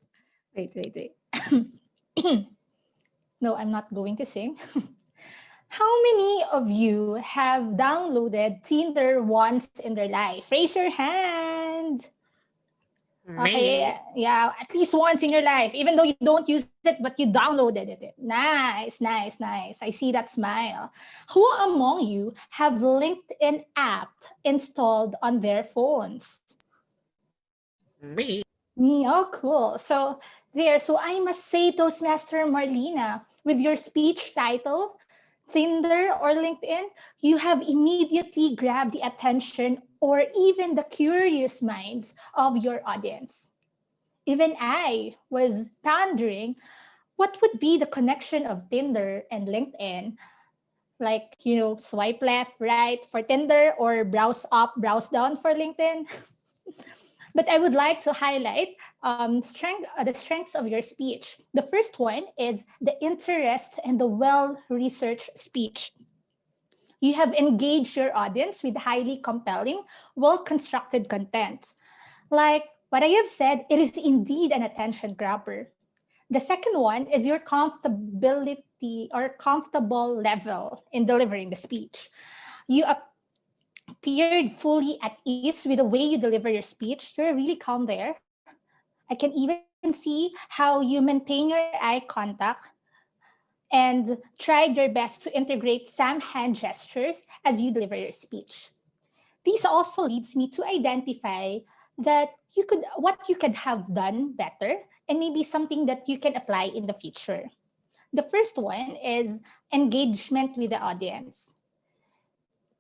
S1: No, I'm not going to sing. How many of you have downloaded Tinder once in their life? Raise your hand. Okay, yeah, at least once in your life, even though you don't use it, but you downloaded it. Nice. I see that smile. Who among you have LinkedIn app installed on their phones?
S3: Me.
S1: Oh, cool. So I must say, Toastmaster Marlyna, with your speech title, Tinder or LinkedIn, you have immediately grabbed the attention or even the curious minds of your audience. Even I was pondering what would be the connection of Tinder and LinkedIn. Like, swipe left, right for Tinder or browse up, browse down for LinkedIn. But I would like to highlight the strengths of your speech. The first one is the interest and the well-researched speech. You have engaged your audience with highly compelling, well-constructed content. Like what I have said, it is indeed an attention grabber. The second one is your comfortability or comfortable level in delivering the speech. You appeared fully at ease with the way you deliver your speech. You're really calm there. I can even see how you maintain your eye contact and tried your best to integrate some hand gestures as you deliver your speech. This also leads me to identify that what you could have done better and maybe something that you can apply in the future. The first one is engagement with the audience.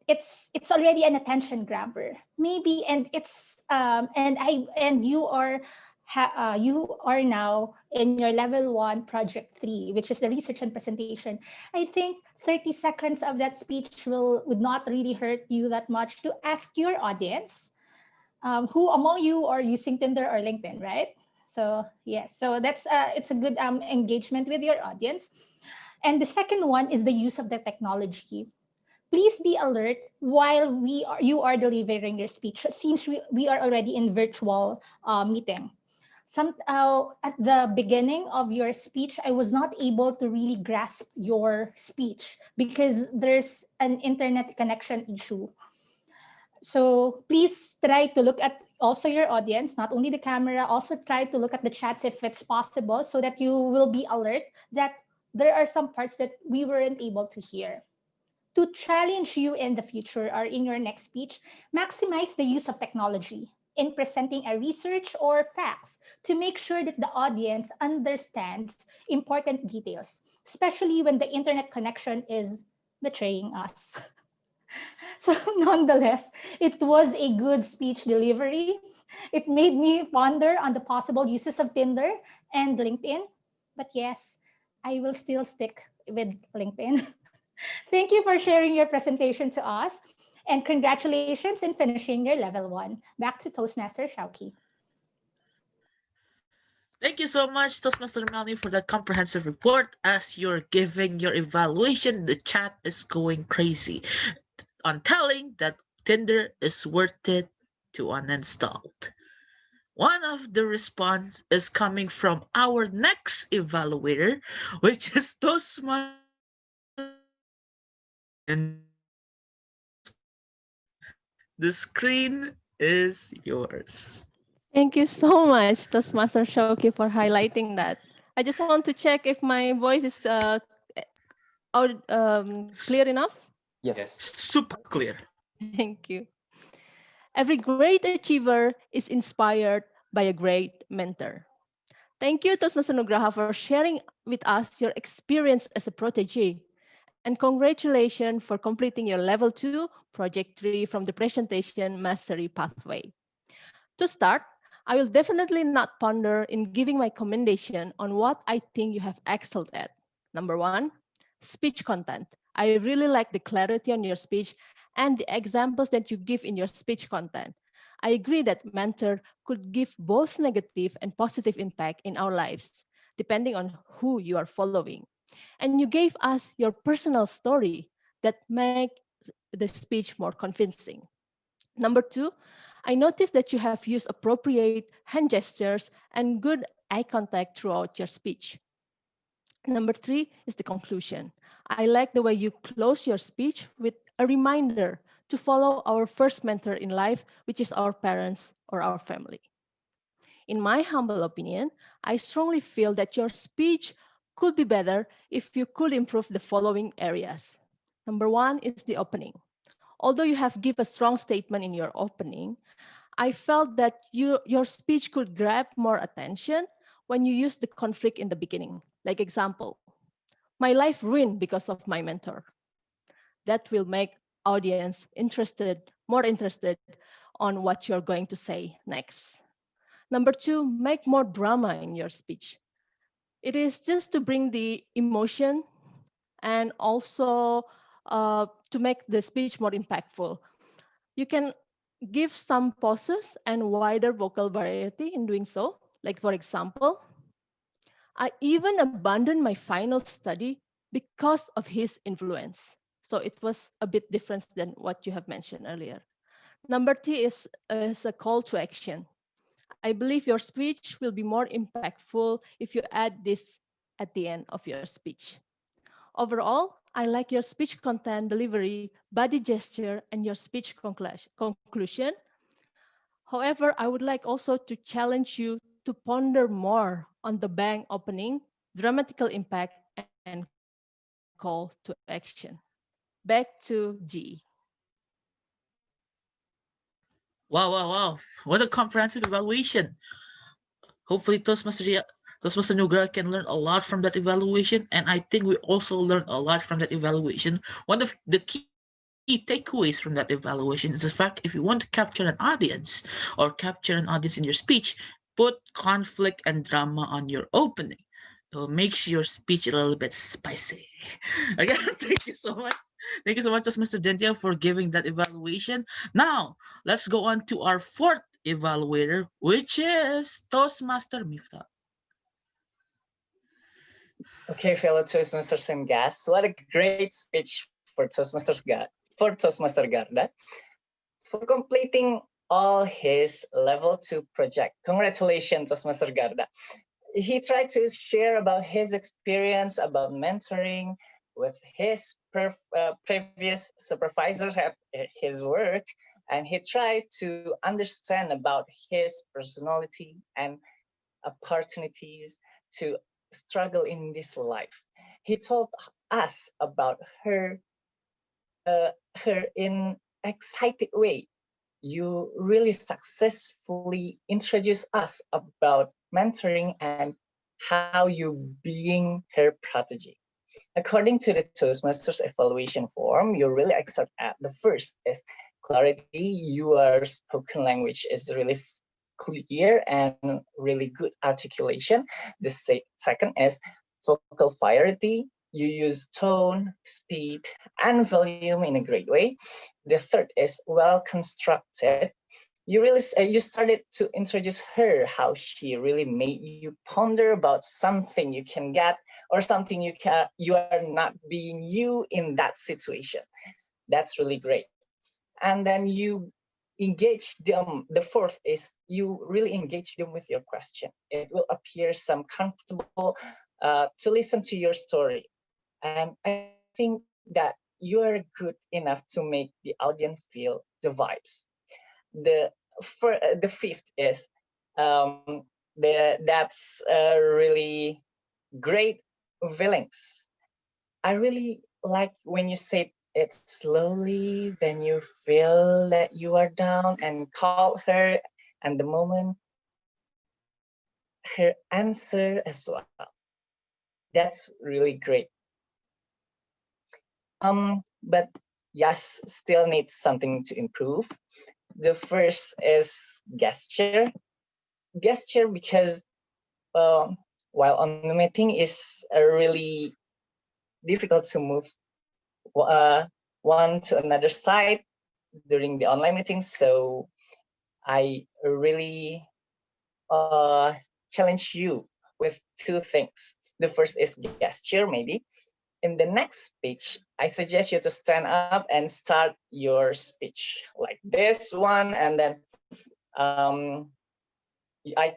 S1: It's already an attention grabber, maybe, and you are now in your level 1 project 3, which is the research and presentation. I think 30 seconds of that speech would not really hurt you that much to ask your audience who among you are using Tinder or LinkedIn, right? So yes, so that's it's a good engagement with your audience. And the second one is the use of the technology. Please be alert while you are delivering your speech, since we are already in virtual meeting. At the beginning of your speech, I was not able to really grasp your speech because there's an internet connection issue. So please try to look at also your audience, not only the camera, also try to look at the chats if it's possible so that you will be alert that there are some parts that we weren't able to hear. To challenge you in the future or in your next speech, maximize the use of technology in presenting a research or facts to make sure that the audience understands important details, especially when the internet connection is betraying us. So nonetheless, it was a good speech delivery. It made me ponder on the possible uses of Tinder and LinkedIn. But yes, I will still stick with LinkedIn. Thank you for sharing your presentation to us. And congratulations in finishing your level 1. Back to Toastmaster Shauki.
S3: Thank you so much, Toastmaster Marlyna, for that comprehensive report. As you're giving your evaluation, the chat is going crazy on telling that Tinder is worth it to uninstall. One of the response is coming from our next evaluator, which is Toastmaster. And the screen is yours.
S4: Thank you so much, Toastmaster Shoki, for highlighting that. I just want to check if my voice is clear enough.
S2: Yes.
S3: Super clear.
S4: Thank you. Every great achiever is inspired by a great mentor. Thank you, Toastmaster Nugraha, for sharing with us your experience as a protege. And congratulations for completing your level 2, project 3 from the presentation mastery pathway. To start, I will definitely not ponder in giving my commendation on what I think you have excelled at. Number 1, speech content. I really like the clarity on your speech and the examples that you give in your speech content. I agree that mentor could give both negative and positive impact in our lives, depending on who you are following. And you gave us your personal story that make the speech more convincing. Number 2, I noticed that you have used appropriate hand gestures and good eye contact throughout your speech. Number 3 is the conclusion. I like the way you close your speech with a reminder to follow our first mentor in life, which is our parents or our family. In my humble opinion, I strongly feel that your speech could be better if you could improve the following areas. Number 1 is the opening. Although you have given a strong statement in your opening, I felt that your speech could grab more attention when you use the conflict in the beginning. Like example, my life ruined because of my mentor. That will make audience more interested on what you're going to say next. Number 2, make more drama in your speech. It is just to bring the emotion and also to make the speech more impactful. You can give some pauses and wider vocal variety in doing so. Like for example, I even abandoned my final study because of his influence. So it was a bit different than what you have mentioned earlier. Number 3 is a call to action. I believe your speech will be more impactful if you add this at the end of your speech. Overall, I like your speech content delivery, body gesture, and your speech conclusion. However, I would like also to challenge you to ponder more on the bang opening, dramatical impact, and call to action. Back to G.
S3: Wow. What a comprehensive evaluation. Hopefully Toastmaster Nugraha can learn a lot from that evaluation, and I think we also learned a lot from that evaluation. One of the key takeaways from that evaluation is the fact if you want to capture an audience or capture an audience in your speech, put conflict and drama on your opening. It makes your speech a little bit spicy. Again, thank you so much. Thank you so much, Mr. Dentia, for giving that evaluation. Now, let's go on to our fourth evaluator, which is Toastmaster Miftah.
S15: Okay, fellow Toastmasters and guests, what a great speech for Toastmaster Garda for completing all his level 2 project. Congratulations, Toastmaster Garda. He tried to share about his experience about mentoring with his previous supervisors at his work, and he tried to understand about his personality and opportunities to struggle in this life. He told us about her in excited way. You really successfully introduced us about mentoring and how you being her prodigy. According to the Toastmasters evaluation form, you really excelled at the first is clarity. Your spoken language is really clear and really good articulation. The second is vocal variety. You use tone, speed, and volume in a great way. The third is well constructed. You started to introduce her how she really made you ponder about something you can get or something you are not being you in that situation. That's really great. And then you engage them. The fourth is you really engage them with your question. It will appear some comfortable to listen to your story. And I think that you are good enough to make the audience feel the vibes. The fifth is that's really great feelings. I really like when you say it slowly, then you feel that you are down and call her, and the moment her answer as well. That's really great. But yes, still needs something to improve. The first is gesture. Gesture because while on the meeting is really difficult to move one to another side during the online meeting. So I really challenge you with two things. The first is gesture, maybe. In the next speech, I suggest you to stand up and start your speech like this one, and then I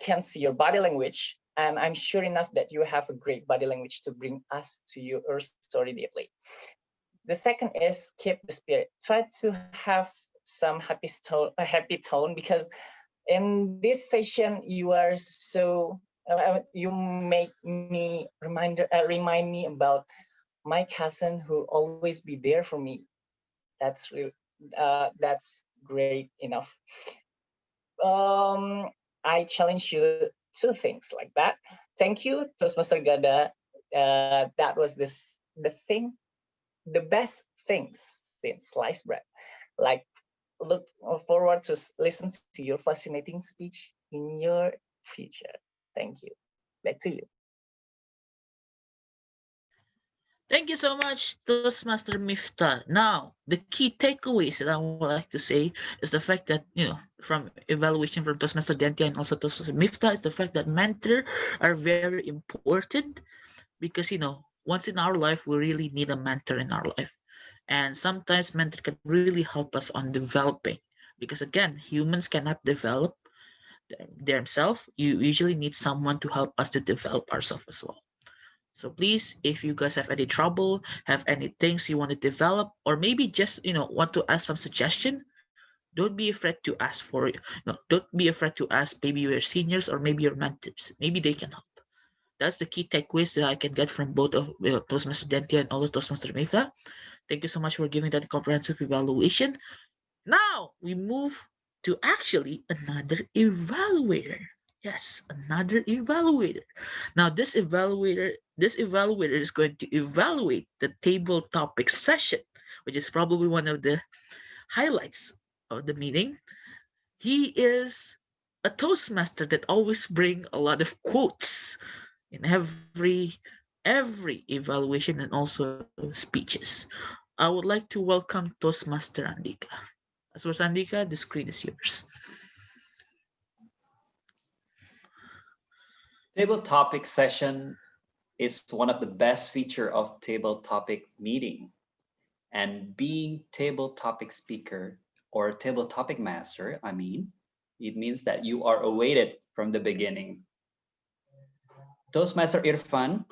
S15: can see your body language, and I'm sure enough that you have a great body language to bring us to your story deeply. The second is keep the spirit. Try to have some a happy tone, because in this session you are so you make me remind me about my cousin who always be there for me. That's really that's great enough. I challenge you two things like that. Thank you, Toastmaster Garda. That was the best things since sliced bread. Like, look forward to listen to your fascinating speech in your future. Thank you. Back to you.
S3: Thank you so much, Toastmaster Mifta. Now, the key takeaways that I would like to say is the fact that, from evaluation from Toastmaster Dentia and also Toastmaster Mifta, is the fact that mentors are very important because, once in our life, we really need a mentor in our life. And sometimes mentor can really help us on developing because, again, humans cannot develop themselves. You usually need someone to help us to develop ourselves as well. So please, if you guys have any trouble, have any things you want to develop, or maybe just want to ask some suggestion, don't be afraid to ask for it. No, don't be afraid to ask maybe your seniors or maybe your mentors. Maybe they can help. That's the key takeaways that I can get from both of Toastmaster Dentia and also Toastmaster Mifta. Thank you so much for giving that comprehensive evaluation. Now we move to actually another evaluator. Yes, another evaluator. Now this evaluator is going to evaluate the table topic session, which is probably one of the highlights of the meeting. He is a Toastmaster that always bring a lot of quotes in every evaluation and also speeches. I would like to welcome Toastmaster Andika. As for Andika, the screen is yours.
S18: Table topic session is one of the best feature of table topic meeting. And being table topic speaker or table topic master, it means that you are awaited from the beginning. Toastmaster Irfan,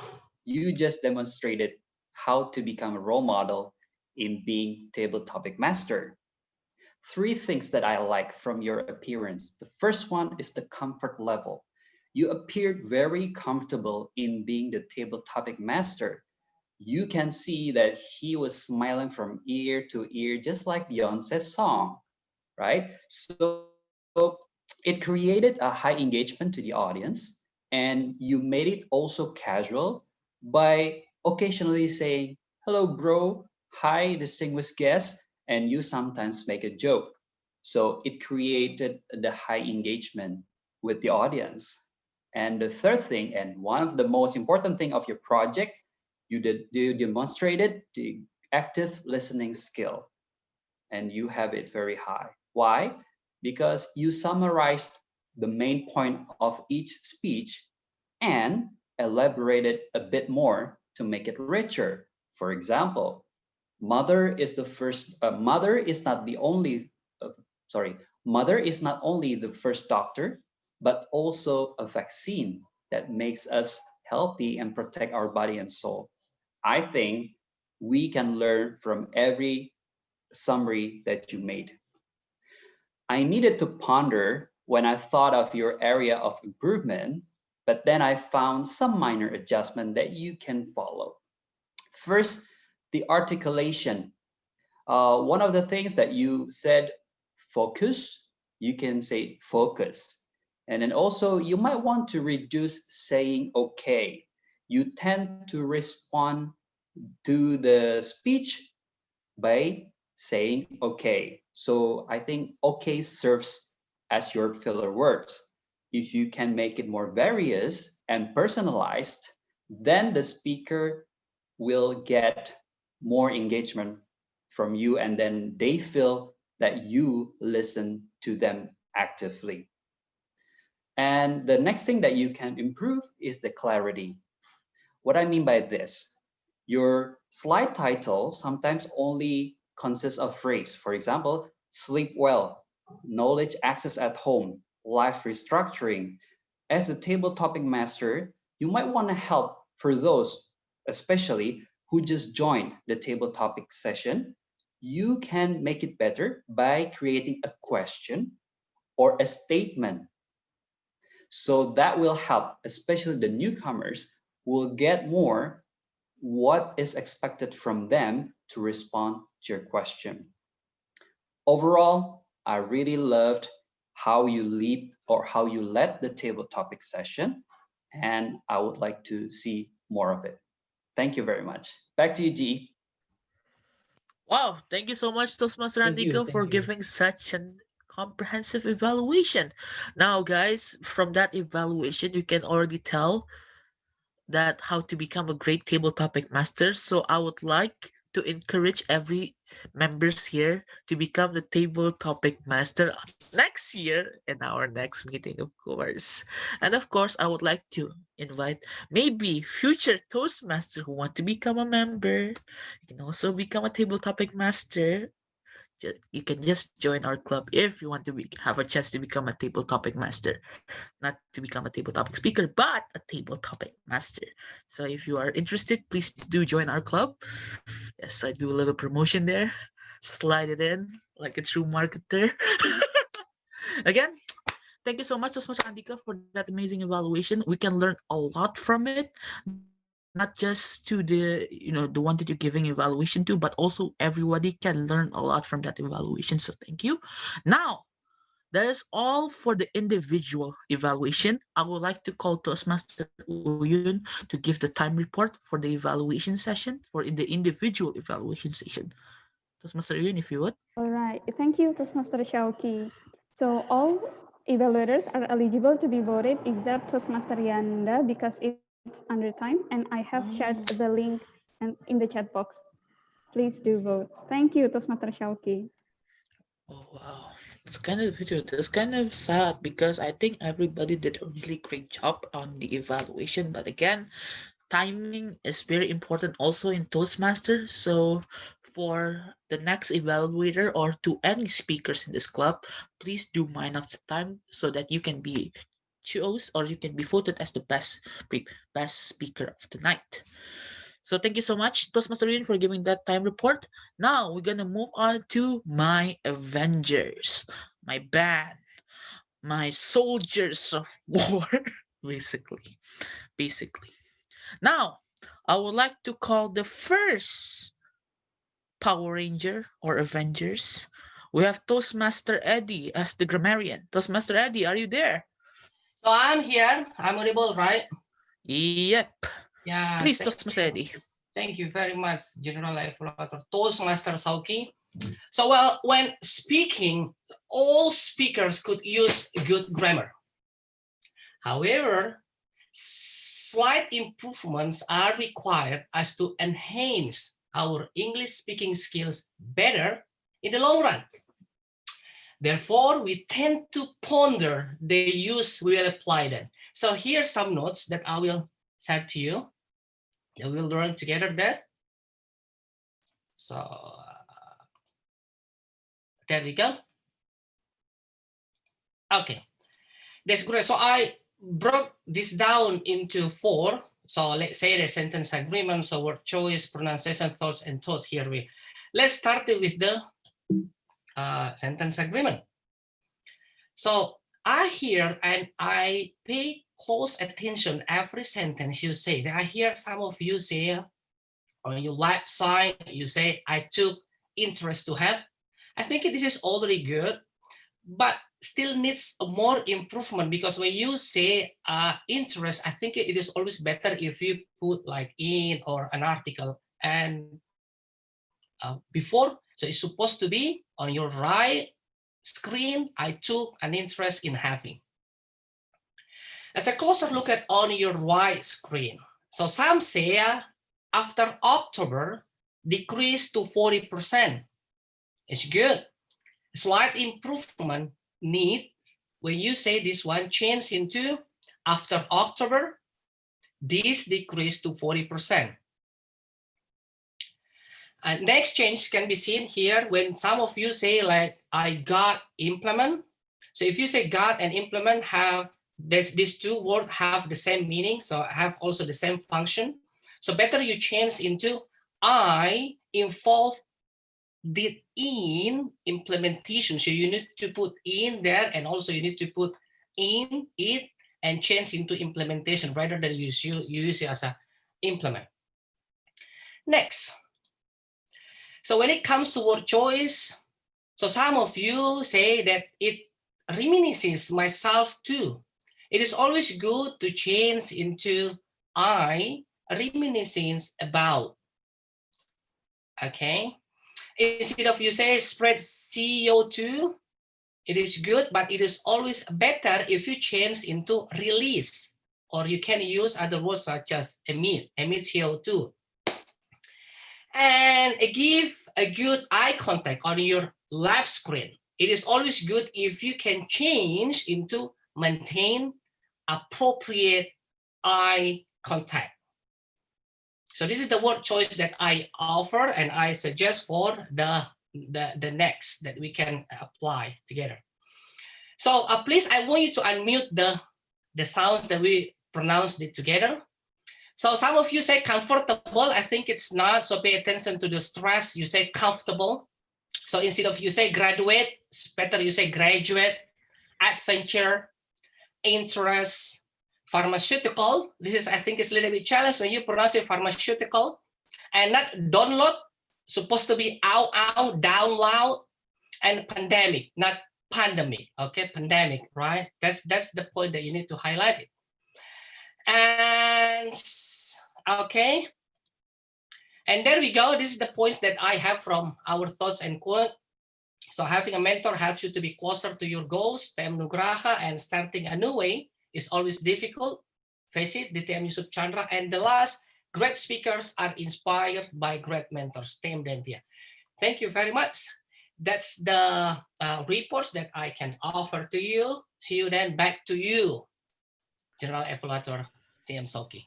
S18: you just demonstrated how to become a role model in being table topic master. three things that I like from your appearance. The first one is the comfort level. You appeared very comfortable in being the table topic master. You can see that he was smiling from ear to ear, just like Beyonce's song, right? So it created a high engagement to the audience, and you made it also casual by occasionally saying, "Hello, bro. Hi, distinguished guest," and you sometimes make a joke. So it created the high engagement with the audience. And the third thing, and one of the most important thing of your project, you demonstrated the active listening skill, and you have it very high. Why? Because you summarized the main point of each speech and elaborated a bit more to make it richer. For example, mother is the first. Mother is not the only. Mother is not only the first doctor, but also a vaccine that makes us healthy and protect our body and soul. I think we can learn from every summary that you made. I needed to ponder when I thought of your area of improvement, but then I found some minor adjustment that you can follow. First, the articulation. One of the things that you said, focus, you can say focus. And then also you might want to reduce saying okay. You tend to respond to the speech by saying okay. So I think okay serves as your filler words. If you can make it more various and personalized, then the speaker will get more engagement from you, and then they feel that you listen to them actively. And the next thing that you can improve is the clarity. What I mean by this, your slide title sometimes only consists of phrase. For example, sleep well, knowledge access at home, life restructuring. As a table topic master, you might want to help for those, especially who just joined the table topic session. You can make it better by creating a question or a statement. So that will help, especially the newcomers will get more what is expected from them to respond to your question. Overall, I really loved how you lead or how you led the table topic session, and I would like to see more of it. Thank you very much. Back to you, G.
S3: Wow, thank you so much, Toastmaster Andiko, for giving such an comprehensive evaluation. Now, guys, from that evaluation, you can already tell that how to become a great table topic master. So I would like to encourage every members here to become the table topic master next year in our next meeting, of course. And of course, I would like to invite maybe future Toastmaster who want to become a member. You can also become a table topic master. You can just join our club if you want to have a chance to become a table topic master, not to become a table topic speaker, but a table topic master. So if you are interested, please do join our club. Yes, I do a little promotion there. Slide it in like a true marketer. Again, thank you so much Andika for that amazing evaluation. We can learn a lot from it, not just to the one that you're giving evaluation to, but also everybody can learn a lot from that evaluation. So thank you. Now, that is all for the individual evaluation. I would like to call Toastmaster Uyun to give the time report for the evaluation session for in the individual evaluation session. Toastmaster Uyun, if you would.
S10: All right. Thank you, Toastmaster Shauki. So all evaluators are eligible to be voted except Toastmaster Yanda because it's under time, and I have shared the link in the chat box. Please do vote. Thank you, Toastmaster Shauki.
S3: Oh wow, that's kind of sad because I think everybody did a really great job on the evaluation. But again, timing is very important also in Toastmasters. So for the next evaluator or to any speakers in this club, please do mind up the time so that you can be chose or you can be voted as the best speaker of the night. So thank you so much, Toastmaster Uyun, for giving that time report. Now we're gonna move on to my Avengers, my band, my soldiers of war, basically. Now, I would like to call the first Power Ranger or Avengers. We have Toastmaster Eddie as the grammarian. Toastmaster Eddie, are you there?
S13: So I'm here. I'm audible, right?
S3: Yep.
S13: Yeah.
S3: Please, Toastmaster Eddie.
S13: Thank you very much, General Evaluator Toastmaster Sauki. So, well, when speaking, all speakers could use good grammar. However, slight improvements are required as to enhance our English speaking skills better in the long run. Therefore, we tend to ponder the use we will apply them. So here's some notes that I will share to you. We will learn together there. So there we go. Okay, that's great. So I broke this down into 4. So let's say the sentence agreement, so word choice, pronunciation, thoughts, and thought. Here let's start with the sentence agreement. So I hear and I pay close attention every sentence you say. I hear some of you say on your left side, you say, I took interest to have. I think this is already good, but still needs more improvement, because when you say interest, I think it is always better if you put like in or an article and before. So it's supposed to be on your right screen, I took an interest in having. As a closer look at on your right screen. So some say after October decreased to 40%. It's good. Slight improvement need when you say this one change into after October, this decreased to 40%. And next change can be seen here when some of you say like I got implement. So if you say got and implement have these two words have the same meaning, so have also the same function. So better you change into I involved did in implementation. So you need to put in there, and also you need to put in it and change into implementation rather than you use it as a implement. Next. So when it comes to word choice, so some of you say that it reminisces myself too. It is always good to change into I reminiscence about. Okay. Instead of you say spread CO2, it is good, but it is always better if you change into release, or you can use other words such as emit CO2. And give a good eye contact on your left screen. It is always good if you can change into maintain appropriate eye contact. So this is the word choice that I offer and I suggest for the next that we can apply together. So please, I want you to unmute the sounds that we pronounced it together. So some of you say comfortable. I think it's not. So pay attention to the stress. You say comfortable. So instead of you say graduate, it's better you say graduate, adventure, interest, pharmaceutical. This is, I think it's a little bit challenge when you pronounce it pharmaceutical, and not download, supposed to be out, down loud, and pandemic, not pandemic. Okay, pandemic, right? That's the point that you need to highlight it. And okay, and there we go. This is the points that I have from our thoughts and quote. So having a mentor helps you to be closer to your goals, TM Nugraha, and starting a new way is always difficult. Face it, DTM Yusuf Chandra. And the last, great speakers are inspired by great mentors, TM Dentia. Thank you very much. That's the reports that I can offer to you. See you then, back to you, General Evaluator TM Soki.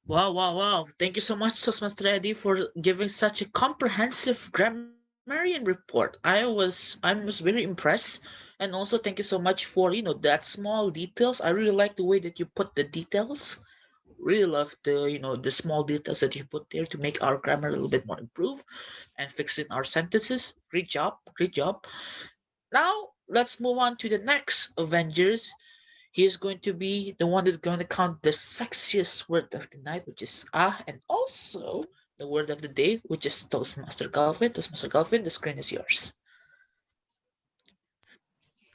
S3: Wow. Thank you so much, Toastmaster Eddie, for giving such a comprehensive grammarian report. I was very impressed. And also thank you so much for, that small details. I really like the way that you put the details really love the small details that you put there to make our grammar a little bit more improved and fixing our sentences. Great job, great job. Now let's move on to the next Avengers. He is going to be the one that's going to count the sexiest word of the night, which is ah, and also the word of the day, which is Toastmaster Galvin. Toastmaster Galvin, the screen is yours.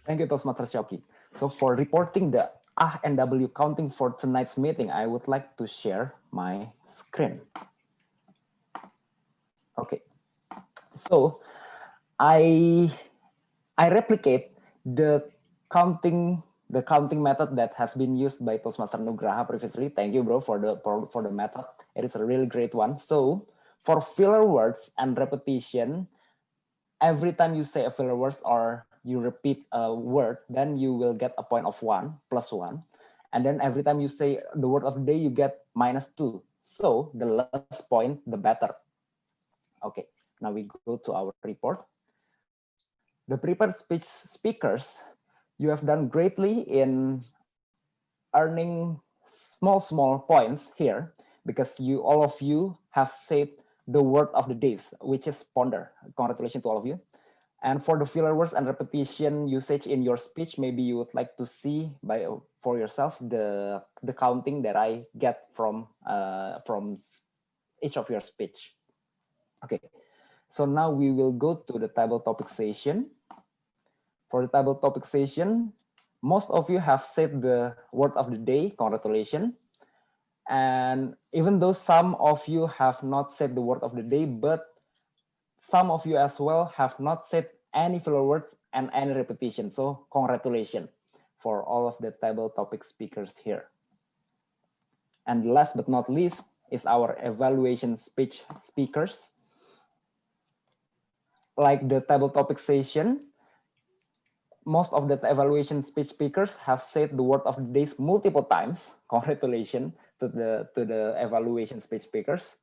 S2: Thank you, Toastmaster Shoki. So for reporting the ah and W counting for tonight's meeting, I would like to share my screen. Okay. So I replicate the counting method that has been used by Toastmaster Nugraha previously. Thank you, bro, for the method. It is a really great one. So for filler words and repetition, every time you say a filler word or you repeat a word, then you will get a point of 1 plus 1. And then every time you say the word of the day, you get -2. So the less point, the better. Okay, now we go to our report. The prepared speech speakers, you have done greatly in earning small points here because all of you have said the word of the day, which is ponder. Congratulations to all of you. And for the filler words and repetition usage in your speech, maybe you would like to see for yourself the counting that I get from each of your speech. Okay, so now we will go to the table topic session. For the table topic session, most of you have said the word of the day, congratulations. And even though some of you have not said the word of the day, but some of you as well have not said any filler words and any repetition. So congratulations for all of the table topic speakers here. And last but not least is our evaluation speech speakers. Like the table topic session, most of the evaluation speech speakers have said the word of the day multiple times. Congratulations to the evaluation speech speakers.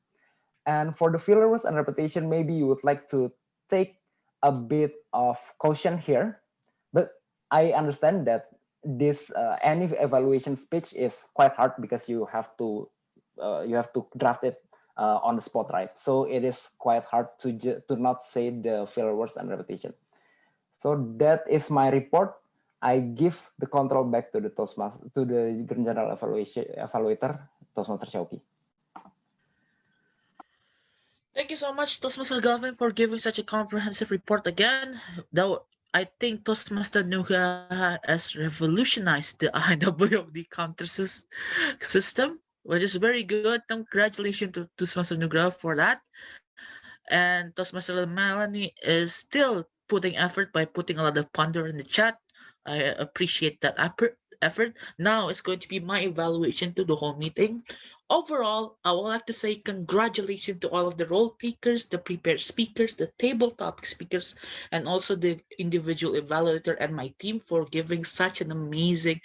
S2: And for the filler words and repetition, maybe you would like to take a bit of caution here. But I understand that this any evaluation speech is quite hard because you have to draft it on the spot, right? So it is quite hard to not say the filler words and repetition. So that is my report. I give the control back to the Toastmaster, to the general evaluator, Toastmaster Shoki.
S3: Thank you so much, Toastmaster Galvin, for giving such a comprehensive report again. Though I think Toastmaster Nugraha has revolutionized the IW of the counter system, which is very good. Congratulations to Toastmaster Nugraha for that. And Toastmaster Marlyna is still putting effort by putting a lot of ponder in the chat. I appreciate that effort. Now it's going to be my evaluation to the whole meeting. Overall, I would like to say congratulations to all of the role takers, the prepared speakers, the table topic speakers, and also the individual evaluator and my team for giving such an amazing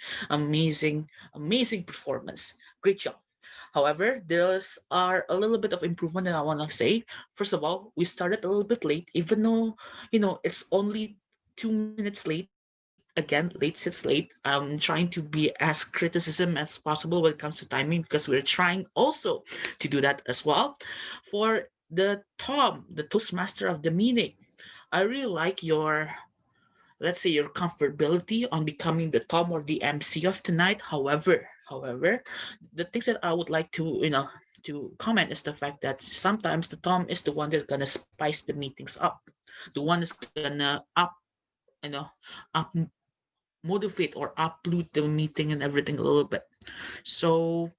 S3: performance. Great job. However, there's are a little bit of improvement that I want to say. First of all, we started a little bit late, even though, it's only 2 minutes late. Again, late sits late. I'm trying to be as criticism as possible when it comes to timing because we're trying also to do that as well. For the Tom, the Toastmaster of the meeting, I really like your, let's say, your comfortability on becoming the Tom or the MC of tonight. However, the things that I would like to to comment is the fact that sometimes the Tom is the one that's gonna spice the meetings up. The one is gonna up motivate or upload the meeting and everything a little bit. So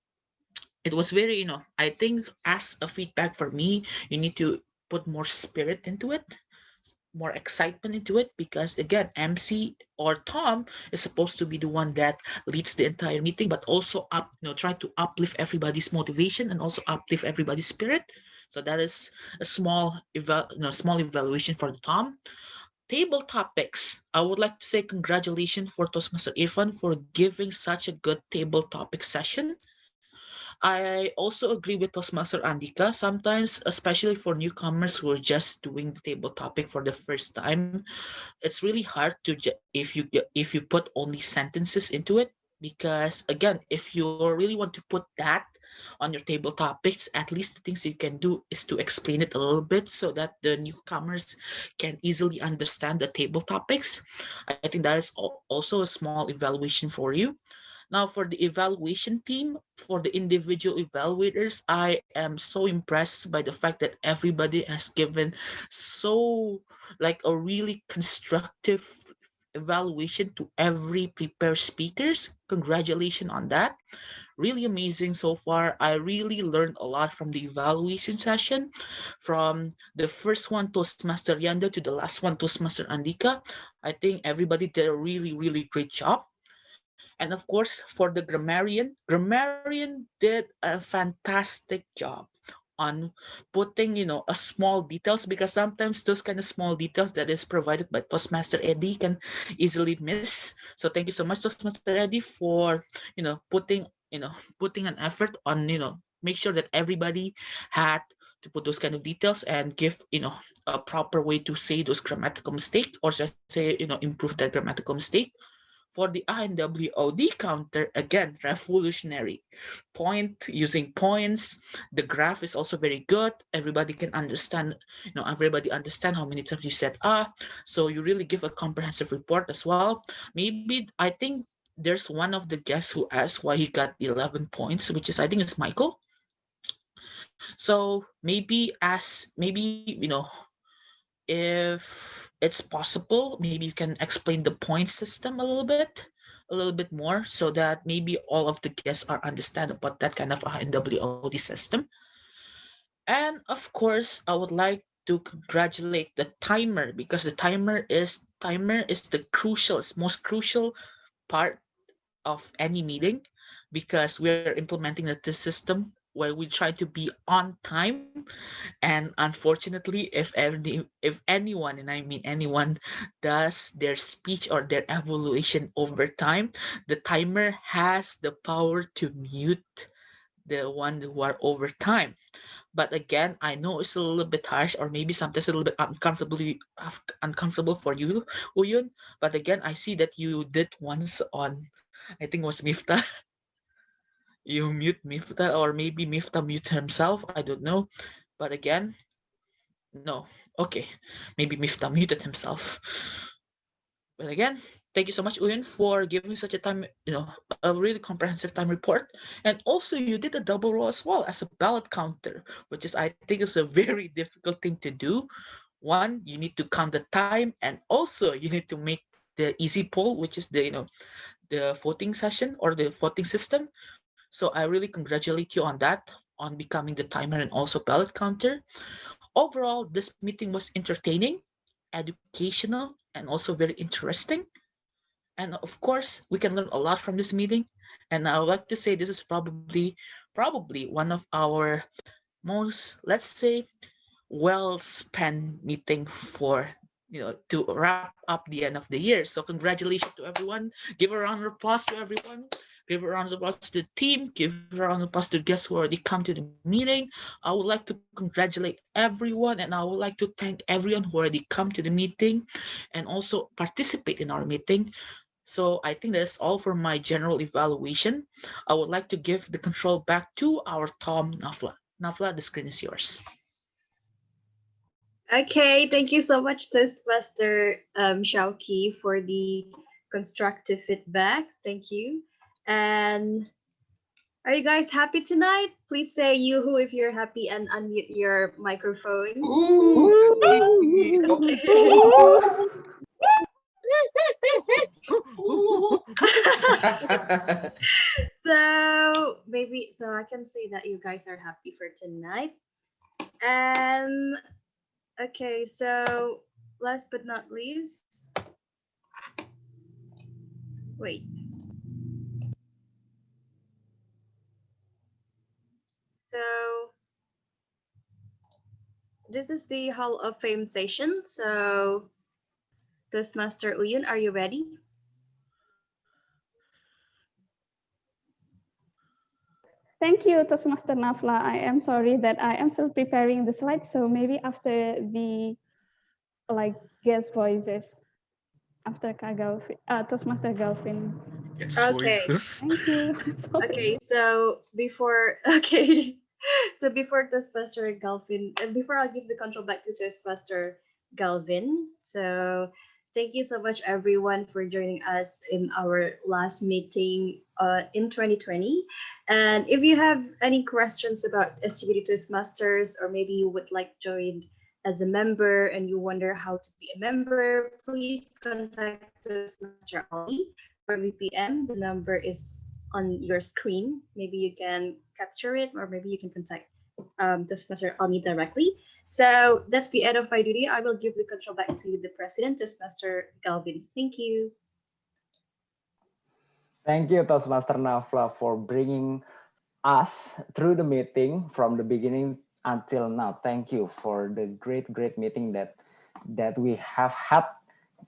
S3: it was very, I think as a feedback for me, you need to put more spirit into it, more excitement into it, because again, MC or Tom is supposed to be the one that leads the entire meeting, but also try to uplift everybody's motivation and also uplift everybody's spirit. So that is a small evaluation for the Tom. Table topics. I would like to say congratulations for Toastmaster Irfan for giving such a good table topic session. I also agree with Toastmaster Andika. Sometimes, especially for newcomers who are just doing the table topic for the first time, it's really hard to if you put only sentences into it, because again, if you really want to put that on your table topics, at least the things you can do is to explain it a little bit so that the newcomers can easily understand the table topics. I think that is also a small evaluation for you. Now, for the evaluation team, for the individual evaluators, I am so impressed by the fact that everybody has given so like a really constructive evaluation to every prepared speakers. Congratulations on that. Really amazing so far. I really learned a lot from the evaluation session, from the first one, Toastmaster Yanda, to the last one, Toastmaster Andika. I think everybody did a really great job. And of course, for the grammarian did a fantastic job on putting, a small details, because sometimes those kind of small details that is provided by Toastmaster Eddie can easily miss. So thank you so much, Toastmaster Eddie, for, putting an effort on, make sure that everybody had to put those kind of details and give, a proper way to say those grammatical mistakes, or just say, improve that grammatical mistake. For the INWOD counter, again, revolutionary. Using points. The graph is also very good. Everybody can understand, everybody understand how many times you said so you really give a comprehensive report as well. Maybe, I think there's one of the guests who asked why he got 11 points, which is, I think it's Michael. So maybe, if it's possible, maybe you can explain the point system a little bit more, so that maybe all of the guests are understand about that kind of NWOD system. And of course, I would like to congratulate the timer, because the timer is the most crucial part of any meeting, because we're implementing this system where we try to be on time. And unfortunately, if anyone, and I mean anyone, does their speech or their evaluation over time, the timer has the power to mute the one who are over time. But again, I know it's a little bit harsh, or maybe sometimes a little bit uncomfortable for you, Uyun. But again, I see that you did once on, I think it was Miftah. You mute Miftah, or maybe Miftah mute himself. I don't know. But again, no. Okay. Maybe Miftah muted himself. But again, thank you so much, Uyun, for giving such a time, a really comprehensive time report. And also, you did a double roll as well as a ballot counter, which is, I think, is a very difficult thing to do. One, you need to count the time, and also you need to make the easy poll, which is the voting session or the voting system. So I really congratulate you on that, on becoming the timer and also ballot counter. Overall, this meeting was entertaining, educational, and also very interesting. And of course, we can learn a lot from this meeting. And I would like to say this is probably one of our most, let's say, well-spent meeting for, to wrap up the end of the year. So congratulations to everyone. Give a round of applause to everyone. Give a round of applause to the team. Give a round of applause to guests who already come to the meeting. I would like to congratulate everyone, and I would like to thank everyone who already come to the meeting and also participate in our meeting. So I think that's all for my general evaluation. I would like to give the control back to our Tom Nafla. Nafla, the screen is yours.
S12: Okay, thank you so much, Toastmaster Shauki, for the constructive feedback. Thank you. And are you guys happy tonight? Please say yoo-hoo if you're happy and unmute your microphone. So I can say that you guys are happy for tonight. And okay, so last but not least, wait. So this is the Hall of Fame session. So Toastmaster Uyun, are you ready?
S10: Thank you, Toastmaster Nafla. I am sorry that I am still preparing the slides, so maybe after the guest voices. after Toastmaster Galvin.
S3: It's
S12: Okay.
S3: voices.
S10: Thank you.
S12: Okay, so before so before Toastmaster Galvin, and before I'll give the control back to Toastmaster Galvin. So thank you so much everyone for joining us in our last meeting in 2020. And if you have any questions about SCBD Toastmasters, or maybe you would like join as a member and you wonder how to be a member, please contact Toastmaster Ali for VPM. The number is on your screen. Maybe you can capture it, or maybe you can contact Toastmaster Ali directly. So that's the end of my duty. I will give the control back to the president, Toastmaster Galvin. Thank you.
S2: Thank you, Toastmaster Nafla, for bringing us through the meeting from the beginning until now. Thank you for the great meeting that we have had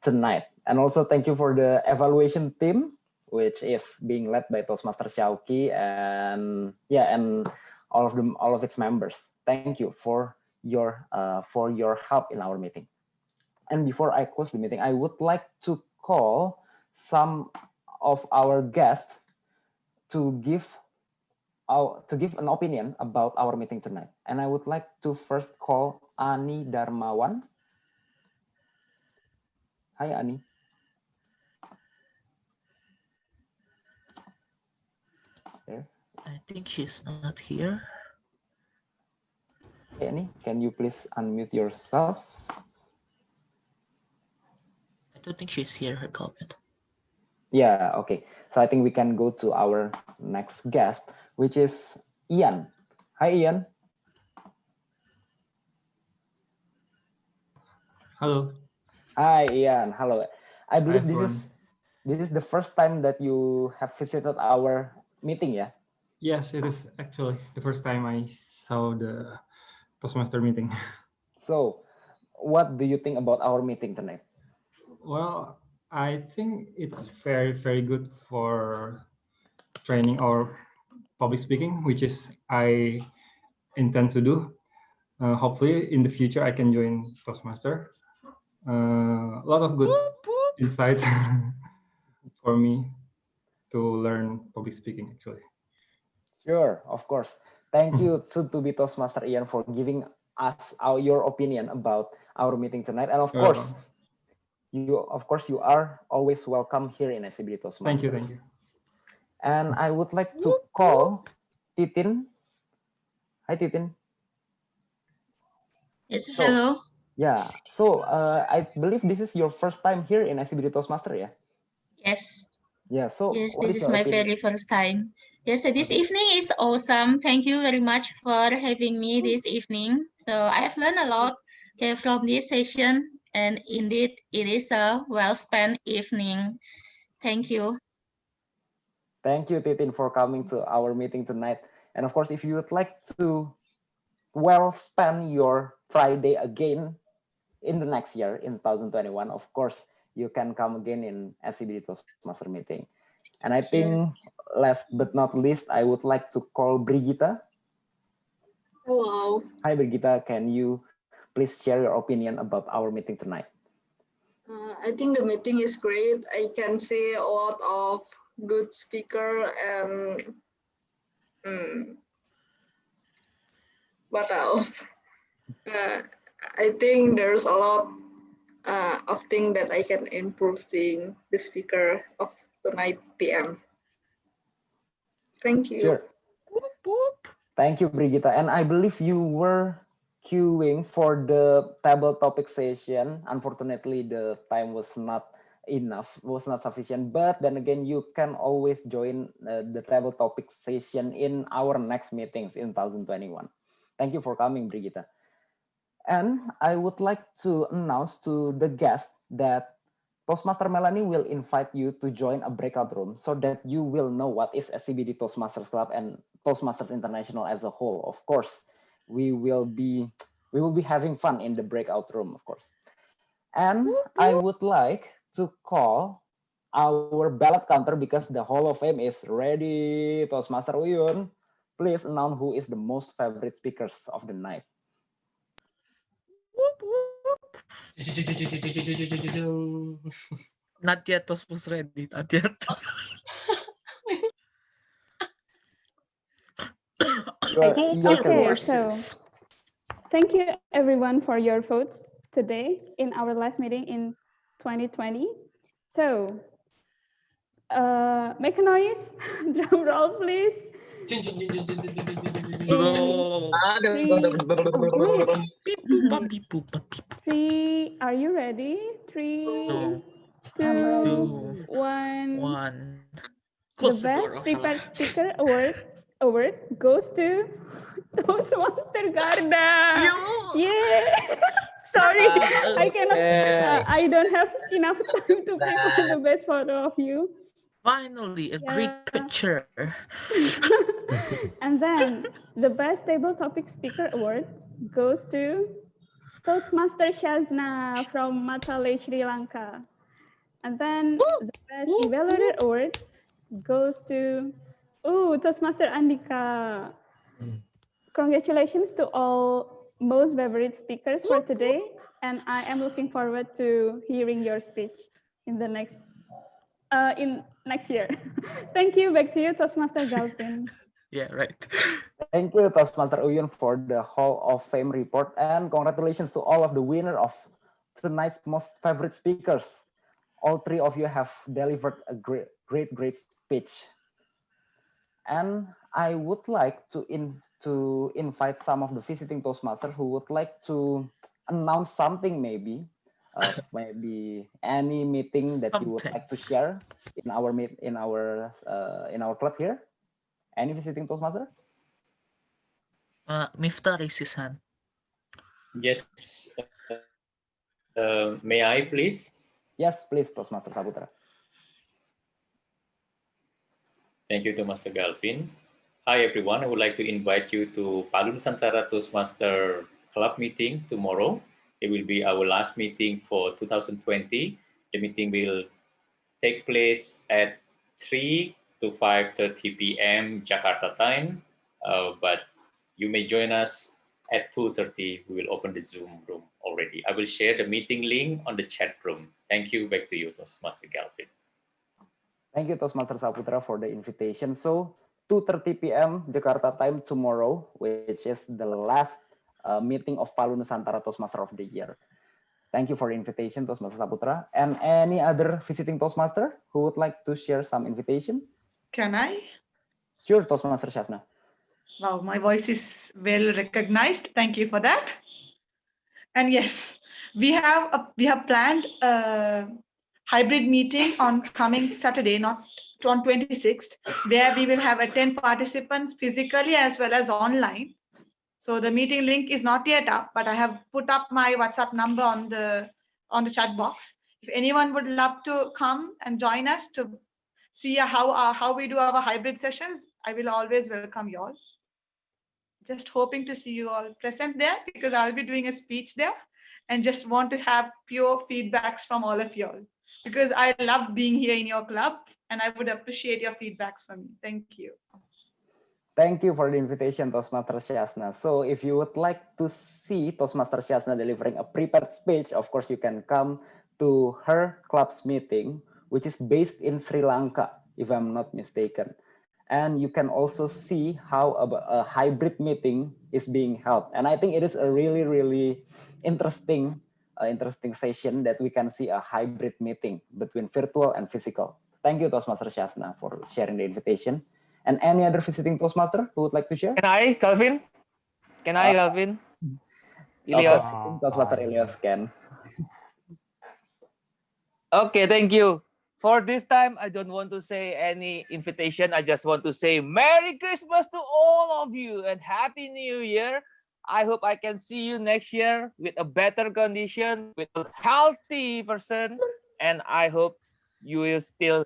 S2: tonight. And also thank you for the evaluation team, which is being led by Toastmaster Xiaoqi and all of its members. Thank you for your help in our meeting. And before I close the meeting, I would like to call some of our guests to give an opinion about our meeting tonight. And I would like to first call Ani Darmawan. Hi, Ani. There.
S3: I think she's not here.
S2: Hey, Ani, can you please unmute yourself?
S3: I don't think she's here, her comment.
S2: Yeah, okay. So I think we can go to our next guest, which is Ian. Hi, Ian.
S14: Hello.
S2: Hi, Ian. Hello. I believe
S14: Hi,
S2: this is the first time that you have visited our meeting, yeah?
S14: Yes, it is actually the first time I saw the Toastmaster meeting.
S2: So, what do you think about our meeting tonight?
S14: Well, I think it's very good for training or public speaking, which is I intend to do. Hopefully, in the future, I can join Toastmaster. A lot of good insight for me to learn public speaking, actually.
S2: Sure, of course. Thank you, soon-to-be Toastmaster Ian, for giving us your opinion about our meeting tonight. And of course, you are always welcome here in SCBD Toastmasters.
S14: Thank you.
S2: And I would like to call Titin. Hi, Titin.
S17: Yes, hello.
S2: Yeah, so I believe this is your first time here in SCBD Toastmaster, yeah?
S17: Yes.
S2: Yeah, so
S17: Yes,
S2: what
S17: this
S2: is
S17: is
S2: your
S17: my
S2: opinion?
S17: very first time. Yes, so this evening is awesome. Thank you very much for having me this evening. So I have learned a lot from this session, and indeed it is a well-spent evening. Thank you.
S2: Thank you, Titin, for coming to our meeting tonight. And of course, if you would like to well spend your Friday again in the next year, in 2021, of course, you can come again in SCBD Toastmaster meeting. And I think last but not least, I would like to call Brigitta.
S23: Hello.
S2: Hi, Brigitta. Can you please share your opinion about our meeting tonight?
S23: I think the meeting is great. I can see a lot of good speaker and what else? I think there's a lot of things that I can improve seeing the speaker of tonight PM. Thank you.
S2: Sure. Thank you, Brigitta. And I believe you were queuing for the table topic session. Unfortunately, the time was not enough, was not sufficient. But then again, you can always join the table topic session in our next meetings in 2021. Thank you for coming, Brigitta. And I would like to announce to the guests that Toastmaster Melanie will invite you to join a breakout room so that you will know what is SCBD Toastmasters Club and Toastmasters International as a whole. Of course, we will be having fun in the breakout room, of course. And I would like to call our ballot counter because the Hall of Fame is ready. Toastmaster Uyun, please announce who is the most favorite speakers of the night.
S3: Not yet, was ready. Not yet.
S10: Okay, so thank you everyone for your votes today in our last meeting in 2020. So, make a noise, drum roll, please. Three, are you ready? Three, two, one. The
S3: Close the door.
S10: best prepared speaker award goes to Toastmaster Garda. Yeah. Sorry, I cannot. I don't have enough time to prepare the best photo of you.
S3: Finally, a great picture.
S10: And then the best table topic speaker award goes to Toastmaster Shazna from Matale, Sri Lanka. And then the best evaluator award goes to Toastmaster Andika. Congratulations to all most favorite speakers for today, and I am looking forward to hearing your speech in the next year. Thank you. Back to you, Toastmaster Galvin.
S3: Yeah, right.
S2: Thank you, Toastmaster Uyun, for the Hall of Fame report, and congratulations to all of the winner of tonight's most favorite speakers. All three of you have delivered a great speech. And I would like to invite some of the visiting Toastmasters who would like to announce something, maybe any meeting that you would like to share in our club here. Any visiting Toastmaster?
S3: Miftah raised his hand.
S5: Yes. May I, please?
S2: Yes, please, Toastmaster Saputra.
S5: Thank you, Toastmaster Galvin. Hi, everyone. I would like to invite you to Palu Nusantara Toastmaster Club meeting tomorrow. It will be our last meeting for 2020. The meeting will take place at 3 to 5:30 p.m. Jakarta time, but you may join us at 2:30. We will open the Zoom room already. I will share the meeting link on the chat room. Thank you. Back to you, Toastmaster Galvin.
S2: Thank you, Toastmaster Saputra, for the invitation. So 2:30 p.m. Jakarta time tomorrow, which is the last meeting of Palu Nusantara Toastmaster of the year. Thank you for the invitation, Toastmaster Saputra. And any other visiting Toastmaster who would like to share some invitation?
S7: Can I?
S2: Sure, Toastmaster Shasna.
S7: Wow, my voice is well recognized. Thank you for that. And yes, we have planned a hybrid meeting on coming Saturday, not on 26th, where we will have 10 participants physically as well as online. So the meeting link is not yet up, but I have put up my WhatsApp number on the chat box. If anyone would love to come and join us to see how we do our hybrid sessions, I will always welcome you all. Just hoping to see you all present there because I'll be doing a speech there and just want to have pure feedbacks from all of you all because I love being here in your club and I would appreciate your feedbacks from me. Thank you.
S2: Thank you for the invitation, Toastmaster Shasna. So if you would like to see Toastmaster Shasna delivering a prepared speech, of course, you can come to her club's meeting, which is based in Sri Lanka, if I'm not mistaken. And you can also see how a hybrid meeting is being held. And I think it is a really interesting session that we can see a hybrid meeting between virtual and physical. Thank you, Toastmaster Shasna, for sharing the invitation. And any other visiting Toastmaster who would like to share?
S20: Can I, Calvin? Calvin? Ilios?
S2: Toastmaster Ilios can.
S20: Okay, thank you. For this time, I don't want to say any invitation. I just want to say Merry Christmas to all of you and Happy New Year. I hope I can see you next year with a better condition, with a healthy person, and I hope you will still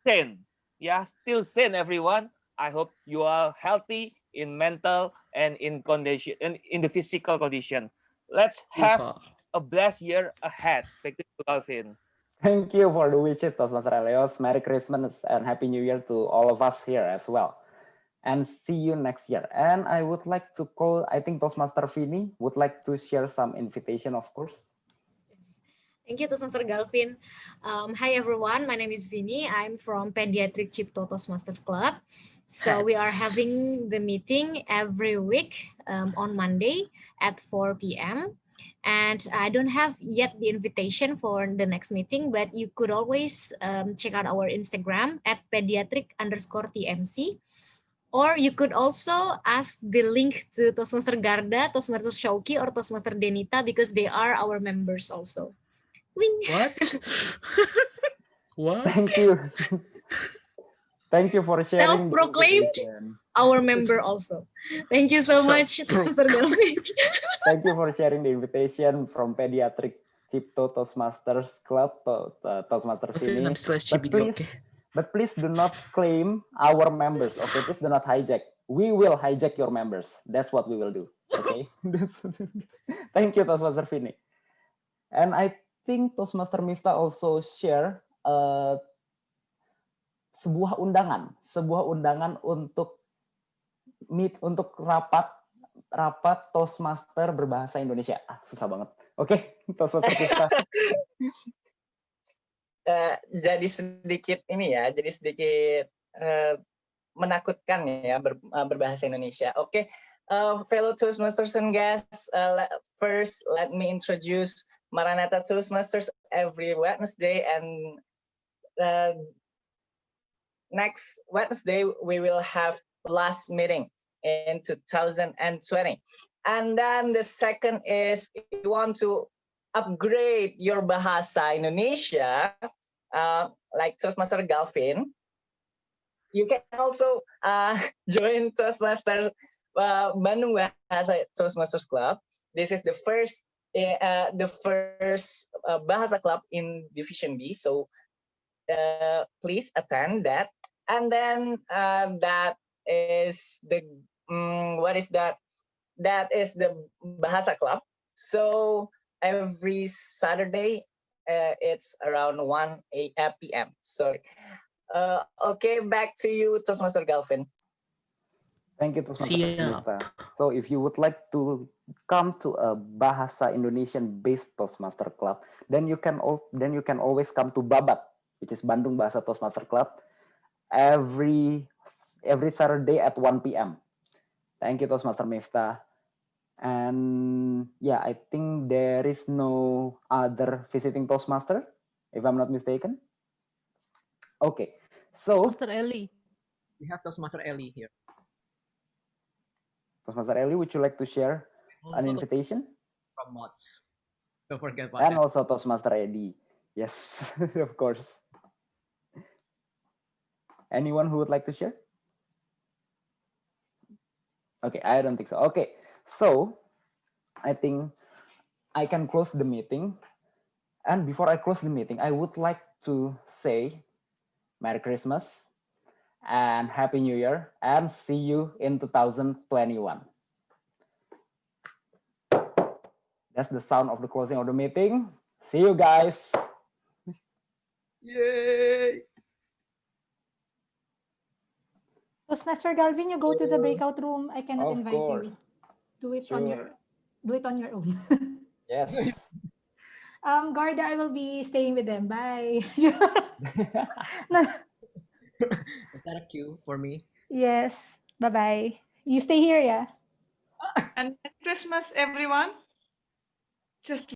S20: sane. Yeah, still sane, everyone. I hope you are healthy in mental and in condition and in the physical condition. Let's have a blessed year ahead. Back to you, Calvin.
S2: Thank you for the wishes, Toastmaster Elios. Merry Christmas and Happy New Year to all of us here as well. And see you next year. And I would like to call, I think Toastmaster Vini would like to share some invitation, of course.
S8: Thank you, Toastmaster Galvin. Hi, everyone. My name is Vini. I'm from Pediatric Cipto Toastmasters Club. So we are having the meeting every week on Monday at 4 p.m. And I don't have yet the invitation for the next meeting, but you could always check out our Instagram at pediatric_TMC. Or you could also ask the link to Toastmaster Garda, Toastmaster Shauki, or Toastmaster Denita because they are our members also. Wing.
S3: What? What?
S2: Thank you. Thank you for sharing. the
S8: Self-proclaimed
S2: invitation.
S8: our member also. Thank you so much, Toastmaster Galvin.
S2: Thank you for sharing the invitation from Pediatric Cipto Toastmasters Club, Toastmaster Vini.
S3: I'm still SCBD, okay?
S2: But please do not claim our members, okay? Please do not hijack. We will hijack your members. That's what we will do, okay? Thank you, Toastmaster Vini. And I think Toastmaster Miftah also share sebuah undangan untuk rapat Toastmaster berbahasa Indonesia. Susah banget. Oke, Toastmaster Miftah.
S15: Jadi sedikit menakutkan ya berbahasa Indonesia. Oke, fellow Toastmasters and guests, first let me introduce Marlyna Toastmasters every Wednesday, and next Wednesday we will have last meeting in 2020. And then the second is if you want to upgrade your bahasa Indonesia, like Toastmaster Galvin, you can also join Toastmaster Bandung Bahasa Toastmasters Club. This is the first Bahasa Club in Division B. So please attend that. And then that is the what is that? That is the Bahasa Club. So every Saturday it's around 1 p.m. Sorry. Okay, back to you, Toastmaster Galvin.
S2: Thank you, Toastmaster Miftah. So if you would like to come to a Bahasa Indonesian-based Toastmaster Club, then you can always come to Babat, which is Bandung Bahasa Toastmaster Club, every Saturday at 1 p.m. Thank you, Toastmaster Miftah. And yeah, I think there is no other visiting Toastmaster, if I'm not mistaken. Okay, so
S4: Toastmaster Ellie.
S9: We have Toastmaster Ellie here.
S2: Toastmaster Ellie, would you like to share an
S9: Also
S2: invitation?
S9: from mods. Don't forget about
S2: And
S9: that.
S2: also Toastmaster Eddie. Yes, of course. Anyone who would like to share? Okay, I don't think so. Okay, so I think I can close the meeting. And before I close the meeting, I would like to say Merry Christmas and Happy New Year, and see you in 2021. That's the sound of the closing of the meeting. See you guys.
S9: Yay!
S1: Toastmaster Galvin, you go to the breakout room. I cannot
S2: Of
S1: invite
S2: course.
S1: you. Do it on your own.
S2: Yes.
S1: Garda, I will be staying with them. Bye.
S9: Is that a cue for me?
S1: Yes. Bye-bye. You stay here, yeah?
S7: And Merry Christmas, everyone. Just